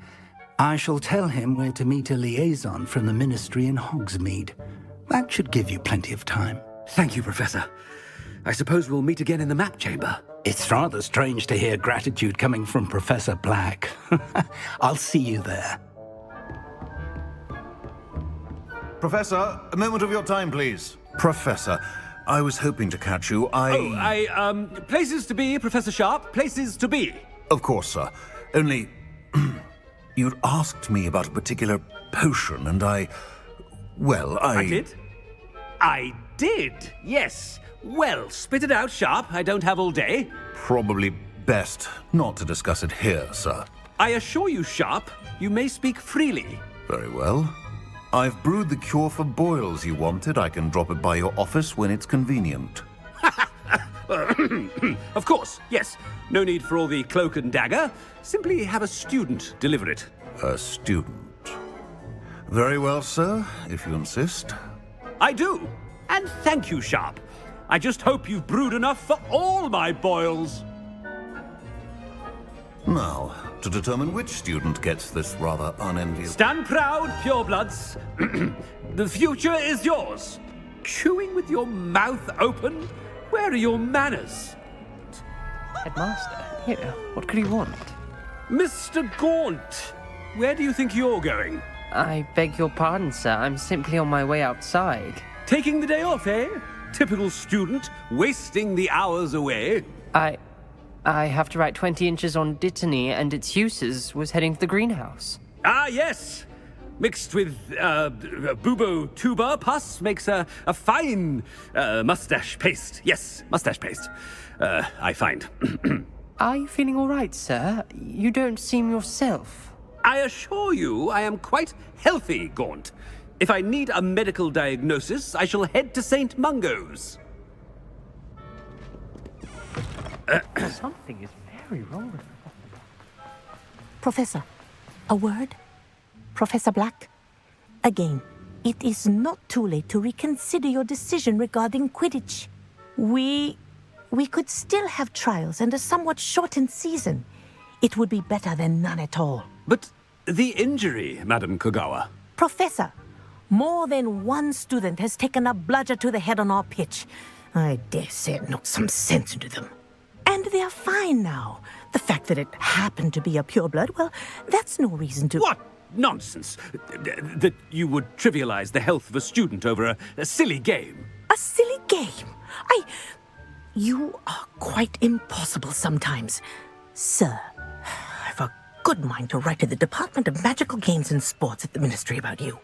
I shall tell him where to meet a liaison from the Ministry in Hogsmeade. That should give you plenty of time. Thank you, Professor. I suppose we'll meet again in the map chamber. It's rather strange to hear gratitude coming from Professor Black. I'll see you there. Professor, a moment of your time, please. Professor, I was hoping to catch you. Places to be, Professor Sharp. Places to be. Of course, sir. Only, you'd asked me about a particular potion, and I did? I did, yes. Well, spit it out, Sharp. I don't have all day. Probably best not to discuss it here, sir. I assure you, Sharp, you may speak freely. Very well. I've brewed the cure for boils you wanted. I can drop it by your office when it's convenient. Of course, yes. No need for all the cloak and dagger. Simply have a student deliver it. A student? Very well, sir, if you insist. I do. And thank you, Sharp. I just hope you've brewed enough for all my boils. Now, to determine which student gets this rather unenviable... Stand proud, purebloods. The future is yours. Chewing with your mouth open? Where are your manners? Headmaster, here, what could he want? Mr. Gaunt, where do you think you're going? I beg your pardon, sir. I'm simply on my way outside. Taking the day off, eh? Typical student, wasting the hours away. I have to write 20 inches on Dittany and its uses. Was heading to the greenhouse. Ah, yes. Mixed with bubo tuber pus makes a fine mustache paste. Yes, mustache paste. I find. Are you feeling all right, sir? You don't seem yourself. I assure you I am quite healthy, Gaunt. If I need a medical diagnosis, I shall head to St. Mungo's. Something is very wrong with her. Professor, a word? Professor Black? Again, It is not too late to reconsider your decision regarding Quidditch. We could still have trials and a somewhat shortened season. It would be better than none at all. But the injury, Madam Kogawa. Professor, more than one student has taken a bludger to the head on our pitch. I dare say it knocked some sense into them. And they're fine now. The fact that it happened to be a pureblood, well, that's no reason to... What nonsense! That you would trivialize the health of a student over a silly game. A silly game? You are quite impossible sometimes. Sir, I've a good mind to write to the Department of Magical Games and Sports at the Ministry about you.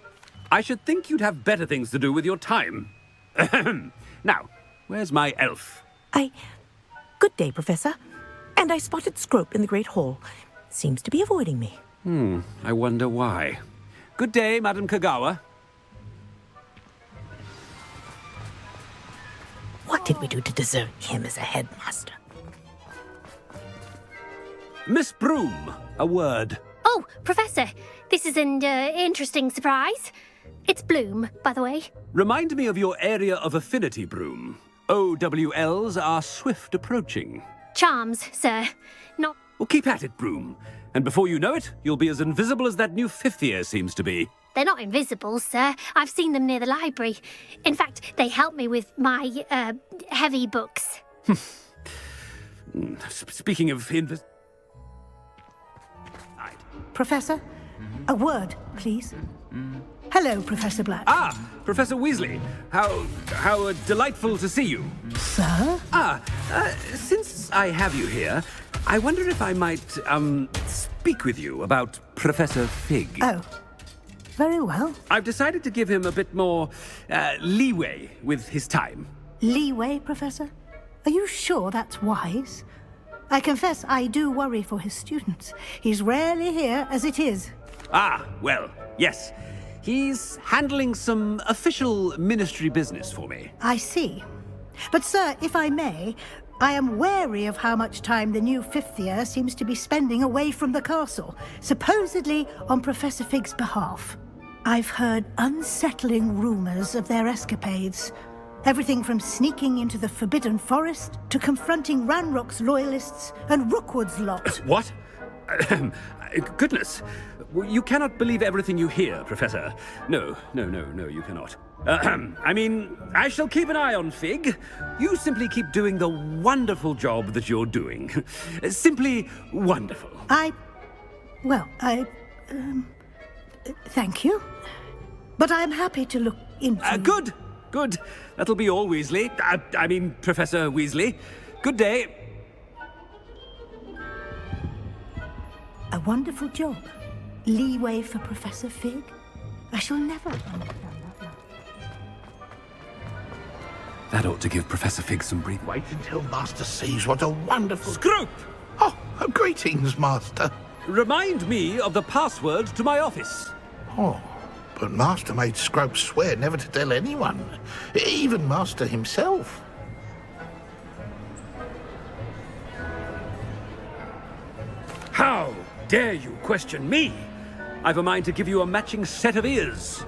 I should think you'd have better things to do with your time. Now, where's my elf? Good day, Professor. And I spotted Scrope in the Great Hall. Seems to be avoiding me. I wonder why. Good day, Madam Kogawa. What did we do to deserve him as a headmaster? Miss Broom, a word. Oh, Professor, this is an interesting surprise. It's Bloom, by the way. Remind me of your area of affinity, Broom. OWLs are swift approaching. Charms, sir. Not... Well, keep at it, Broom. And before you know it, you'll be as invisible as that new fifth year seems to be. They're not invisible, sir. I've seen them near the library. In fact, they help me with my, heavy books. Speaking of Professor, a word, please. Hello, Professor Black. Ah, Professor Weasley. How delightful to see you. Sir? Since I have you here, I wonder if I might, speak with you about Professor Fig. Oh, very well. I've decided to give him a bit more, leeway with his time. Leeway, Professor? Are you sure that's wise? I confess I do worry for his students. He's rarely here as it is. Ah, well, yes. He's handling some official ministry business for me. I see. But, sir, if I may, I am wary of how much time the new fifth year seems to be spending away from the castle, supposedly on Professor Fig's behalf. I've heard unsettling rumors of their escapades. Everything from sneaking into the Forbidden Forest to confronting Ranrock's loyalists and Rookwood's lot. What? Goodness. You cannot believe everything you hear, Professor. No, you cannot. I mean, I shall keep an eye on Fig. You simply keep doing the wonderful job that you're doing. Simply wonderful. Thank you. But I'm happy to look into... Good. That'll be all, Weasley. I mean, Professor Weasley. Good day. A wonderful job. Leeway for Professor Fig? I shall never understand that now. That ought to give Professor Fig some breathing. Wait until Master sees what a wonderful... Scrope! Oh, greetings, Master. Remind me of the password to my office. Oh, but Master made Scrope swear never to tell anyone, even Master himself. How dare you question me? I've a mind to give you a matching set of ears.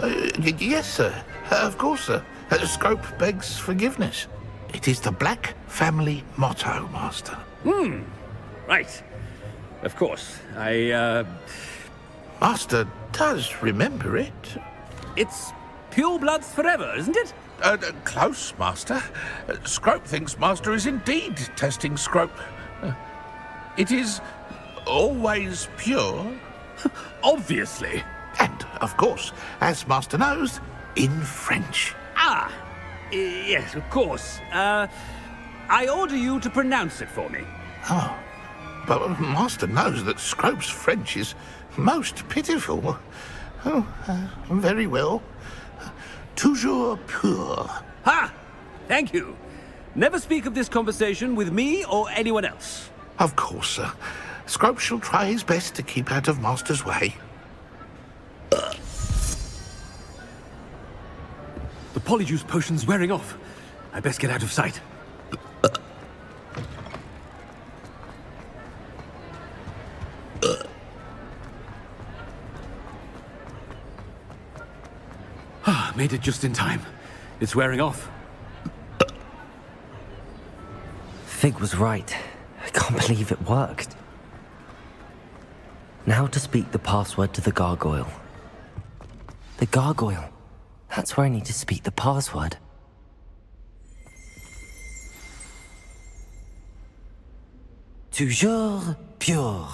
Yes, sir. Of course, sir. Scrope begs forgiveness. It is the Black family motto, Master. Right. Of course. Master does remember it. It's pure bloods forever, isn't it? Close, Master. Scrope thinks Master is indeed testing Scrope. It is always pure. Obviously. And, of course, as Master knows, in French. Ah! Yes, of course. I order you to pronounce it for me. Oh, but Master knows that Scrope's French is most pitiful. Oh, very well. Toujours pur. Ha! Thank you. Never speak of this conversation with me or anyone else. Of course, sir. Scrope shall try his best to keep out of Master's way. The polyjuice potion's wearing off. I best get out of sight. Made it just in time. It's wearing off. Fig was right. I can't believe it worked. Now to speak the password to the gargoyle. The gargoyle. That's where I need to speak the password. Toujours pure.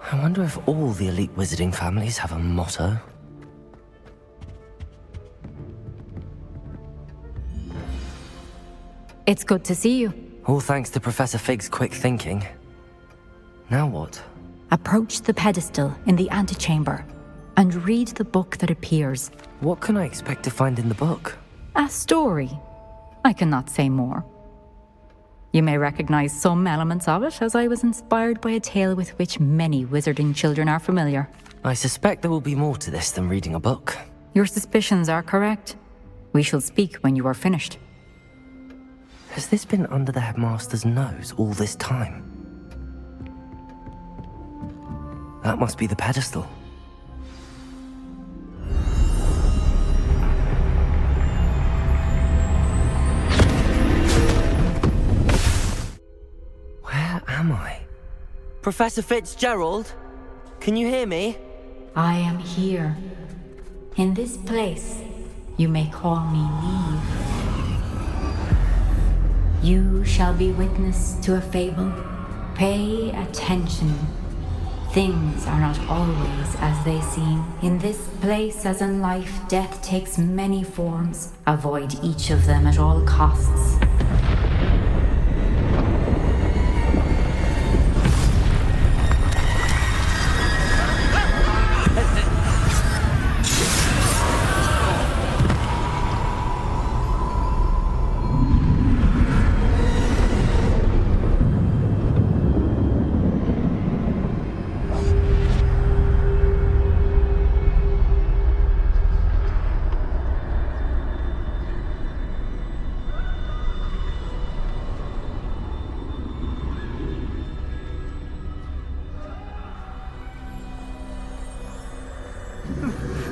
I wonder if all the elite wizarding families have a motto. It's good to see you. All thanks to Professor Fig's quick thinking. Now what? Approach the pedestal in the antechamber and read the book that appears. What can I expect to find in the book? A story. I cannot say more. You may recognize some elements of it, as I was inspired by a tale with which many wizarding children are familiar. I suspect there will be more to this than reading a book. Your suspicions are correct. We shall speak when you are finished. Has this been under the headmaster's nose all this time? That must be the pedestal. Where am I? Professor Fitzgerald? Can you hear me? I am here. In this place, you may call me Neve. You shall be witness to a fable. Pay attention. Things are not always as they seem. In this place, as in life, death takes many forms. Avoid each of them at all costs.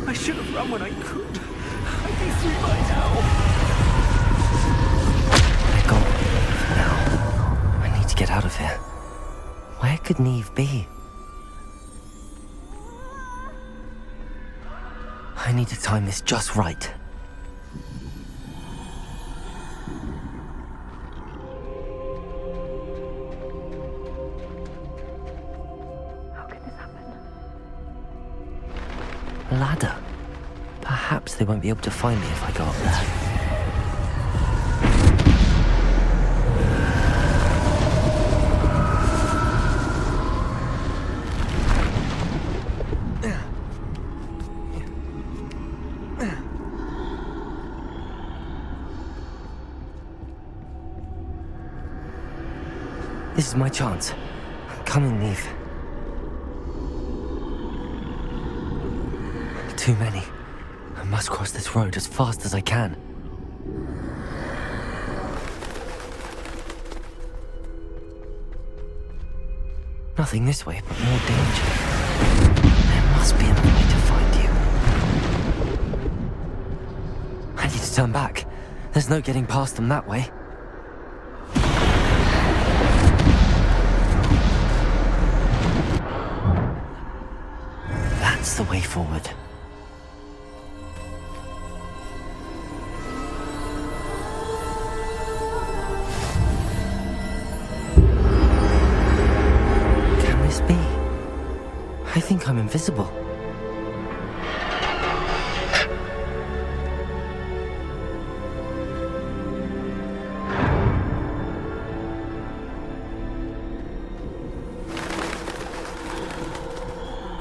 I should have run when I could. I'd be free by now. They're gone. Now, I need to get out of here. Where could Neve be? I need to time this just right. A ladder. Perhaps they won't be able to find me if I go up there. This is my chance. I'm coming, Neve. Too many. I must cross this road as fast as I can. Nothing this way, but more danger. There must be another way to find you. I need to turn back. There's no getting past them that way. That's the way forward. I think I'm invisible.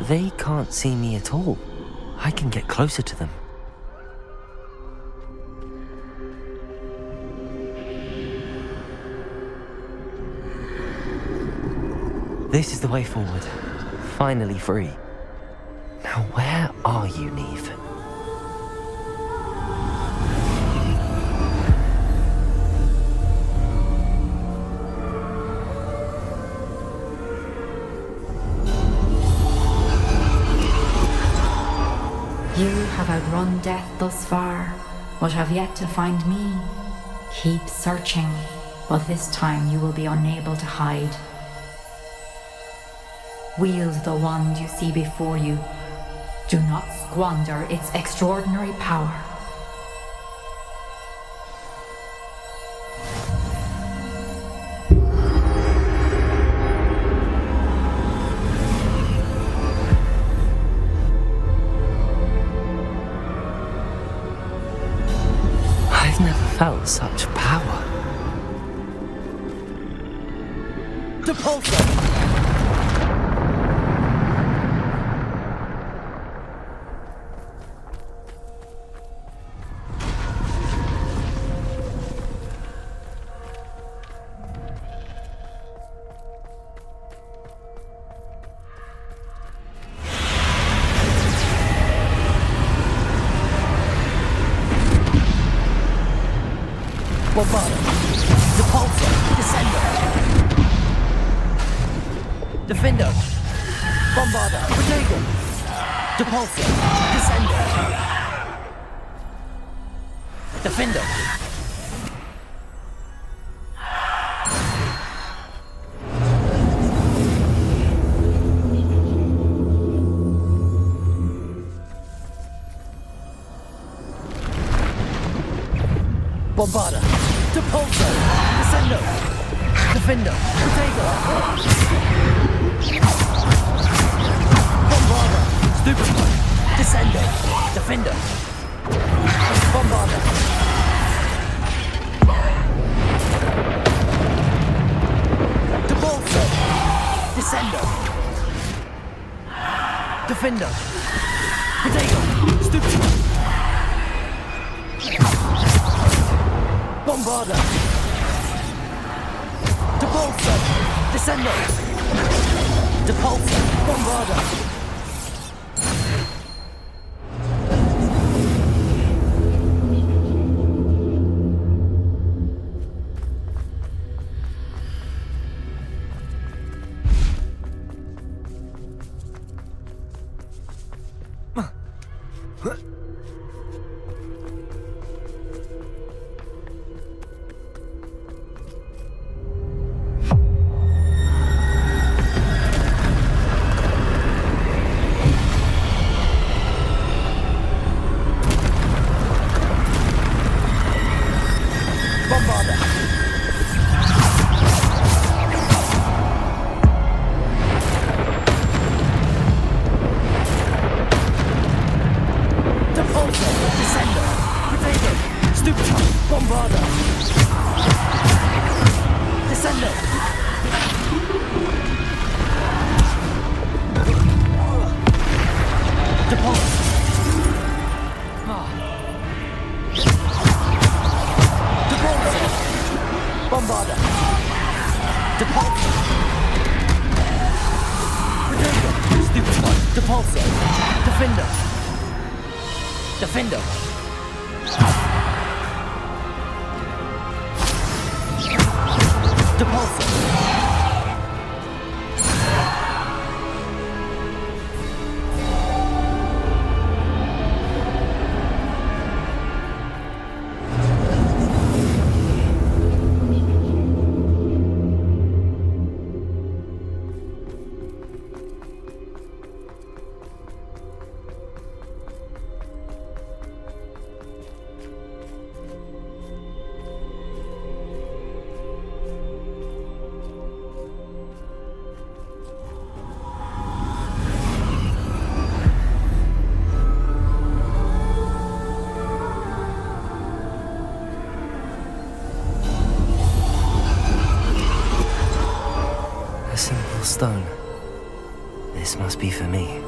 They can't see me at all. I can get closer to them. This is the way forward. Finally free. Now where are you, Neve? outrun death thus far, but have yet to find me. Keep searching, but this time you will be unable to hide. Wield the wand you see before you. Do not squander its extraordinary power. I've never felt such power. Depulso! Bombarda. Depulso. Descendo. Defendo. Bombarda. Protego. Depulso. Descendo. Defendo. Bombarda. Depulso. Descendo. Defendo. Protego. Bombarda. Stupefy. Descendo. Defendo. Bombarda. Depulso. Descendo. Defendo. Protego. Stupefy. Bombarda. Depulso. Descendo. Depulso. Bombarda. Bombarda. Depulso. Protego. Stupefy. Depulso. Defendo. Defendo. Depulso. A simple stone. This must be for me.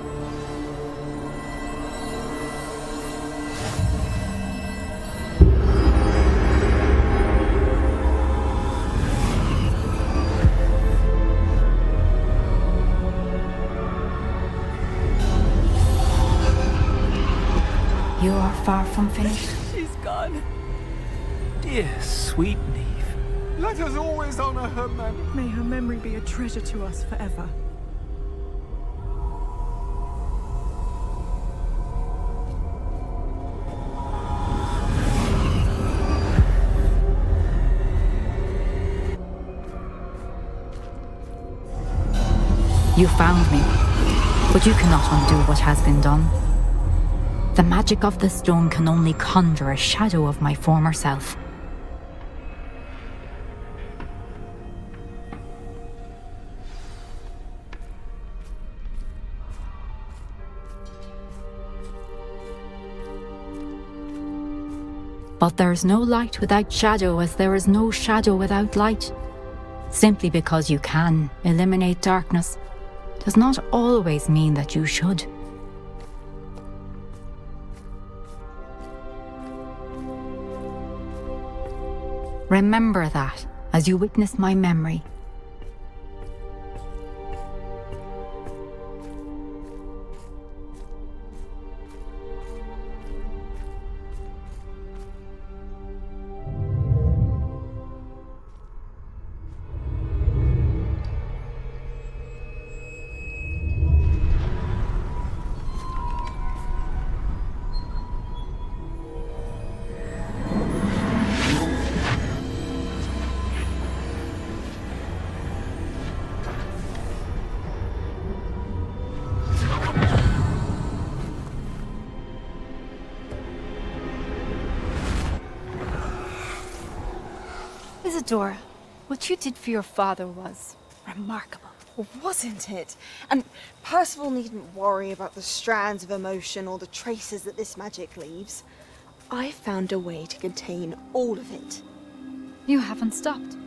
You are far from finished. She's gone. Dear, sweet Neve. Let us always honor her memory. May her memory be a treasure to us forever. You found me, but you cannot undo what has been done. The magic of the stone can only conjure a shadow of my former self. But there is no light without shadow, as there is no shadow without light. Simply because you can eliminate darkness does not always mean that you should. Remember that as you witness my memory. Isadora, what you did for your father was remarkable. Wasn't it? And Percival needn't worry about the strands of emotion or the traces that this magic leaves. I found a way to contain all of it. You haven't stopped.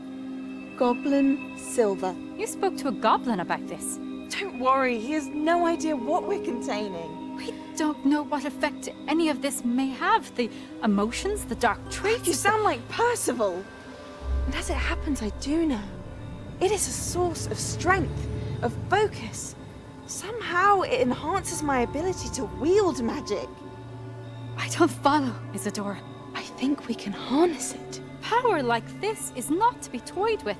Goblin Silver. You spoke to a goblin about this. Don't worry, he has no idea what we're containing. We don't know what effect any of this may have. The emotions, the dark traits. You sound like Percival. And as it happens, I do know. It is a source of strength, of focus. Somehow it enhances my ability to wield magic. I don't follow, Isadora. I think we can harness it. Power like this is not to be toyed with.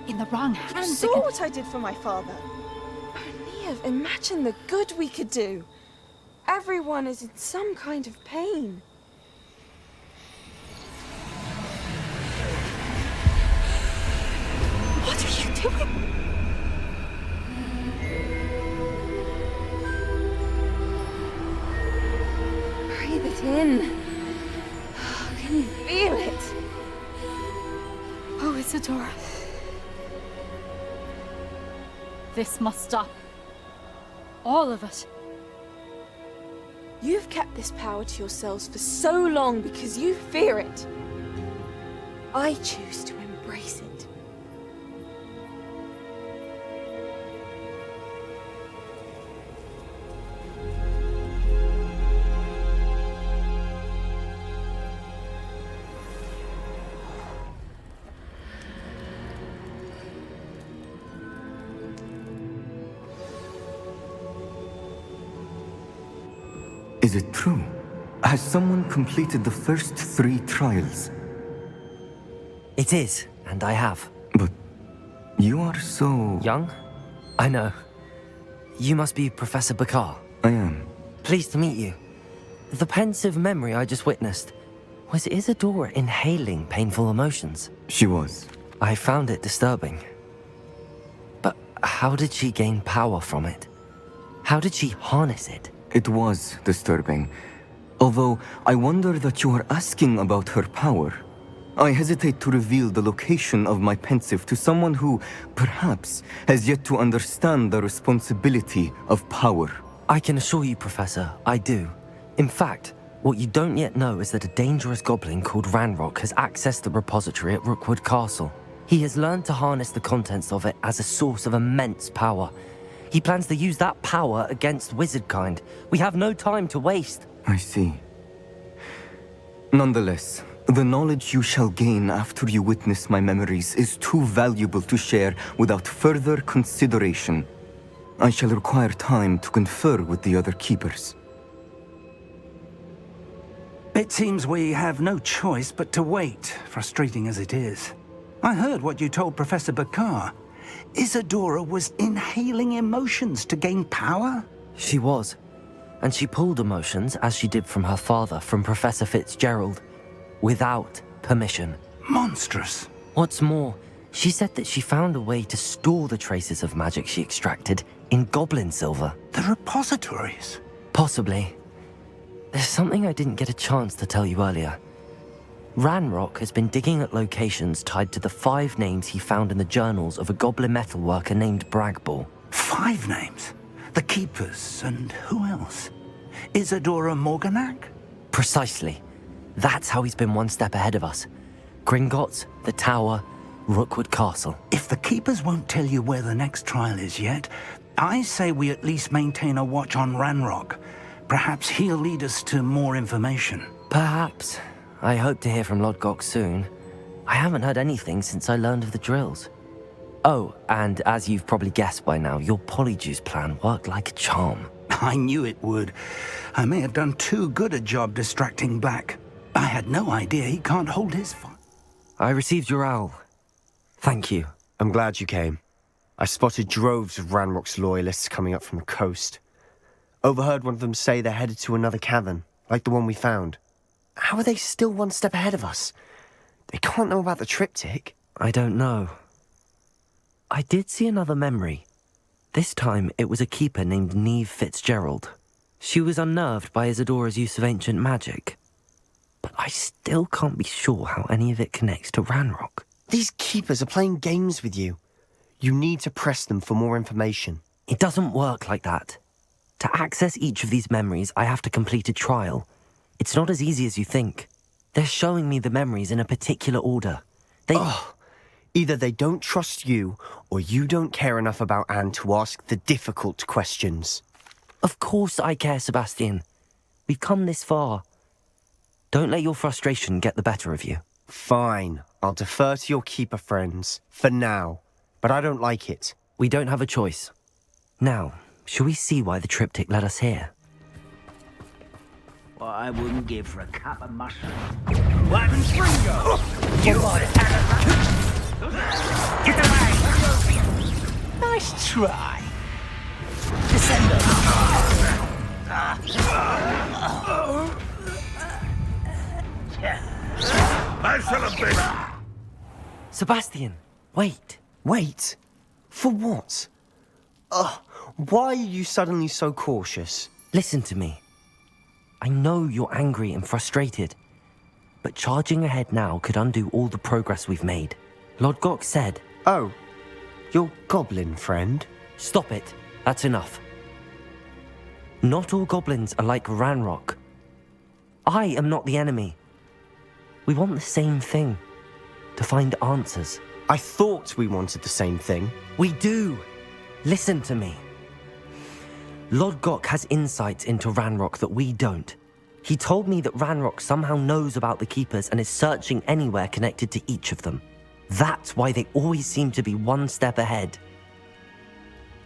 In the wrong hands. You saw what I did for my father. Oh, Neve, imagine the good we could do. Everyone is in some kind of pain. What are you doing? Breathe it in. Can you feel it? Oh, Isadora. This must stop. All of it. You've kept this power to yourselves for so long because you fear it. I choose to embrace it. Is it true? Has someone completed the first 3 trials? It is, and I have. But you are so... young? I know. You must be Professor Bakar. I am. Pleased to meet you. The pensive memory I just witnessed. Was Isadora inhaling painful emotions? She was. I found it disturbing. But how did she gain power from it? How did she harness it? It was disturbing. Although, I wonder that you are asking about her power. I hesitate to reveal the location of my pensive to someone who, perhaps, has yet to understand the responsibility of power. I can assure you, Professor, I do. In fact, what you don't yet know is that a dangerous goblin called Ranrock has accessed the repository at Rookwood Castle. He has learned to harness the contents of it as a source of immense power. He plans to use that power against wizardkind. We have no time to waste. I see. Nonetheless, the knowledge you shall gain after you witness my memories is too valuable to share without further consideration. I shall require time to confer with the other keepers. It seems we have no choice but to wait, frustrating as it is. I heard what you told Professor Bakar. Isadora was inhaling emotions to gain power? She was. And she pulled emotions, as she did from her father, from Professor Fitzgerald, without permission. Monstrous. What's more, she said that she found a way to store the traces of magic she extracted In goblin silver? The repositories. Possibly. There's something I didn't get a chance to tell you earlier. Ranrock has been digging at locations tied to the 5 names he found in the journals of a goblin metalworker named Bragball. 5 names? The Keepers, and who else? Isadora Morganac? Precisely. That's how he's been one step ahead of us. Gringotts, the Tower, Rookwood Castle. If the Keepers won't tell you where the next trial is yet, I say we at least maintain a watch on Ranrock. Perhaps he'll lead us to more information. Perhaps. I hope to hear from Lodgok soon. I haven't heard anything since I learned of the drills. Oh, and as you've probably guessed by now, your Polyjuice plan worked like a charm. I knew it would. I may have done too good a job distracting Black. I had no idea he can't hold his fire. I received your owl. Thank you. I'm glad you came. I spotted droves of Ranrock's loyalists coming up from the coast. Overheard one of them say they're headed to another cavern, like the one we found. How are they still one step ahead of us? They can't know about the triptych. I don't know. I did see another memory. This time, it was a keeper named Neve Fitzgerald. She was unnerved by Isadora's use of ancient magic. But I still can't be sure how any of it connects to Ranrock. These keepers are playing games with you. You need to press them for more information. It doesn't work like that. To access each of these memories, I have to complete a trial. It's not as easy as you think. They're showing me the memories in a particular order. Either they don't trust you, or you don't care enough about Anne to ask the difficult questions. Of course I care, Sebastian. We've come this far. Don't let your frustration get the better of you. Fine. I'll defer to your keeper friends, for now. But I don't like it. We don't have a choice. Now, shall we see why the triptych led us here? What I wouldn't give for a cup of mushroom. Weapons Ringo! You Get away! Nice try. Descendo. I shall have been. Sebastian, wait. Wait? For what? Why are you suddenly so cautious? Listen to me. I know you're angry and frustrated, but charging ahead now could undo all the progress we've made. Lodgok said... Oh, your goblin friend? Stop it. That's enough. Not all goblins are like Ranrock. I am not the enemy. We want the same thing. To find answers. I thought we wanted the same thing. We do. Listen to me. Lodgok has insights into Ranrock that we don't. He told me that Ranrock somehow knows about the Keepers and is searching anywhere connected to each of them. That's why they always seem to be one step ahead.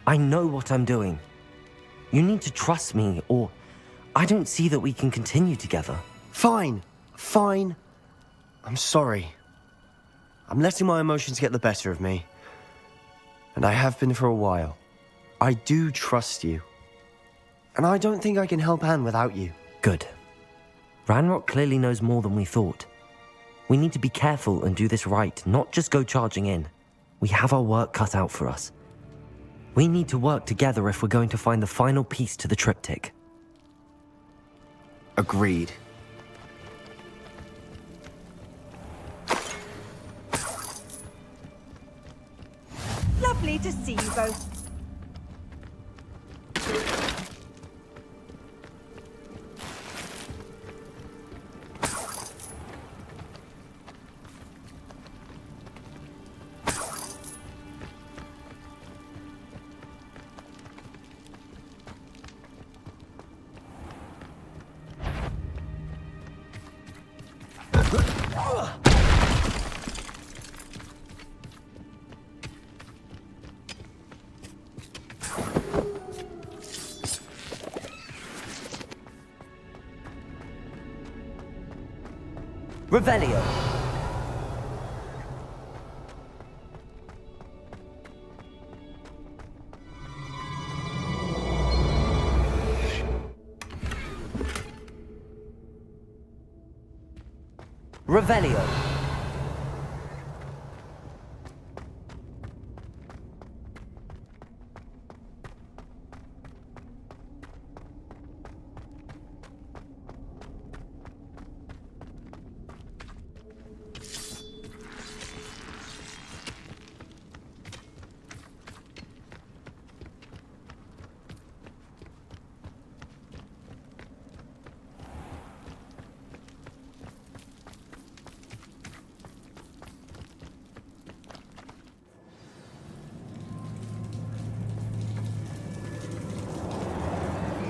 I know what I'm doing. You need to trust me, or I don't see that we can continue together. Fine. I'm sorry. I'm letting my emotions get the better of me. And I have been for a while. I do trust you. And I don't think I can help Anne without you. Good. Ranrock clearly knows more than we thought. We need to be careful and do this right, not just go charging in. We have our work cut out for us. We need to work together if we're going to find the final piece to the triptych. Agreed. Lovely to see you both. Revelio. Revelio.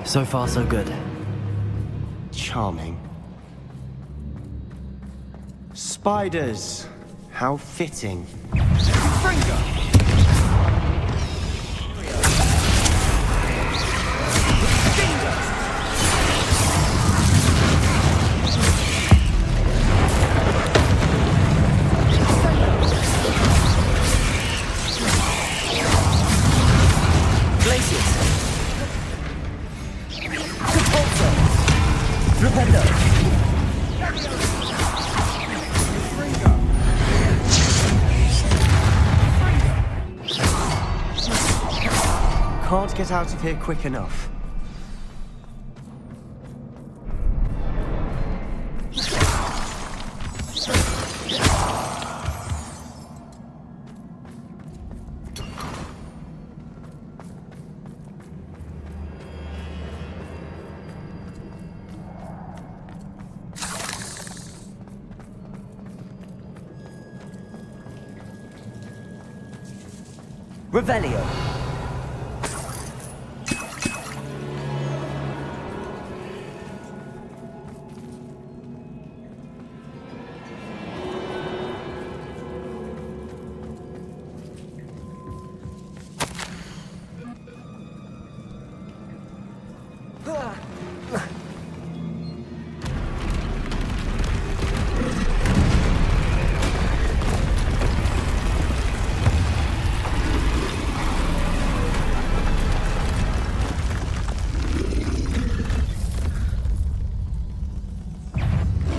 So far, so good. Charming. Spiders! How fitting. Can't get out of here quick enough. Revelio.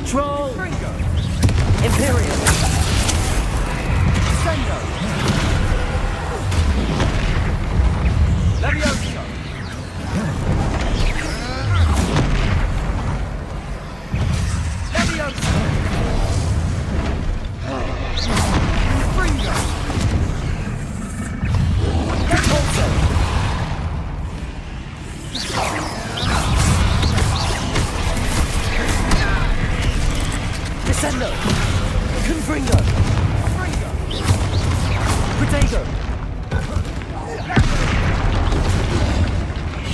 Troll! Imperial! Sendo! Levioso! Levioso! Fringo! Repulso! Descendo! Confringo! Protego!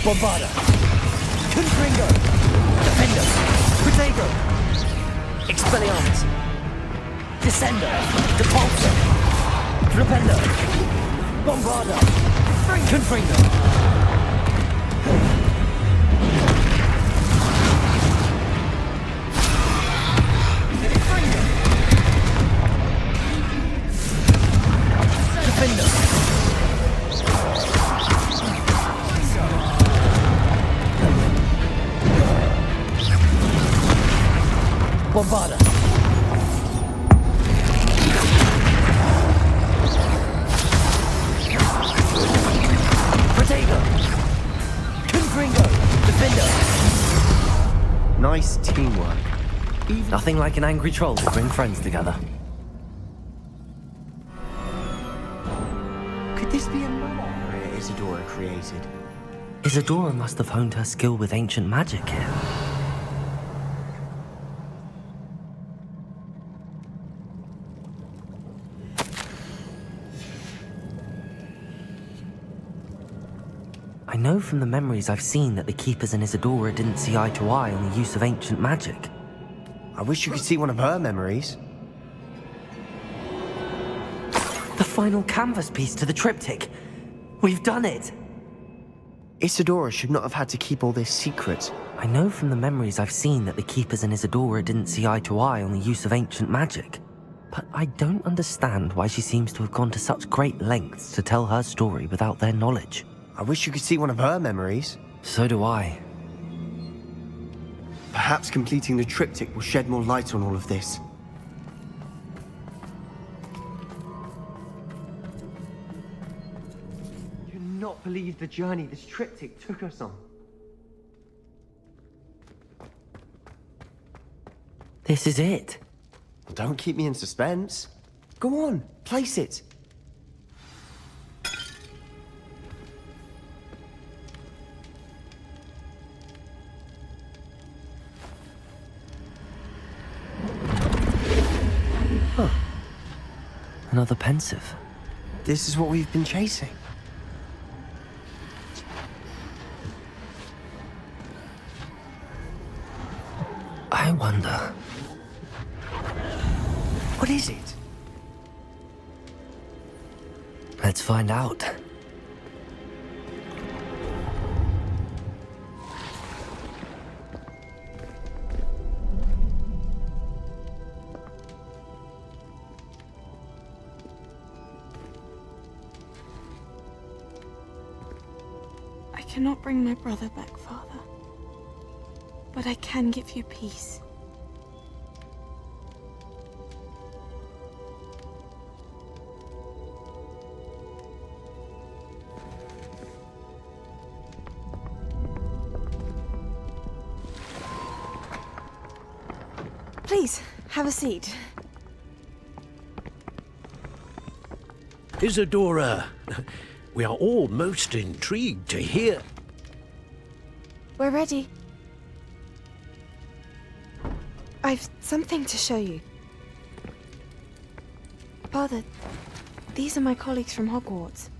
Bombarda! Confringo! Defendo! Protego! Expelliarmus! Descendo! Depulso! Rependo! Bombarda! Confringo! Bombarda! Protego! Confringo! Defender! Nice teamwork. Nothing like an angry troll to bring friends together. Could this be another area Isadora created? Isadora must have honed her skill with ancient magic here. I know from the memories I've seen that the Keepers and Isadora didn't see eye to eye on the use of ancient magic. I wish you could see one of her memories. The final canvas piece to the triptych. We've done it! Isadora should not have had to keep all this secret. I know from the memories I've seen that the Keepers and Isadora didn't see eye to eye on the use of ancient magic. But I don't understand why she seems to have gone to such great lengths to tell her story without their knowledge. I wish you could see one of her memories. So do I. Perhaps completing the triptych will shed more light on all of this. You do not believe the journey this triptych took us on. This is it. Don't keep me in suspense. Go on, place it. Huh. Another pensive. This is what we've been chasing. What is it? Let's find out. I cannot bring my brother back, Father. But I can give you peace. Please, have a seat. Isadora, we are all most intrigued to hear. We're ready. I've something to show you. Father, these are my colleagues from Hogwarts.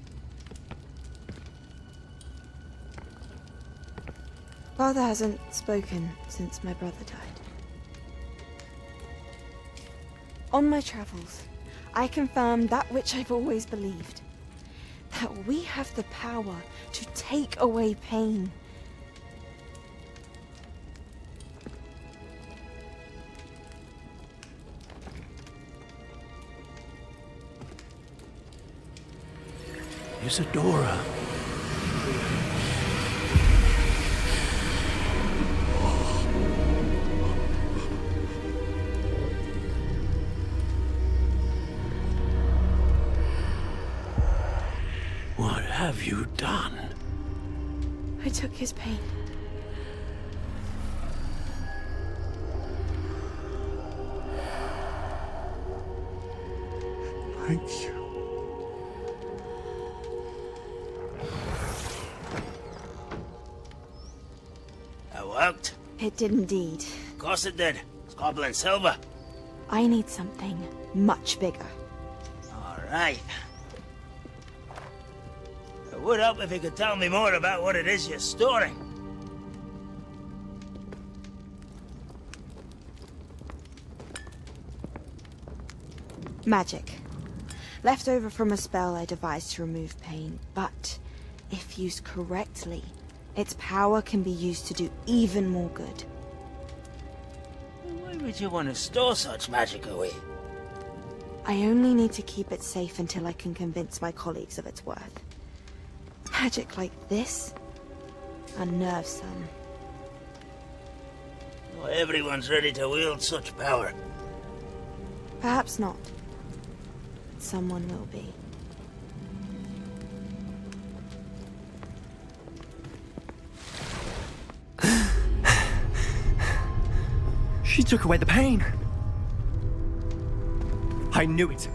Father hasn't spoken since my brother died. On my travels, I confirmed that which I've always believed. That we have the power to take away pain. Isadora. What have you done? I took his pain. Thank you. That worked? It did indeed. Of course it did. It's goblin silver. I need something much bigger. All right. It would help if you could tell me more about what it is you're storing. Magic. Left over from a spell I devised to remove pain, but if used correctly, its power can be used to do even more good. Why would you want to store such magic away? I only need to keep it safe until I can convince my colleagues of its worth. Magic like this unnerves some. Not everyone's ready to wield such power. Perhaps not. But someone will be. She took away the pain. I knew it.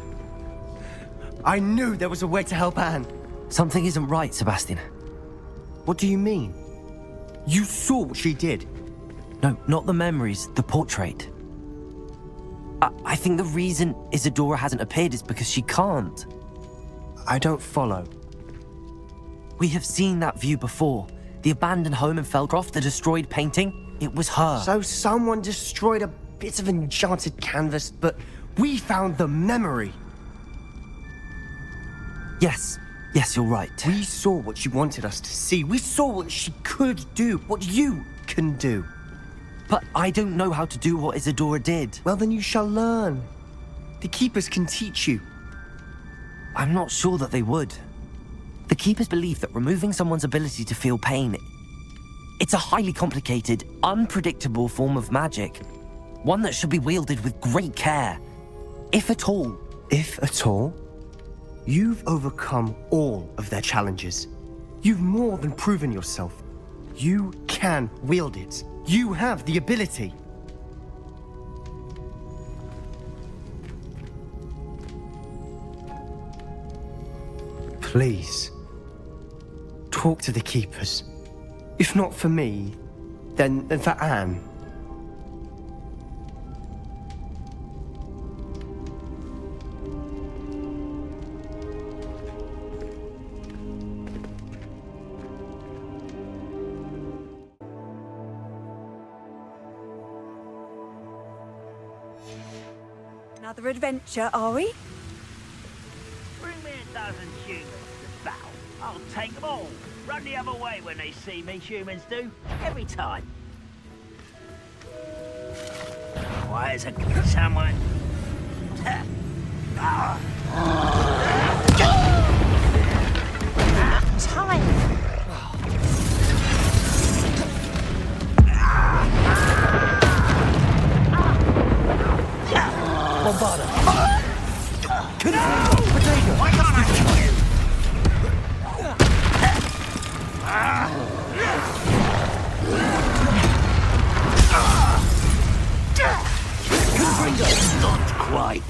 I knew there was a way to help Anne. Something isn't right, Sebastian. What do you mean? You saw what she did. No, not the memories, the portrait. I think the reason Isadora hasn't appeared is because she can't. I don't follow. We have seen that view before. The abandoned home in Feldcroft, the destroyed painting. It was her. So someone destroyed a bit of enchanted canvas, but we found the memory. Yes, you're right. We saw what she wanted us to see. We saw what she could do, what you can do. But I don't know how to do what Isadora did. Well, then you shall learn. The Keepers can teach you. I'm not sure that they would. The Keepers believe that removing someone's ability to feel pain, it's a highly complicated, unpredictable form of magic. One that should be wielded with great care. If at all. If at all? You've overcome all of their challenges. You've more than proven yourself. You can wield it. You have the ability. Please, talk to the Keepers. If not for me, then for Anne. another adventure, are we? Bring me a dozen humans to battle. I'll take them all. Run the other way when they see me, humans do. Every time. Why is someone... Time! Bombarda! Potato! Why can't I kill you? Not quite.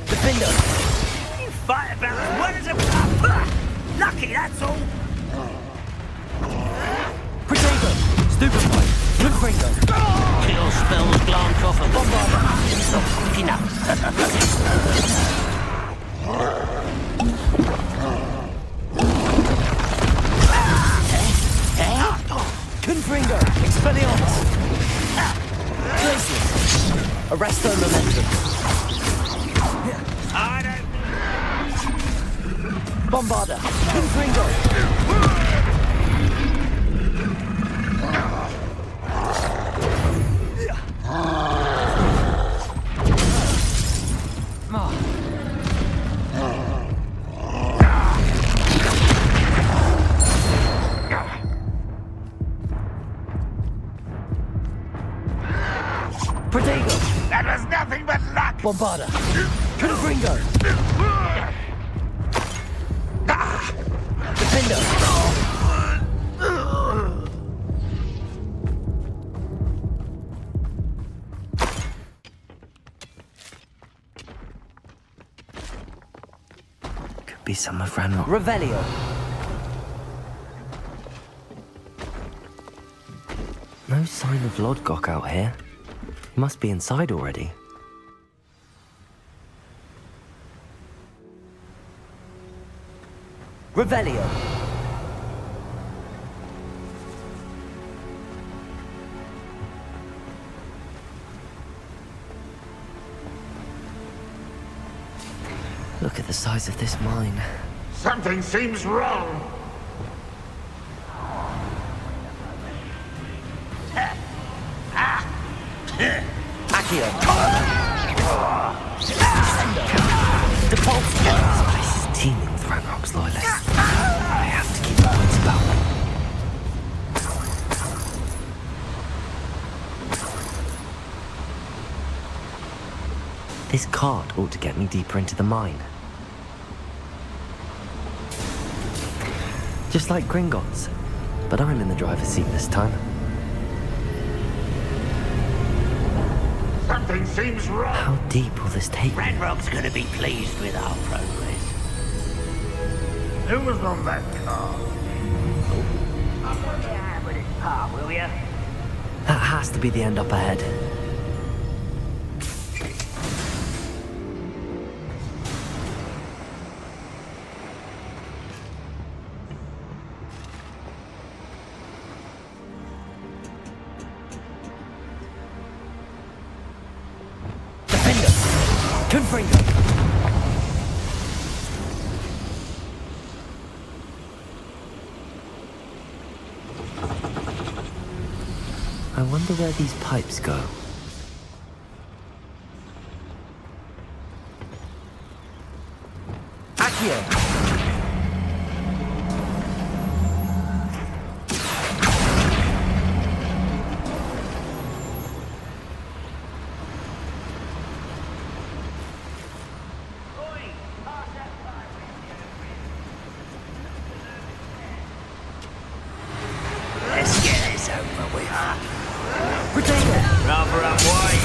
Defender! You fight about as well as a pup. Lucky, that's all. Potato! Stupefy! Confringo! Kill spells glance off a bombarder. It's not quick enough. Confringo! Expelliarmus! Glacius! Arresto Momentum! I don't... Bombarda! Confringo! Protego! That was nothing but luck! Bombarda! Confringo! Defender! Could be some of Ranrock. Revelio! No sign of Lodgok out here. He must be inside already. Revelio! Look at the size of this mine. Something seems wrong. Accio! Default! This place is teeming with Ranrock's loyalists. I have to keep my wits about me. This cart ought to get me deeper into the mine. Just like Gringotts, but I'm in the driver's seat this time. Something seems wrong. How deep will this take me? Ranrock's gonna be pleased with our progress. Who was on that car? I'll put your hand with his palm, will ya? That has to be the end up ahead. Confringo! I wonder where these pipes go. Accio! Rather up wide.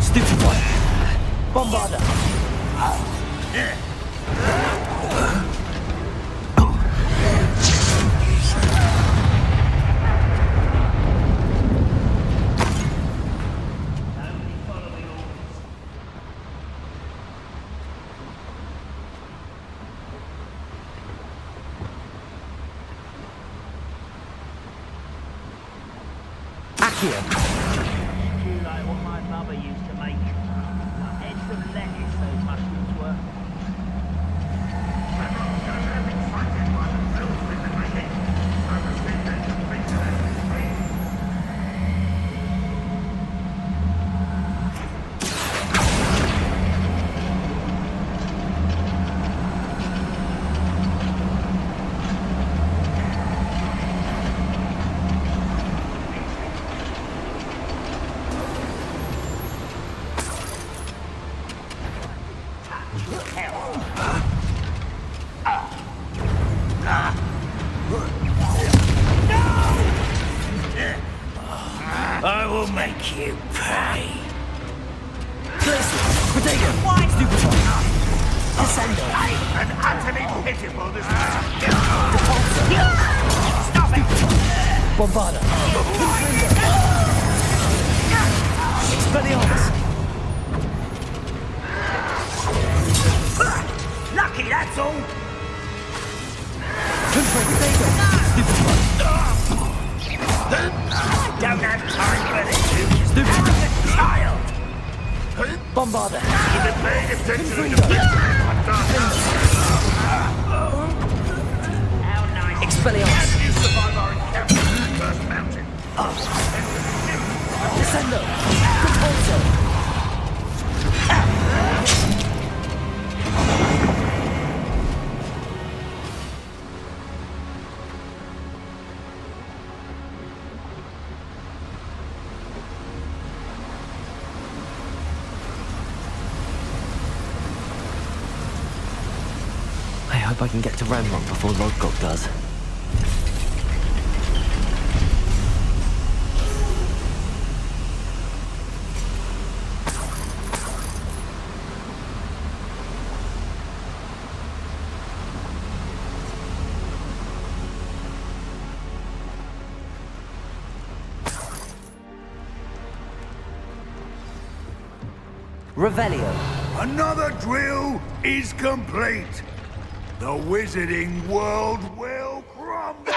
Stupid one. Bombarda. Accio. you pay. Why? Stupid one. Descendo. And utterly pitiful this Stop it! Bombarda. Expelliarmus. Lucky, that's all. Don't have time for this. Stupid. Arrogant child. Bombarda. You've been paying attention to the Expelliarmus. You survive our encounter with the first mountain. Descendo. Repulso. I hope I can get to Ranrock before Lodgok does. Revelio. Another drill is complete. The wizarding world will crumble.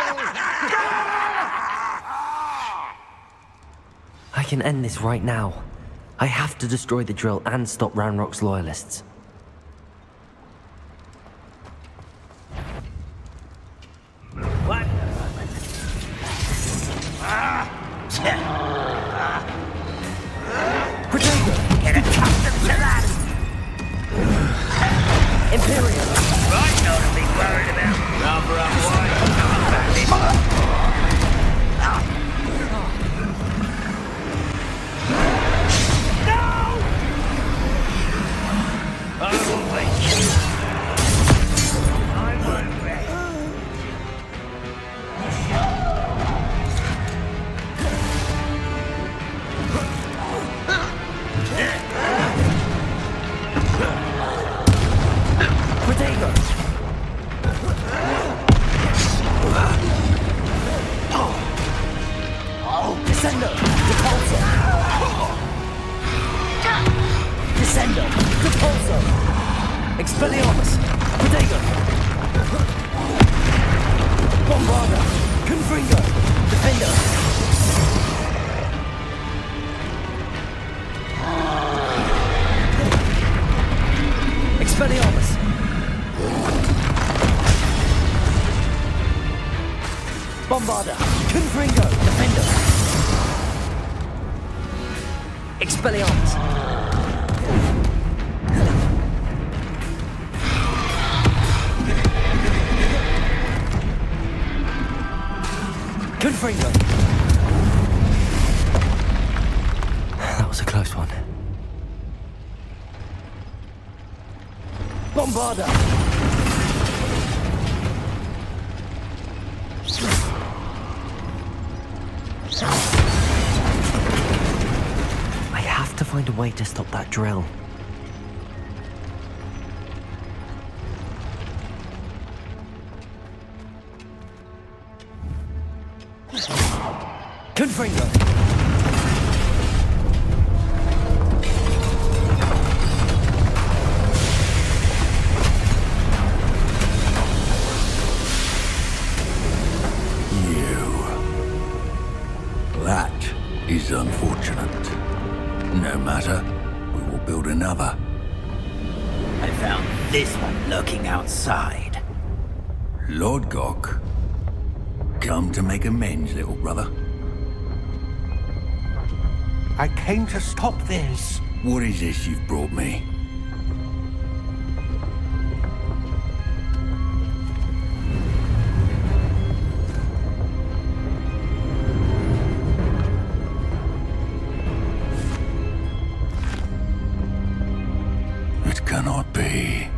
I can end this right now. I have to destroy the drill and stop Ranrock's loyalists. What? Get accustomed to that. Imperial. Right, not to be worried about. Rubber up wide. No! I will wait. I won't rest. Protego. Descendo. Repulso. Descendo. Repulso. Expelliarmus. Protego. Bombarda. Confringo. Defender. Expelliarmus. Bombarda. Confringo. Defender. Expelliarmus. Confringo. That was a close one. Bombarda. I have to find a way to stop that drill. Confringo. That is unfortunate. No matter, we will build another. I found this one lurking outside. Lord Gok, come to make amends, little brother. I came to stop this. What is this you've brought me? It cannot be.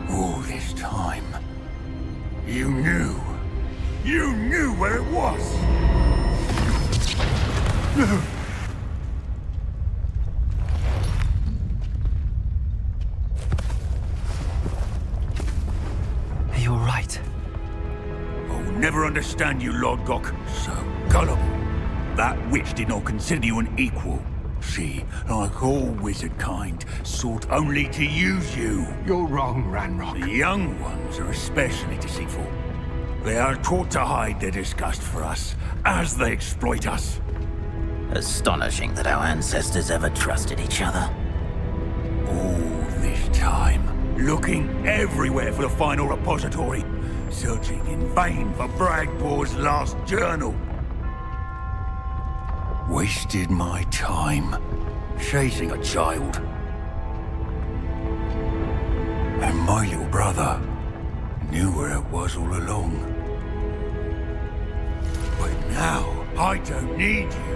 All this time, you knew where it was. Are you alright? I'll never understand you, Lord Gok. So gullible. That witch did not consider you an equal. She, like all wizard kind, sought only to use you. You're wrong, Ranrock. The young ones are especially deceitful. They are taught to hide their disgust for us, as they exploit us. Astonishing that our ancestors ever trusted each other. All this time, looking everywhere for the final repository, searching in vain for Bragbor's last journal. Wasted my time, chasing a child. And my little brother knew where it was all along. But now, I don't need you.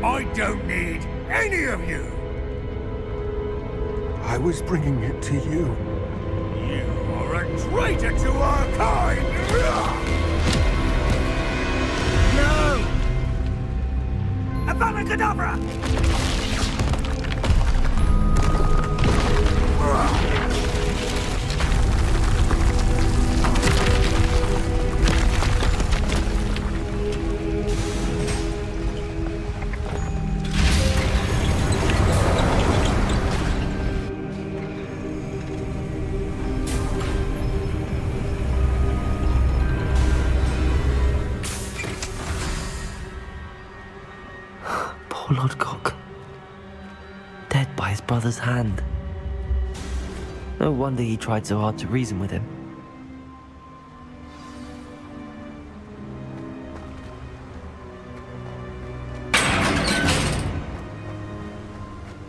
I don't need any of you. I was bringing it to you. You are a traitor to our kind! No! Avada Kedavra! Poor Lord Gok. Dead by his brother's hand. No wonder he tried so hard to reason with him.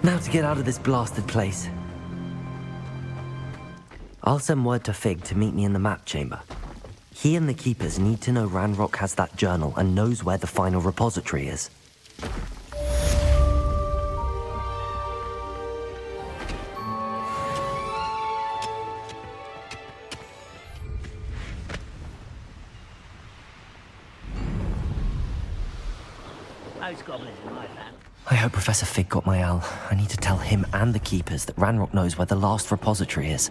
Now to get out of this blasted place. I'll send word to Fig to meet me in the map chamber. He and the Keepers need to know Ranrock has that journal and knows where the final repository is. Most goblins in my land. I hope Professor Fig got my owl. I need to tell him and the Keepers that Ranrock knows where the last repository is.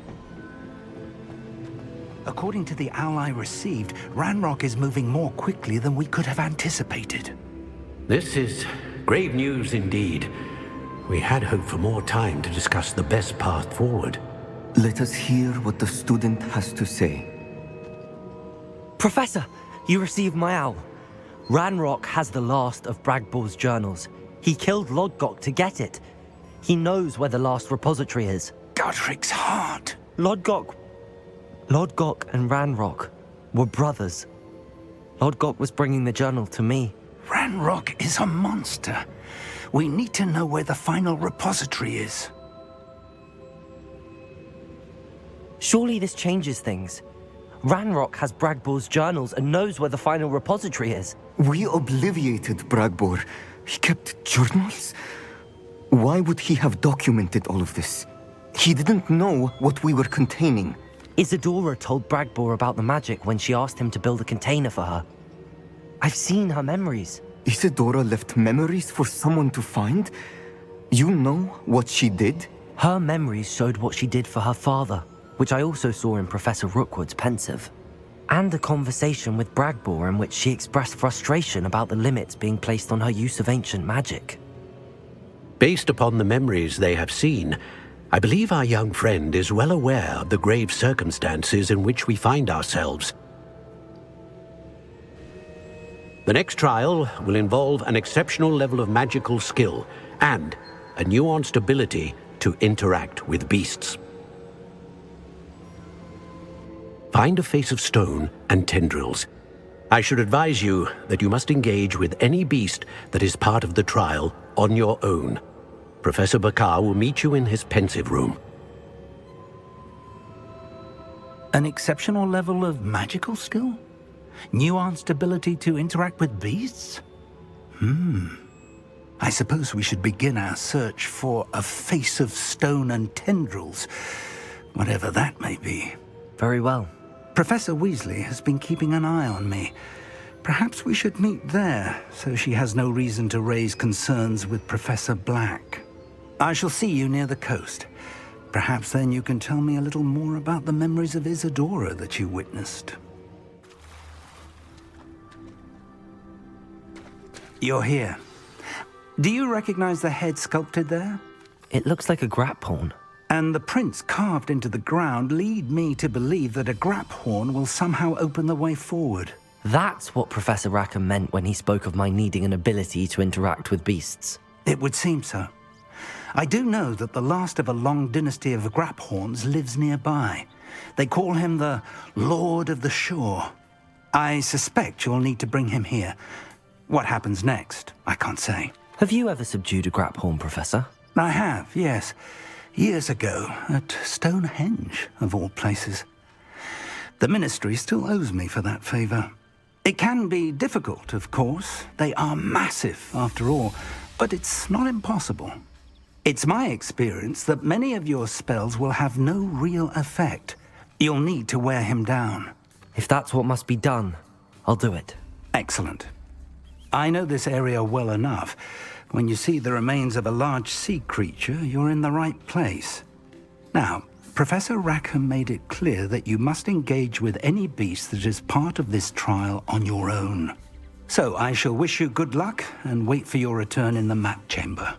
According to the owl I received, Ranrock is moving more quickly than we could have anticipated. This is grave news indeed. We had hoped for more time to discuss the best path forward. Let us hear what the student has to say. Professor, you received my owl. Ranrock has the last of Bragbor's journals. He killed Lodgok to get it. He knows where the last repository is. Godric's heart. Lodgok and Ranrock were brothers. Lodgok was bringing the journal to me. Ranrock is a monster. We need to know where the final repository is. Surely this changes things. Ranrock has Bragbor's journals and knows where the final repository is. We obliviated Bragbor. He kept journals? Why would he have documented all of this? He didn't know what we were containing. Isadora told Bragbor about the magic when she asked him to build a container for her. I've seen her memories. Isadora left memories for someone to find? You know what she did? Her memories showed what she did for her father, which I also saw in Professor Rookwood's pensive. And a conversation with Bragbor in which she expressed frustration about the limits being placed on her use of ancient magic. Based upon the memories they have seen, I believe our young friend is well aware of the grave circumstances in which we find ourselves. The next trial will involve an exceptional level of magical skill and a nuanced ability to interact with beasts. Find a face of stone and tendrils. I should advise you that you must engage with any beast that is part of the trial on your own. Professor Bakar will meet you in his pensive room. An exceptional level of magical skill? Nuanced ability to interact with beasts? I suppose we should begin our search for a face of stone and tendrils, whatever that may be. Very well. Professor Weasley has been keeping an eye on me. Perhaps we should meet there, so she has no reason to raise concerns with Professor Black. I shall see you near the coast. Perhaps then you can tell me a little more about the memories of Isadora that you witnessed. You're here. Do you recognize the head sculpted there? It looks like a grap horn. And the prints carved into the ground lead me to believe that a grap horn will somehow open the way forward. That's what Professor Rackham meant when he spoke of my needing an ability to interact with beasts. It would seem so. I do know that the last of a long dynasty of Graphorns lives nearby. They call him the Lord of the Shore. I suspect you'll need to bring him here. What happens next, I can't say. Have you ever subdued a Graphorn, Professor? I have, yes. Years ago, at Stonehenge, of all places. The Ministry still owes me for that favor. It can be difficult, of course. They are massive, after all, but it's not impossible. It's my experience that many of your spells will have no real effect. You'll need to wear him down. If that's what must be done, I'll do it. Excellent. I know this area well enough. When you see the remains of a large sea creature, you're in the right place. Now, Professor Rackham made it clear that you must engage with any beast that is part of this trial on your own. So I shall wish you good luck and wait for your return in the map chamber.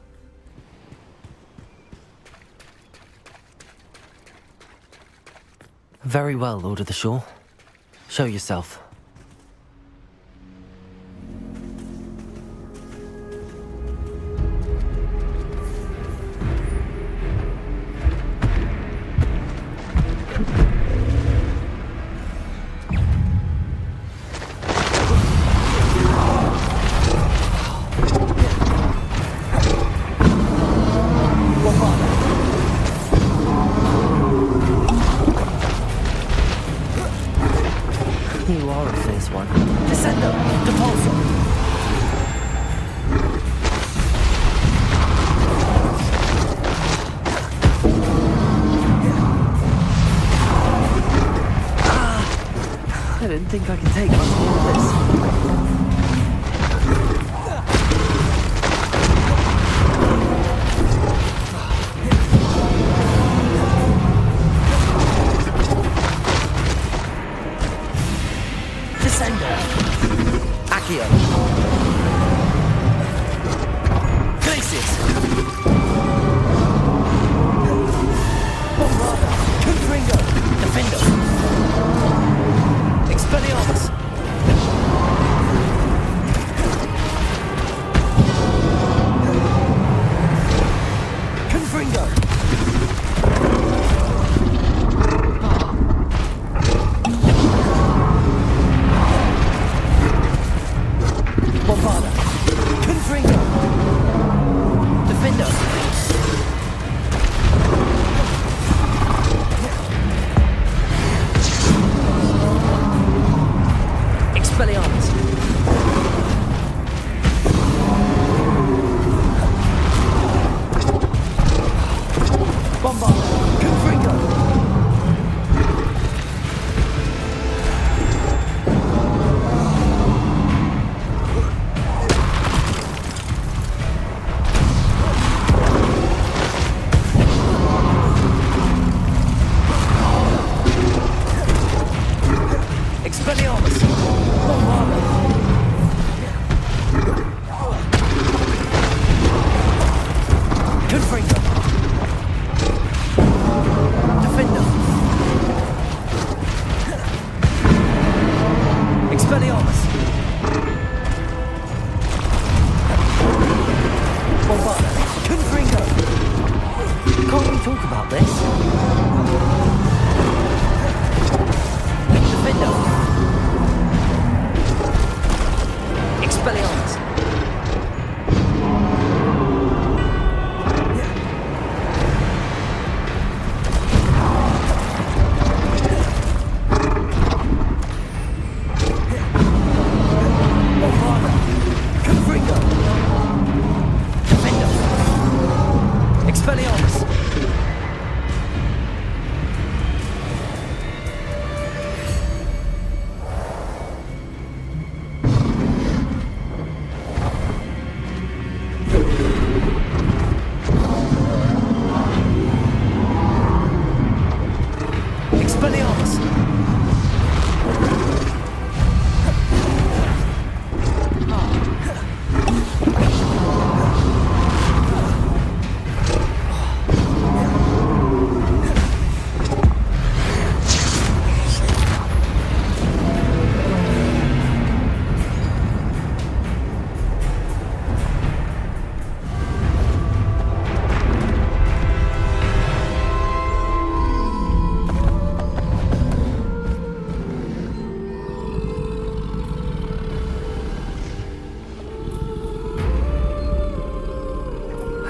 Very well, Lord of the Shore. Show yourself. You are a fierce one. Descendo! Depulso! I didn't think I could take much more of this.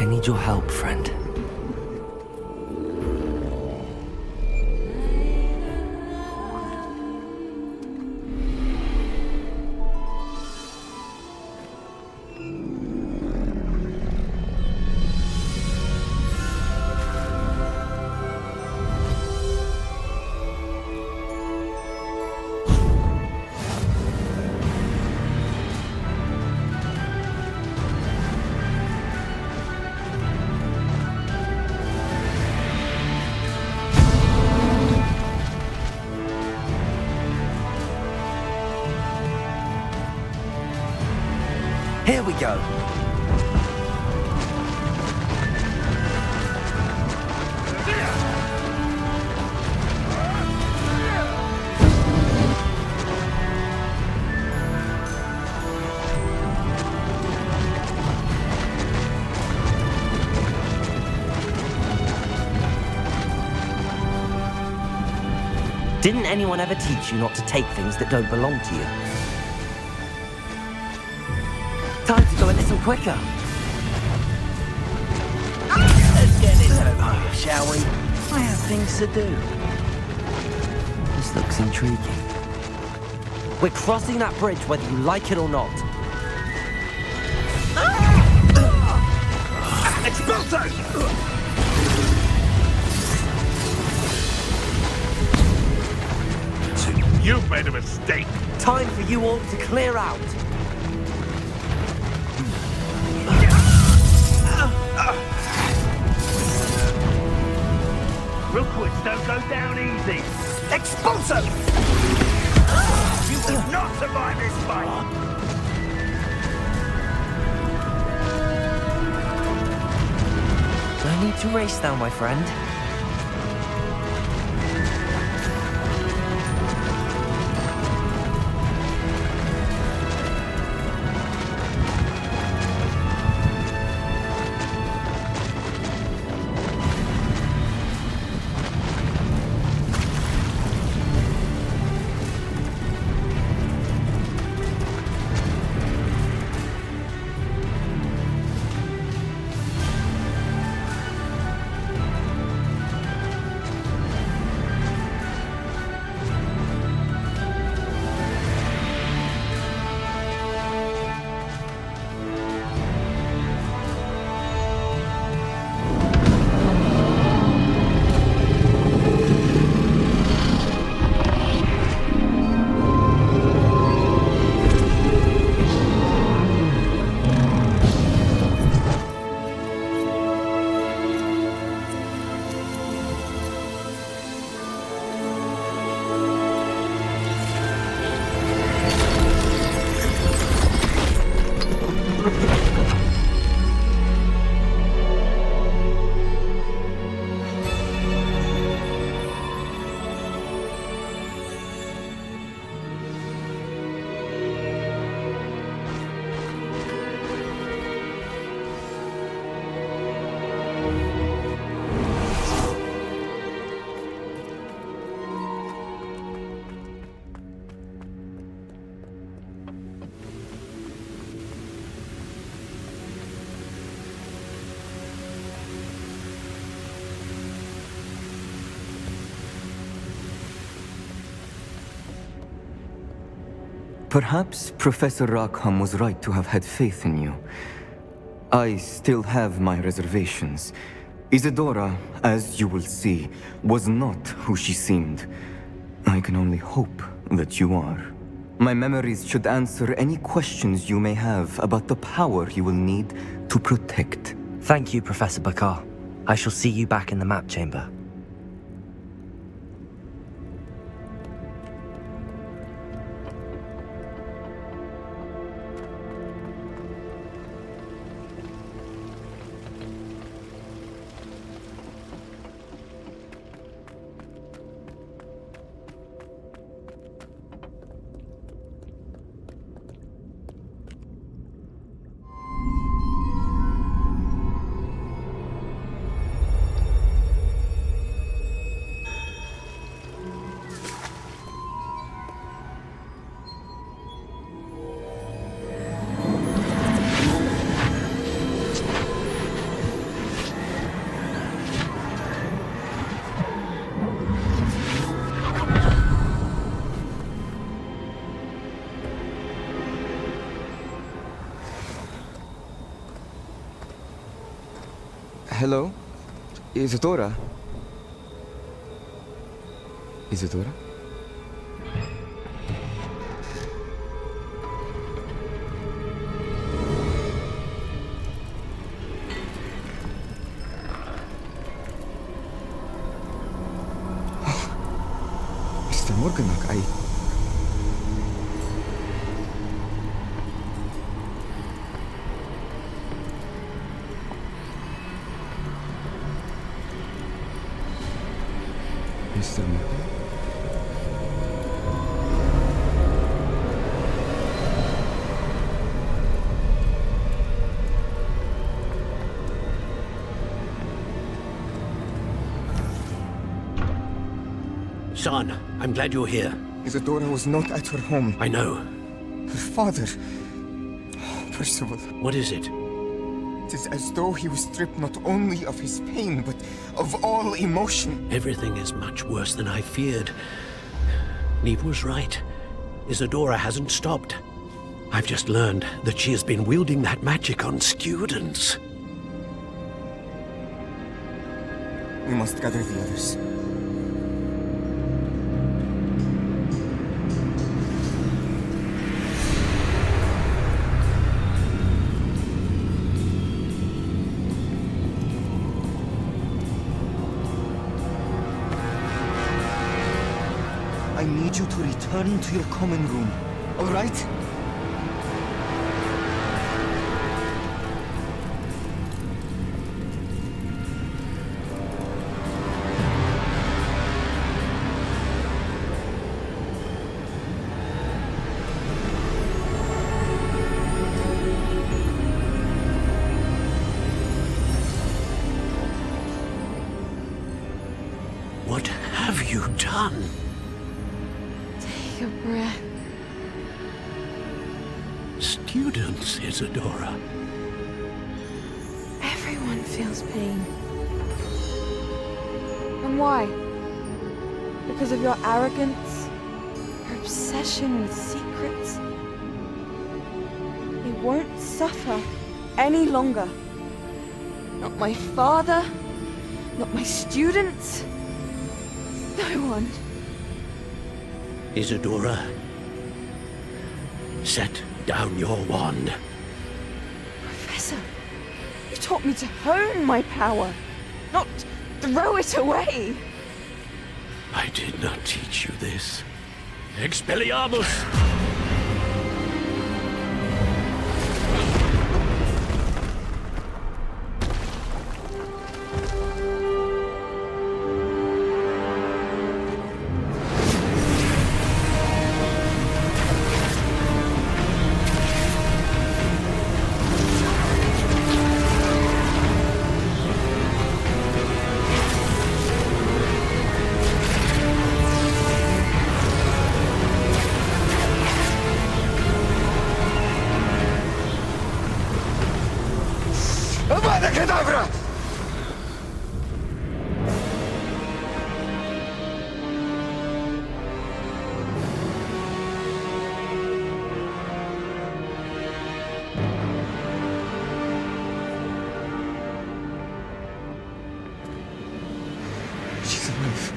I need your help, friend. Here we go. Didn't anyone ever teach you not to take things that don't belong to you? Time to go a little quicker. Let's get this over, shall we? I have things to do. This looks intriguing. We're crossing that bridge whether you like it or not. Expulso! You've made a mistake. Time for you all to clear out. Rookwoods don't go down easy. Expulso! You will not survive this fight. No need to race now, my friend. Perhaps Professor Rackham was right to have had faith in you. I still have my reservations. Isadora, as you will see, was not who she seemed. I can only hope that you are. My memories should answer any questions you may have about the power you will need to protect. Thank you, Professor Bakar. I shall see you back in the map chamber. Hello? Isadora? Isadora? Mr. Morganach, Mr. Morgan? Son, I'm glad you're here. Isadora was not at her home. I know. Her father... Percival. What is it? It is as though he was stripped not only of his pain, but of all emotion. Everything is much worse than I feared. Neve was right. Isadora hasn't stopped. I've just learned that she has been wielding that magic on students. We must gather the others. I need you to return to your common room, all right? What have you done? Take a breath. Students, Isadora. Everyone feels pain. And why? Because of your arrogance? Your obsession with secrets? They won't suffer any longer. Not my father, not my students, no one. Isadora, set down your wand. Professor, you taught me to hone my power, not throw it away. I did not teach you this. Expelliarmus! Avada Kedavra! She's alive.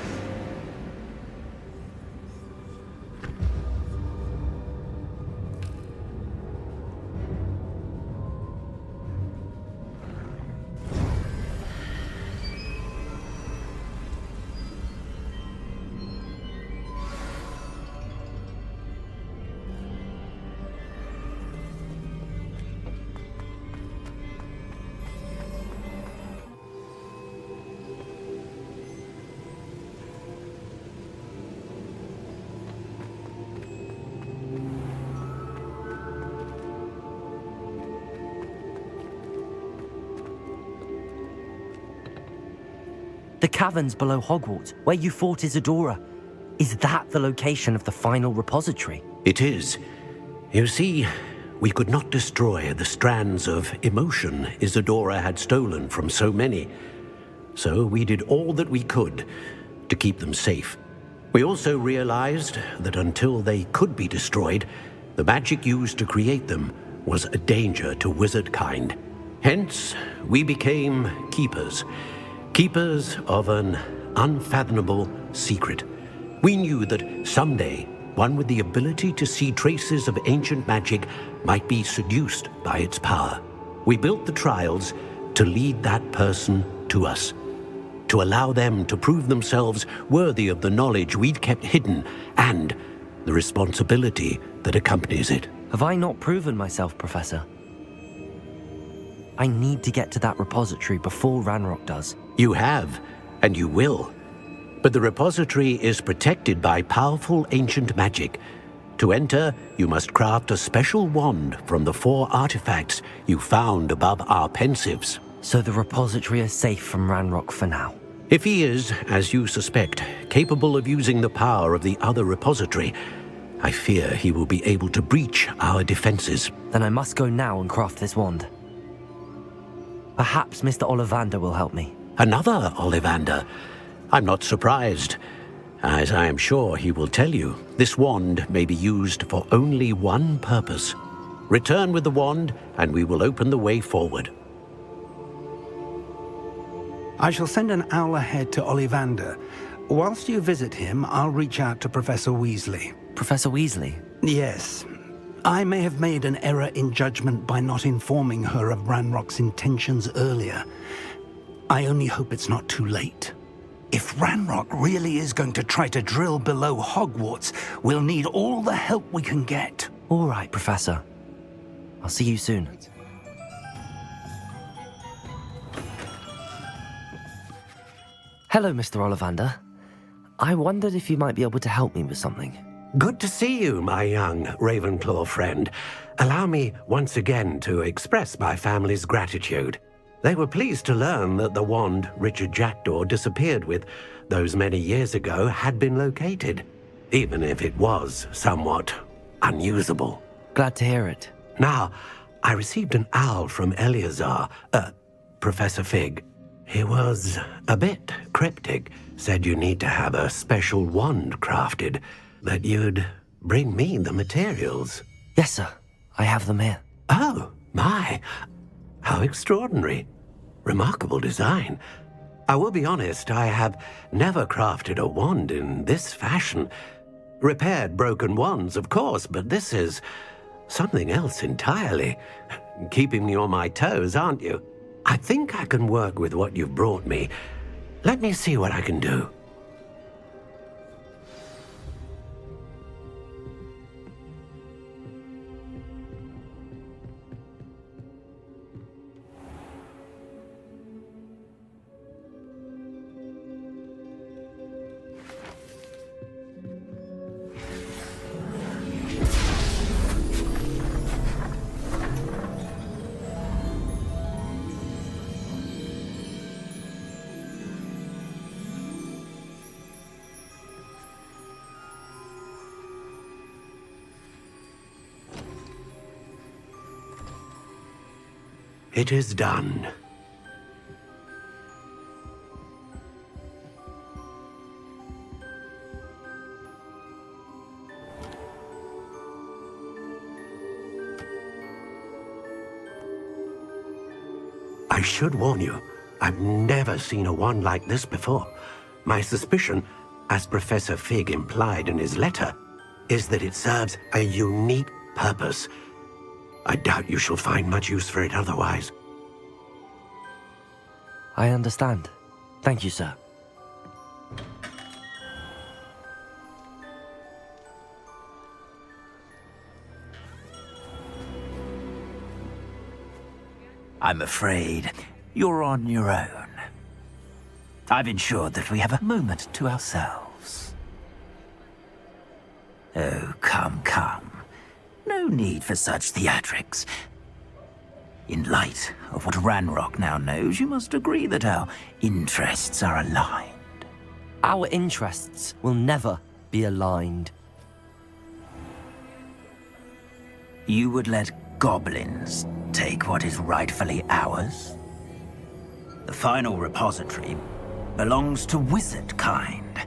The caverns below Hogwarts, where you fought Isadora. Is that the location of the final repository? It is. You see, we could not destroy the strands of emotion Isadora had stolen from so many. So we did all that we could to keep them safe. We also realized that until they could be destroyed, the magic used to create them was a danger to wizard kind. Hence, we became keepers. Keepers of an unfathomable secret. We knew that someday, one with the ability to see traces of ancient magic might be seduced by its power. We built the trials to lead that person to us, to allow them to prove themselves worthy of the knowledge we'd kept hidden and the responsibility that accompanies it. Have I not proven myself, Professor? I need to get to that repository before Ranrock does. You have, and you will. But the repository is protected by powerful ancient magic. To enter, you must craft a special wand from the 4 artifacts you found above our pensives. So the repository is safe from Ranrock for now? If he is, as you suspect, capable of using the power of the other repository, I fear he will be able to breach our defenses. Then I must go now and craft this wand. Perhaps Mr. Ollivander will help me. Another Ollivander? I'm not surprised. As I am sure he will tell you, this wand may be used for only one purpose. Return with the wand, and we will open the way forward. I shall send an owl ahead to Ollivander. Whilst you visit him, I'll reach out to Professor Weasley. Professor Weasley? Yes. I may have made an error in judgment by not informing her of Ranrock's intentions earlier. I only hope it's not too late. If Ranrock really is going to try to drill below Hogwarts, we'll need all the help we can get. All right, Professor. I'll see you soon. Hello, Mr. Ollivander. I wondered if you might be able to help me with something. Good to see you, my young Ravenclaw friend. Allow me once again to express my family's gratitude. They were pleased to learn that the wand Richard Jackdaw disappeared with those many years ago had been located, even if it was somewhat unusable. Glad to hear it. Now, I received an owl from Eleazar, Professor Fig. He was a bit cryptic, said you need to have a special wand crafted, that you'd bring me the materials. Yes, sir. I have them here. Oh, my. How extraordinary. Remarkable design. I will be honest, I have never crafted a wand in this fashion. Repaired broken wands, of course, but this is something else entirely. Keeping me on my toes, aren't you? I think I can work with what you've brought me. Let me see what I can do. It is done. I should warn you, I've never seen a wand like this before. My suspicion, as Professor Fig implied in his letter, is that it serves a unique purpose. I doubt you shall find much use for it otherwise. I understand. Thank you, sir. I'm afraid you're on your own. I've ensured that we have a moment to ourselves. Oh, come, come. No need for such theatrics. In light of what Ranrock now knows, you must agree that our interests are aligned. Our interests will never be aligned. You would let goblins take what is rightfully ours? The final repository belongs to wizard kind.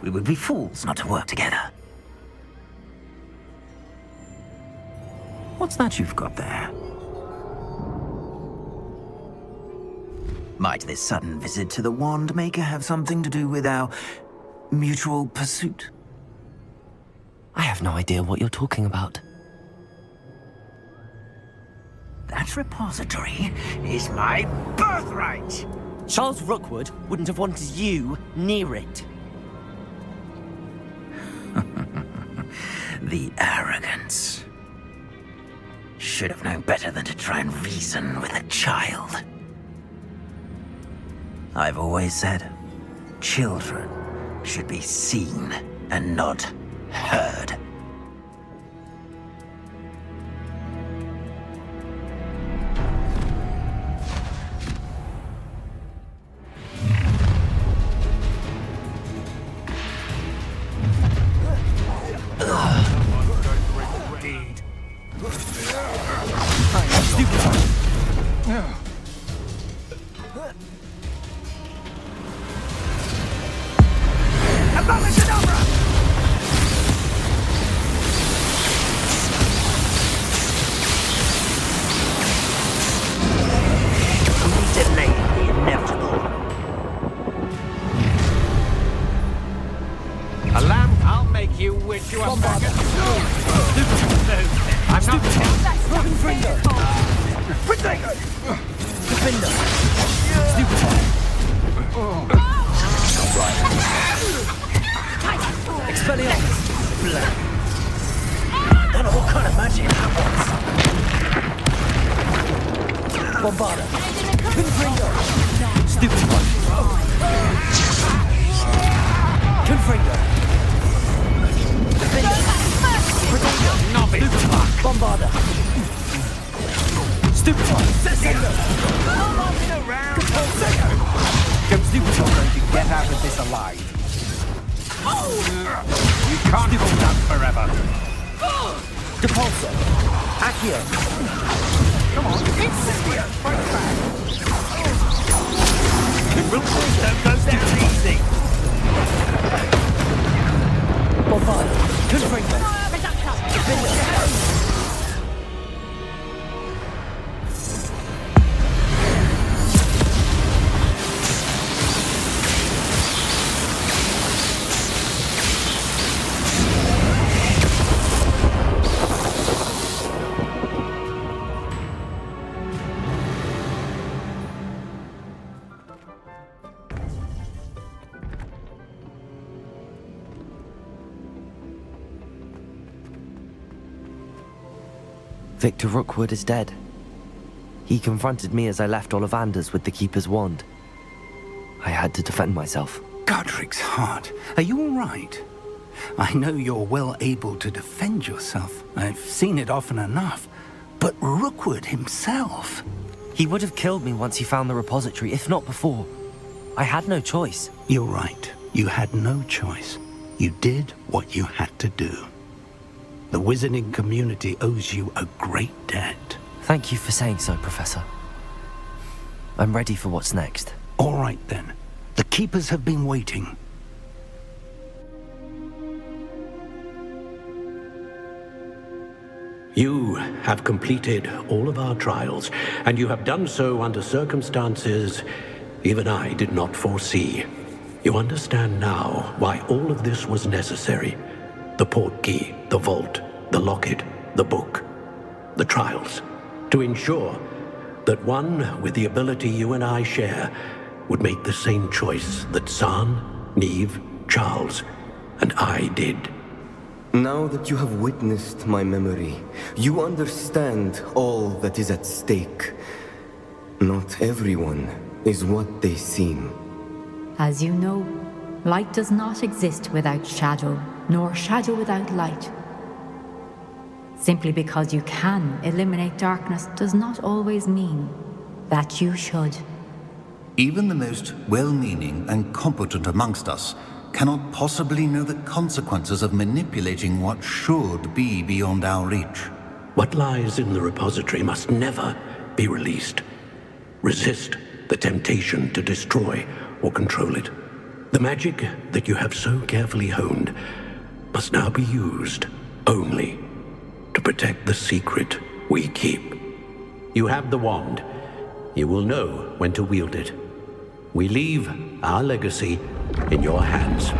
We would be fools not to work together. What's that you've got there? Might this sudden visit to the Wand Maker have something to do with our mutual pursuit? I have no idea what you're talking about. That repository is my birthright! Charles Rookwood wouldn't have wanted you near it. The arrogance. Should have known better than to try and reason with a child. I've always said, children should be seen and not heard. Victor Rookwood is dead. He confronted me as I left Ollivander's with the Keeper's wand. I had to defend myself. Godric's heart. Are you all right? I know you're well able to defend yourself. I've seen it often enough. But Rookwood himself... He would have killed me once he found the repository, if not before. I had no choice. You're right. You had no choice. You did what you had to do. The wizarding community owes you a great debt. Thank you for saying so, Professor. I'm ready for what's next. All right, then. The Keepers have been waiting. You have completed all of our trials, and you have done so under circumstances even I did not foresee. You understand now why all of this was necessary. The portkey, the vault, the locket, the book, the trials. To ensure that one with the ability you and I share would make the same choice that Zahn, Neve, Charles, and I did. Now that you have witnessed my memory, you understand all that is at stake. Not everyone is what they seem. As you know, light does not exist without shadow, nor shadow without light. Simply because you can eliminate darkness does not always mean that you should. Even the most well-meaning and competent amongst us cannot possibly know the consequences of manipulating what should be beyond our reach. What lies in the repository must never be released. Resist the temptation to destroy or control it. The magic that you have so carefully honed must now be used only to protect the secret we keep. You have the wand. You will know when to wield it. We leave our legacy in your hands.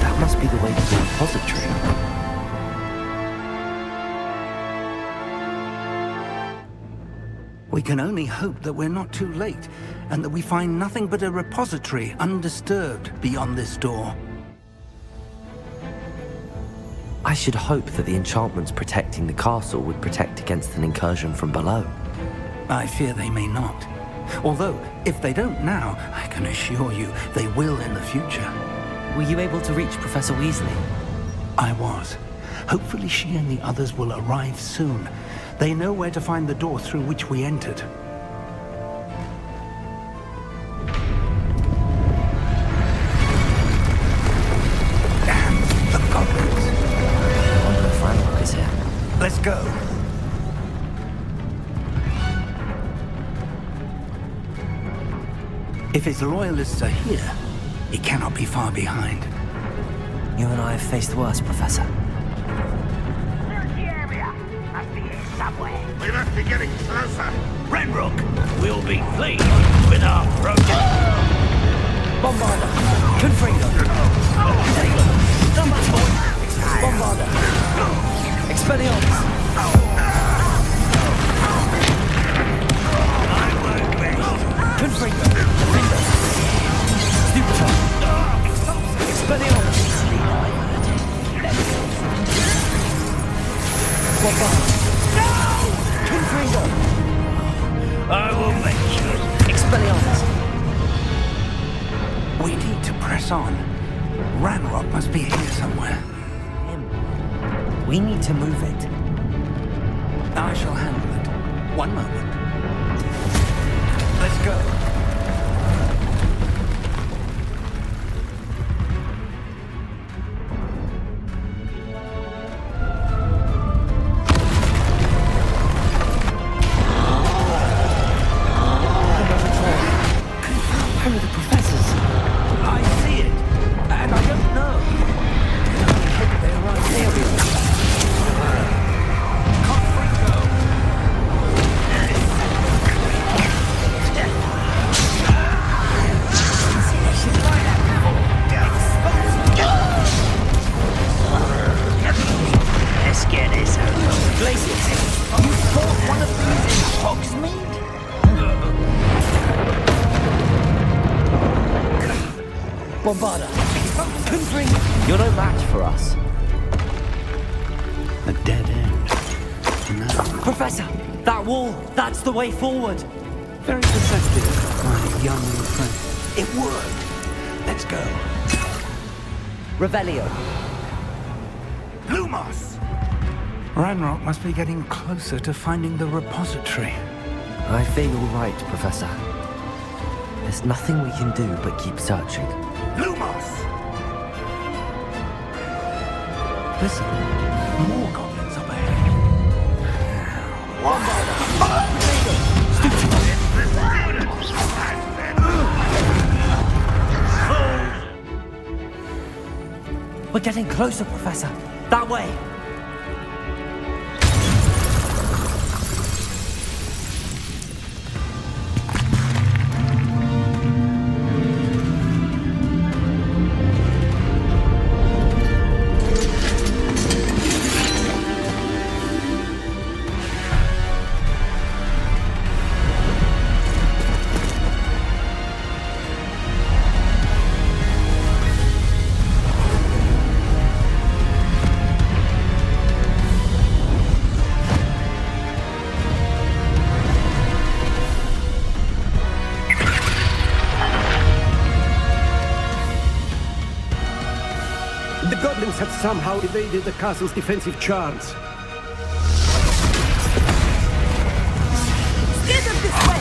That must be the way to the repository. We can only hope that we're not too late, and that we find nothing but a repository undisturbed beyond this door. I should hope that the enchantments protecting the castle would protect against an incursion from below. I fear they may not. Although, if they don't now, I can assure you they will in the future. Were you able to reach Professor Weasley? I was. Hopefully she and the others will arrive soon. They know where to find the door through which we entered. Damn, the goblins. I wonder if Ranrock is here. Let's go. If his loyalists are here, he cannot be far behind. You and I have faced worse, Professor. We must be getting closer. Ranrock will be pleased with our progress. Bombarda! Confringo! Taylor! Numbers, boy! Bombarda! Expelliarmus! Confringo! Defender! Stupefy! Expelliarmus! Bombarda! Confringo! I will make sure. Expelliarmus! We need to press on. Ranrock must be here somewhere. We need to move it. I shall handle it. One moment. Let's go. Where are the professors? I see it, and I don't know. I can only hope they arrive here. Confringo! Let's get this over. Glaciers! You fought one of these in Hogsmeade? Bombarda! Confringo! You're no match for us. A dead end. No. Professor! That wall! That's the way forward! Very perceptive, my young friend. It worked. Let's go. Revelio! Lumos! Ranrock must be getting closer to finding the repository. I fear you're right, Professor. There's nothing we can do but keep searching. Lumos! Listen, more goblins up ahead. We're getting closer, Professor. That way! The goblins have somehow evaded the castle's defensive charms. Steer them this way!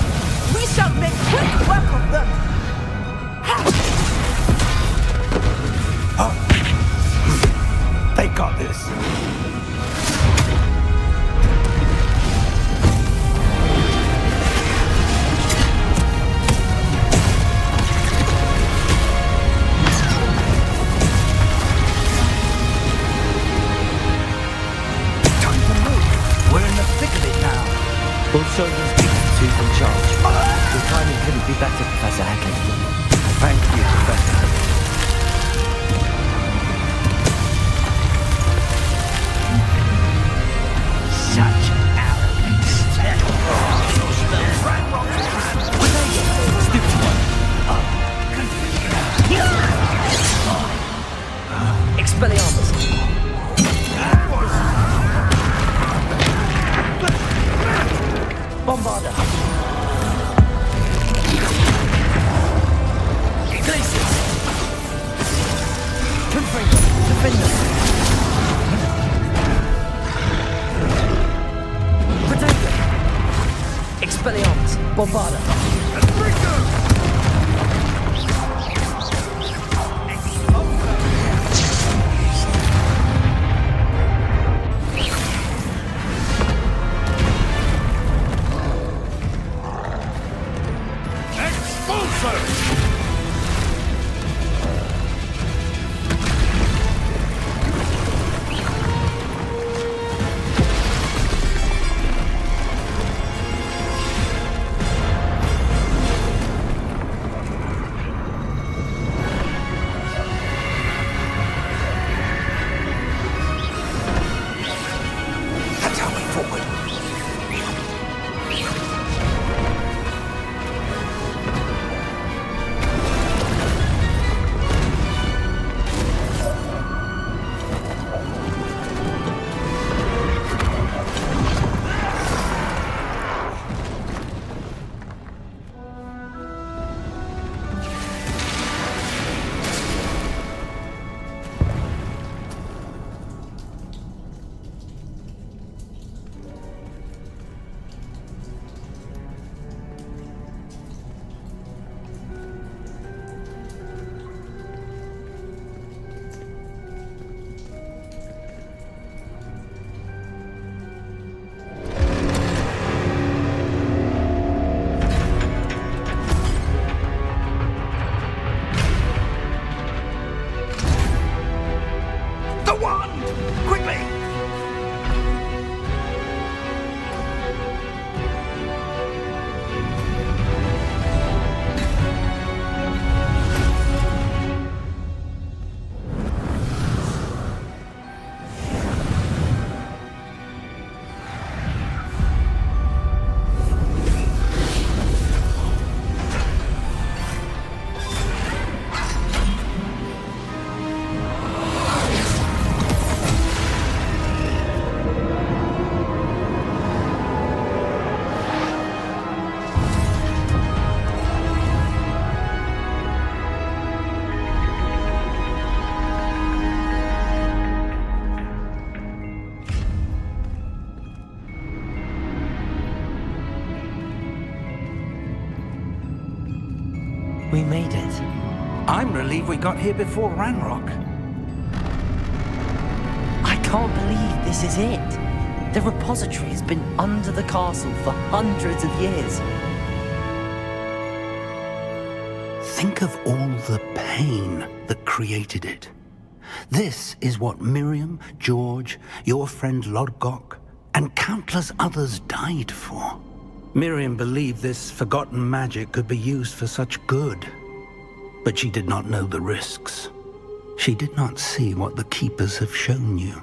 We shall make quick work of them! They got this. in charge. Your timing couldn't be better, Professor Heckley. Thank you, Professor. Such arrogance. Stupid one. Expelliarmus. Bombarda. Glacius. Confringo. Defender. Protector. Expelliarmus. Bombarda. We made it. I'm relieved we got here before Ranrock. I can't believe this is it. The repository has been under the castle for hundreds of years. Think of all the pain that created it. This is what Miriam, George, your friend Lodgok, and countless others died for. Miriam believed this forgotten magic could be used for such good, but she did not know the risks. She did not see what the Keepers have shown you,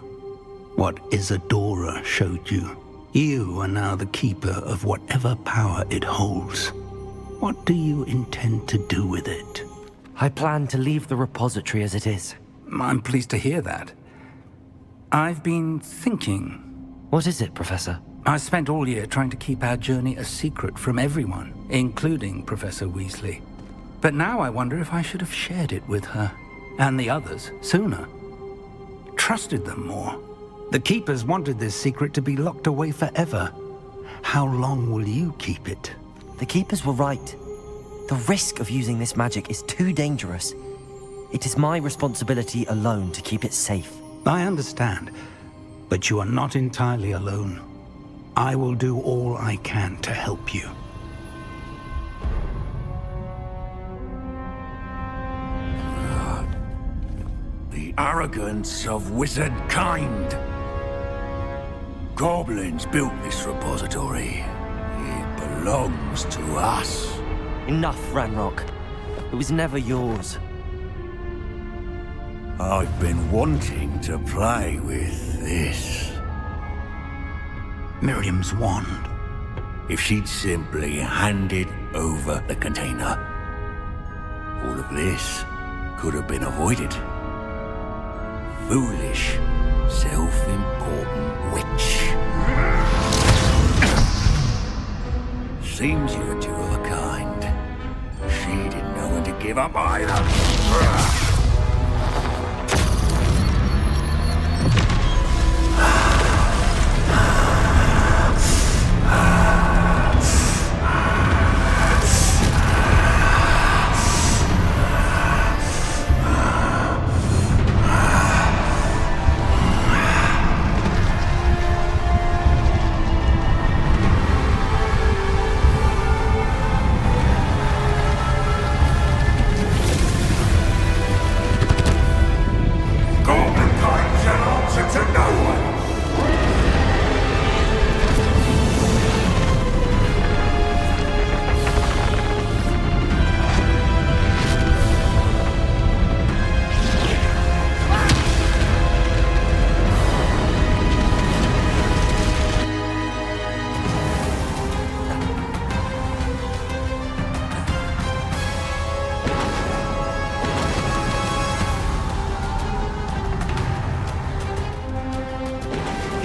what Isadora showed you. You are now the Keeper of whatever power it holds. What do you intend to do with it? I plan to leave the repository as it is. I'm pleased to hear that. I've been thinking. What is it, Professor? I spent all year trying to keep our journey a secret from everyone, including Professor Weasley. But now I wonder if I should have shared it with her, and the others, sooner. Trusted them more. The Keepers wanted this secret to be locked away forever. How long will you keep it? The Keepers were right. The risk of using this magic is too dangerous. It is my responsibility alone to keep it safe. I understand, but you are not entirely alone. I will do all I can to help you. The arrogance of wizard kind. Goblins built this repository. It belongs to us. Enough, Ranrock. It was never yours. I've been wanting to play with this. Miriam's wand. If she'd simply handed over the container, all of this could have been avoided. Foolish, self-important witch. Seems you're two of a kind. She didn't know when to give up either.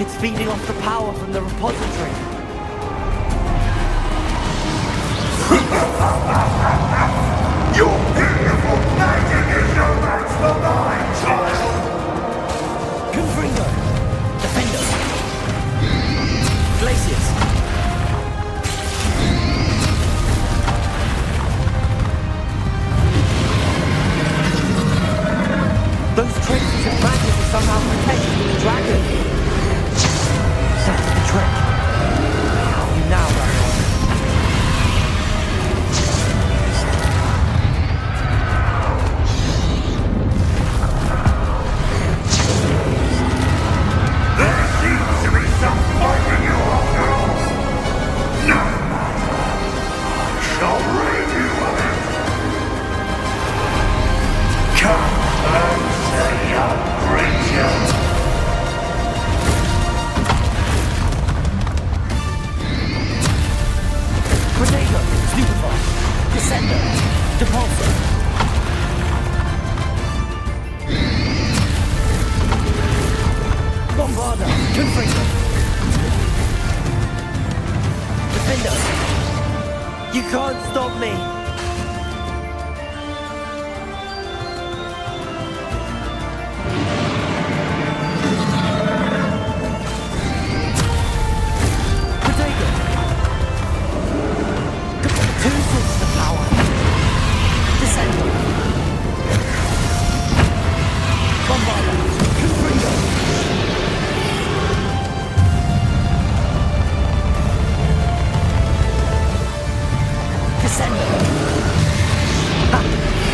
It's feeding off the power from the repository. Your beautiful magic is no match for mine, child! Confringo! Defender! Glacius! Those traces of magic are somehow protected from the dragon. That's the trick. You now, Ranrock. There seems to be some fight in you after all. No matter. I shall rid you of it. Come and see your creature. Protego, Stupefy, Descender, Depulsor. Bombarda, Confringo. Defender. You can't stop me.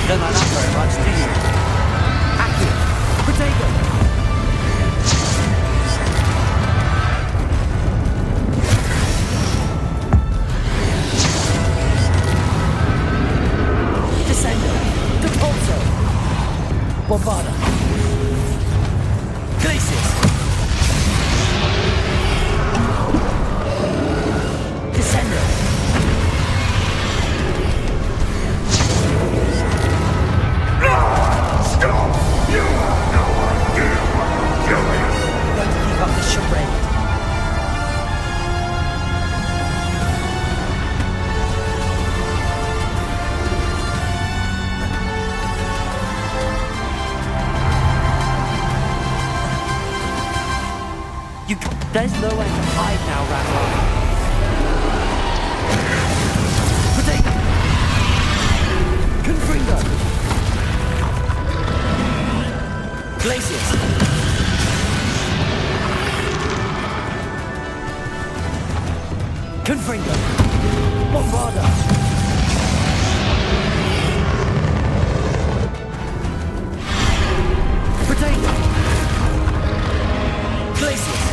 Don't like that very much, do you? Accio, Protego! Descender, Depulso! Bombarda! Glacius! Descender! Stop! You have no idea what you're doing! I'm going to keep up the charade. There's nowhere to hide now, Ranrock. Protego! Confringo! Glacius! Confringo! Bombarda! Protego! Glacius!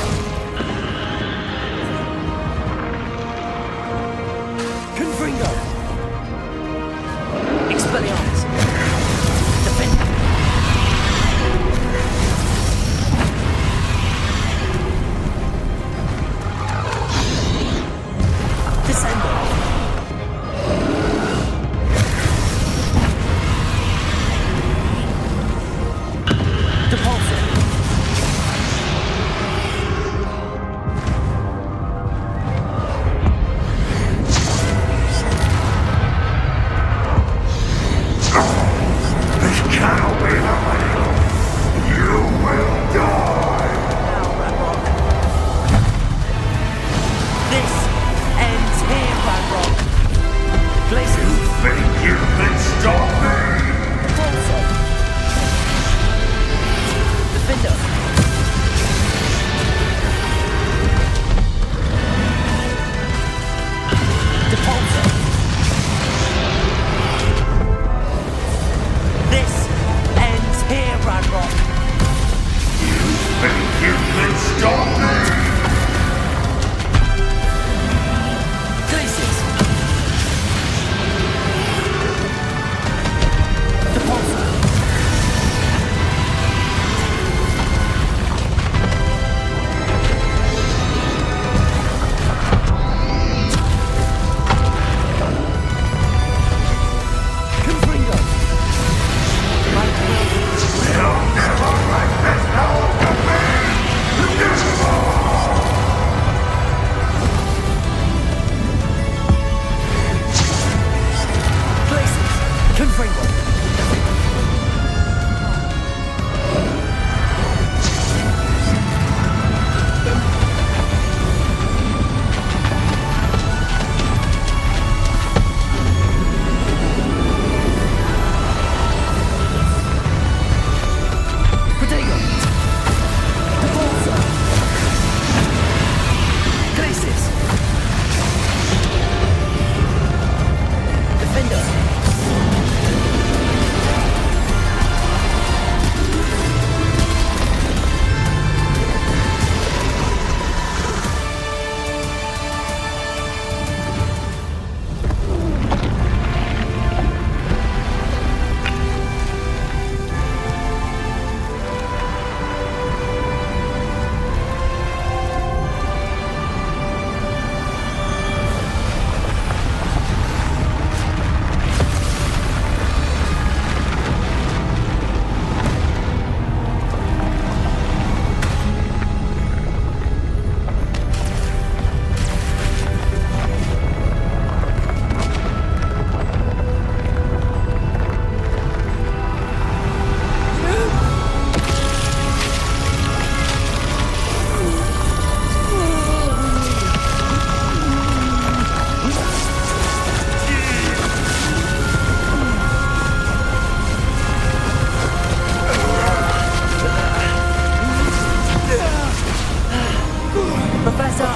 you can stop me! Defender! Depulsor! This ends here, Ranrock! You think you can stop me? Glacius! Depulsor! Confringo! You'll never break this power from me! Glacius! Confringo! Protego! Depulsor! Glacius! Defender! Professor!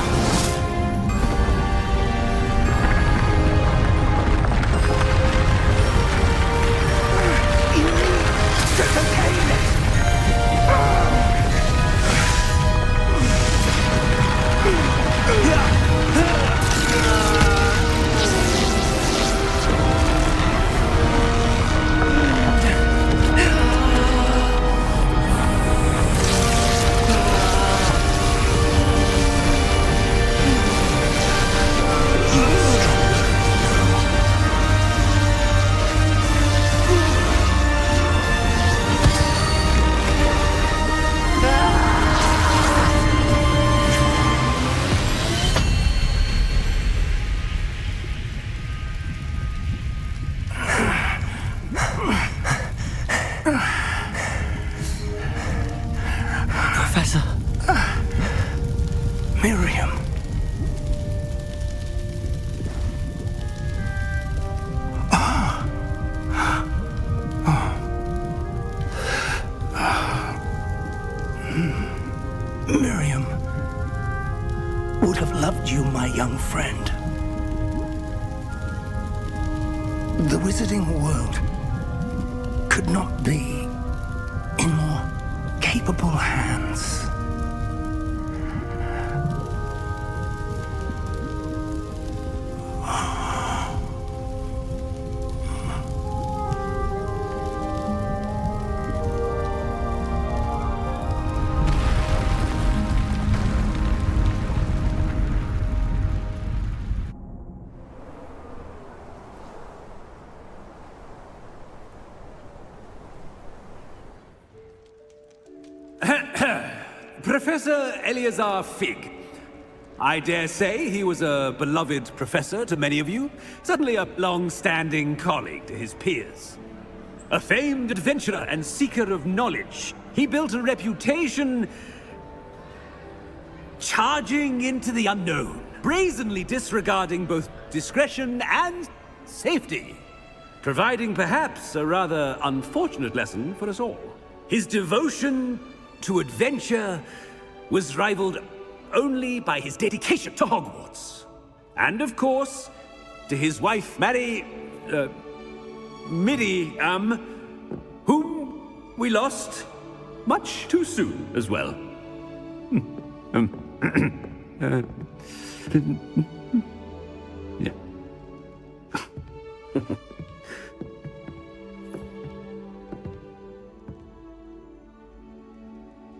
Professor. Miriam. Miriam would have loved you, my young friend. The wizarding world could not be in more capable hands. Professor Eleazar Fig. I dare say he was a beloved professor to many of you, certainly a long-standing colleague to his peers. A famed adventurer and seeker of knowledge, he built a reputation charging into the unknown, brazenly disregarding both discretion and safety. providing perhaps a rather unfortunate lesson for us all. His devotion to adventure was rivaled only by his dedication to Hogwarts. And of course, to his wife, Middy, whom we lost much too soon as well. Yeah.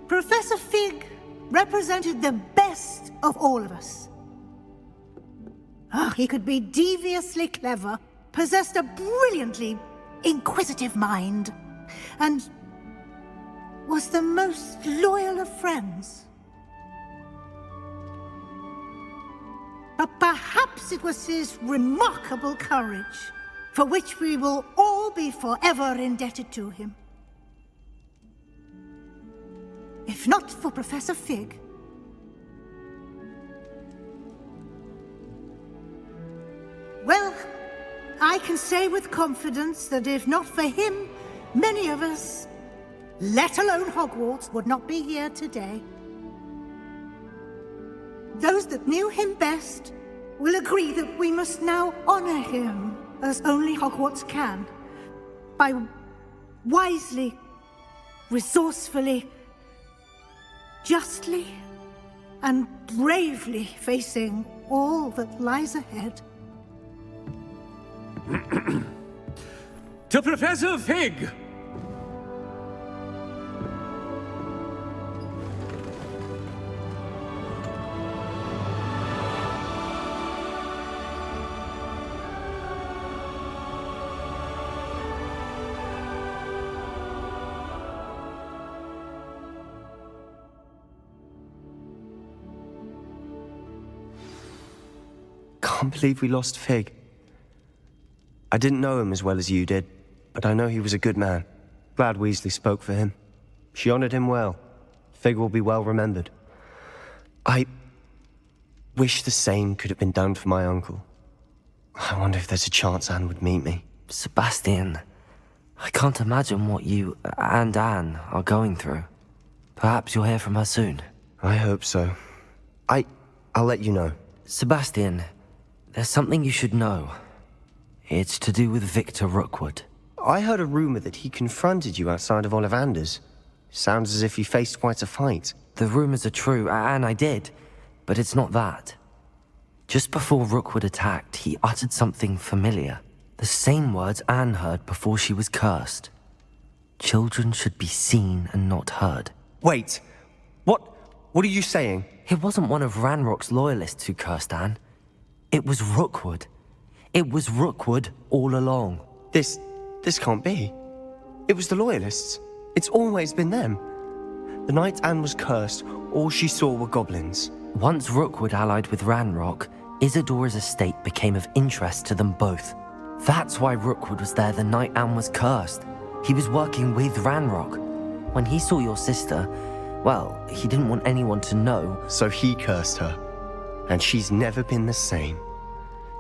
Professor Fig represented the best of all of us. He could be deviously clever, possessed a brilliantly inquisitive mind, and was the most loyal of friends. But perhaps it was his remarkable courage, for which we will all be forever indebted to him. If not for Professor Fig, well, I can say with confidence that if not for him, many of us, let alone Hogwarts, would not be here today. Those that knew him best will agree that we must now honor him as only Hogwarts can, by wisely, resourcefully, justly, and bravely facing all that lies ahead. To Professor Fig! Can't believe we lost Fig. I didn't know him as well as you did, but I know he was a good man. Glad Weasley spoke for him. She honored him well. Fig will be well remembered. I wish the same could have been done for my uncle. I wonder if there's a chance Anne would meet me. Sebastian, I can't imagine what you and Anne are going through. Perhaps you'll hear from her soon. I hope so. I'll let you know. Sebastian, there's something you should know. It's to do with Victor Rookwood. I heard a rumor that he confronted you outside of Ollivander's. Sounds as if you faced quite a fight. The rumors are true, and I did, but it's not that. Just before Rookwood attacked, he uttered something familiar. The same words Anne heard before she was cursed. Children should be seen and not heard. Wait, what are you saying? It wasn't one of Ranrock's loyalists who cursed Anne. It was Rookwood. It was Rookwood all along. This can't be. It was the Loyalists. It's always been them. The night Anne was cursed, all she saw were goblins. Once Rookwood allied with Ranrock, Isadora's estate became of interest to them both. That's why Rookwood was there the night Anne was cursed. He was working with Ranrock. When he saw your sister, well, he didn't want anyone to know. So he cursed her. And she's never been the same.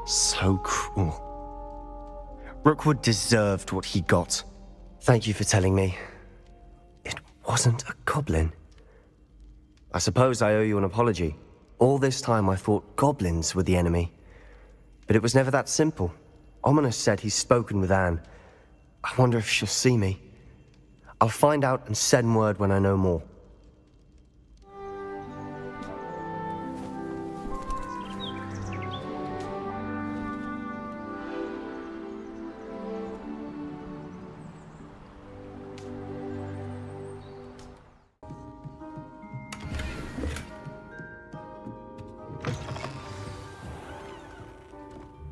So cruel. Rookwood deserved what he got. Thank you for telling me. It wasn't a goblin. I suppose I owe you an apology. All this time I thought goblins were the enemy. But it was never that simple. Ominous said he's spoken with Anne. I wonder if she'll see me. I'll find out and send word when I know more.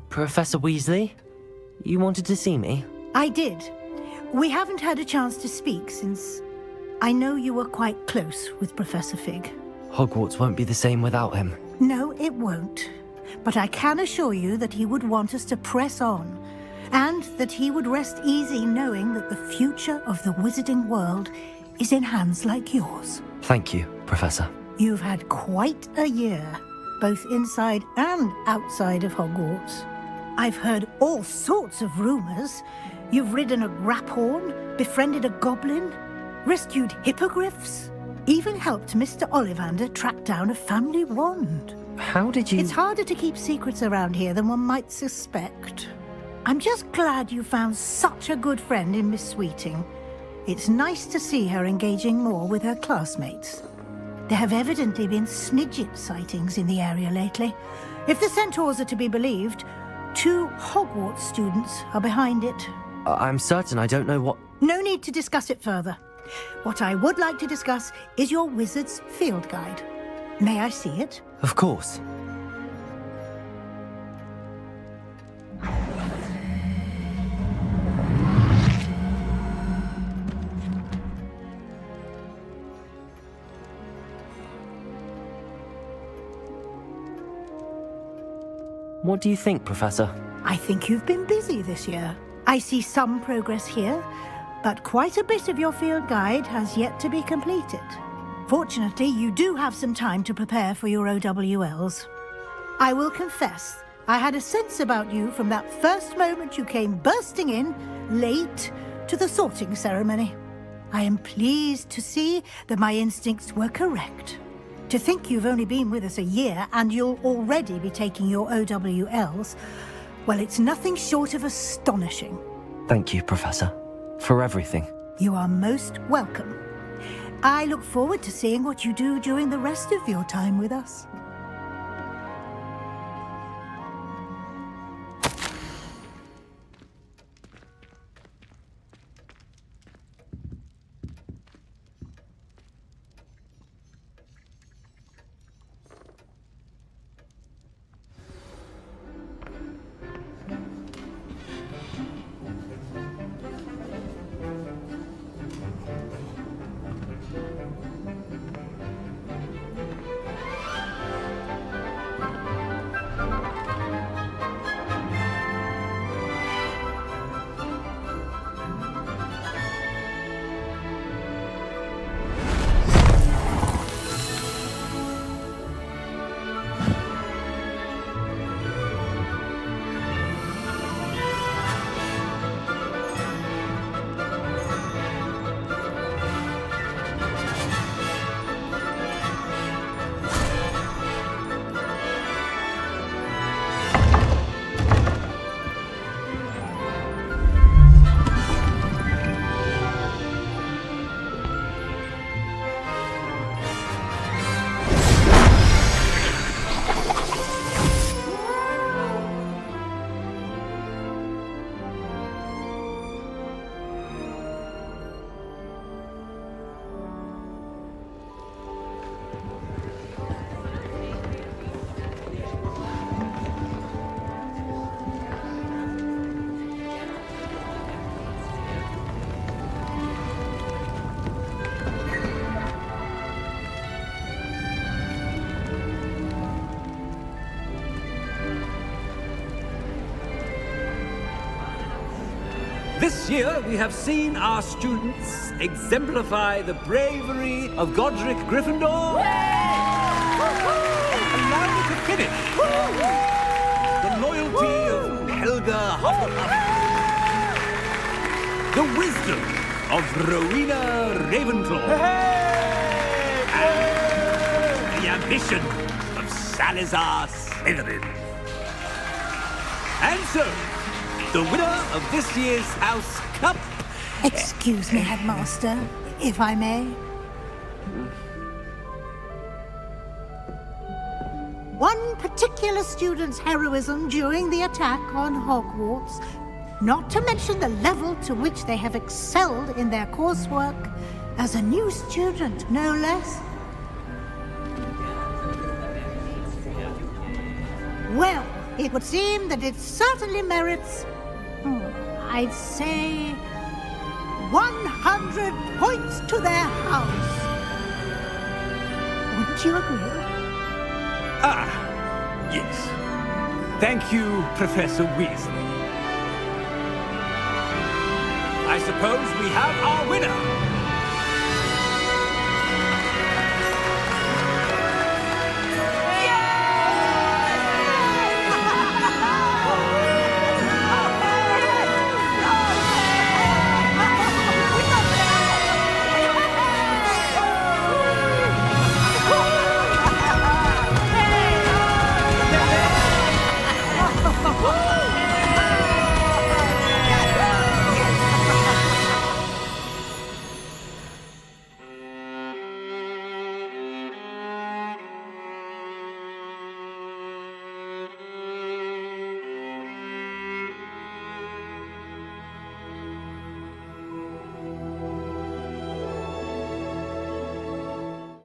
Professor Weasley, you wanted to see me? I did. We haven't had a chance to speak since I know you were quite close with Professor Fig. Hogwarts won't be the same without him. No, it won't. But I can assure you that he would want us to press on, and that he would rest easy knowing that the future of the wizarding world is in hands like yours. Thank you, Professor. You've had quite a year, both inside and outside of Hogwarts. I've heard all sorts of rumors. You've ridden a graphorn, befriended a goblin, rescued hippogriffs, even helped Mr. Ollivander track down a family wand. How did you... It's harder to keep secrets around here than one might suspect. I'm just glad you found such a good friend in Miss Sweeting. It's nice to see her engaging more with her classmates. There have evidently been Snidget sightings in the area lately. If the centaurs are to be believed, 2 Hogwarts students are behind it. I'm certain I don't know what... No need to discuss it further. What I would like to discuss is your wizard's field guide. May I see it? Of course. What do you think, Professor? I think you've been busy this year. I see some progress here, but quite a bit of your field guide has yet to be completed. Fortunately, you do have some time to prepare for your OWLs. I will confess, I had a sense about you from that first moment you came bursting in, late, to the sorting ceremony. I am pleased to see that my instincts were correct. To think you've only been with us a year and you'll already be taking your OWLs, well, it's nothing short of astonishing. Thank you, Professor, for everything. You are most welcome. I look forward to seeing what you do during the rest of your time with us. This year, we have seen our students exemplify the bravery of Godric Gryffindor. And now we can finish. The loyalty of Helga Hufflepuff. The wisdom of Rowena Ravenclaw. And the ambition of Salazar Slytherin. And so, the winner of this year's House Cup... Excuse me, Headmaster, if I may. One particular student's heroism during the attack on Hogwarts, not to mention the level to which they have excelled in their coursework, as a new student, no less. Well, it would seem that it certainly merits... I'd say 100 points to their house. Wouldn't you agree? Ah, yes. Thank you, Professor Weasley. I suppose we have our winner.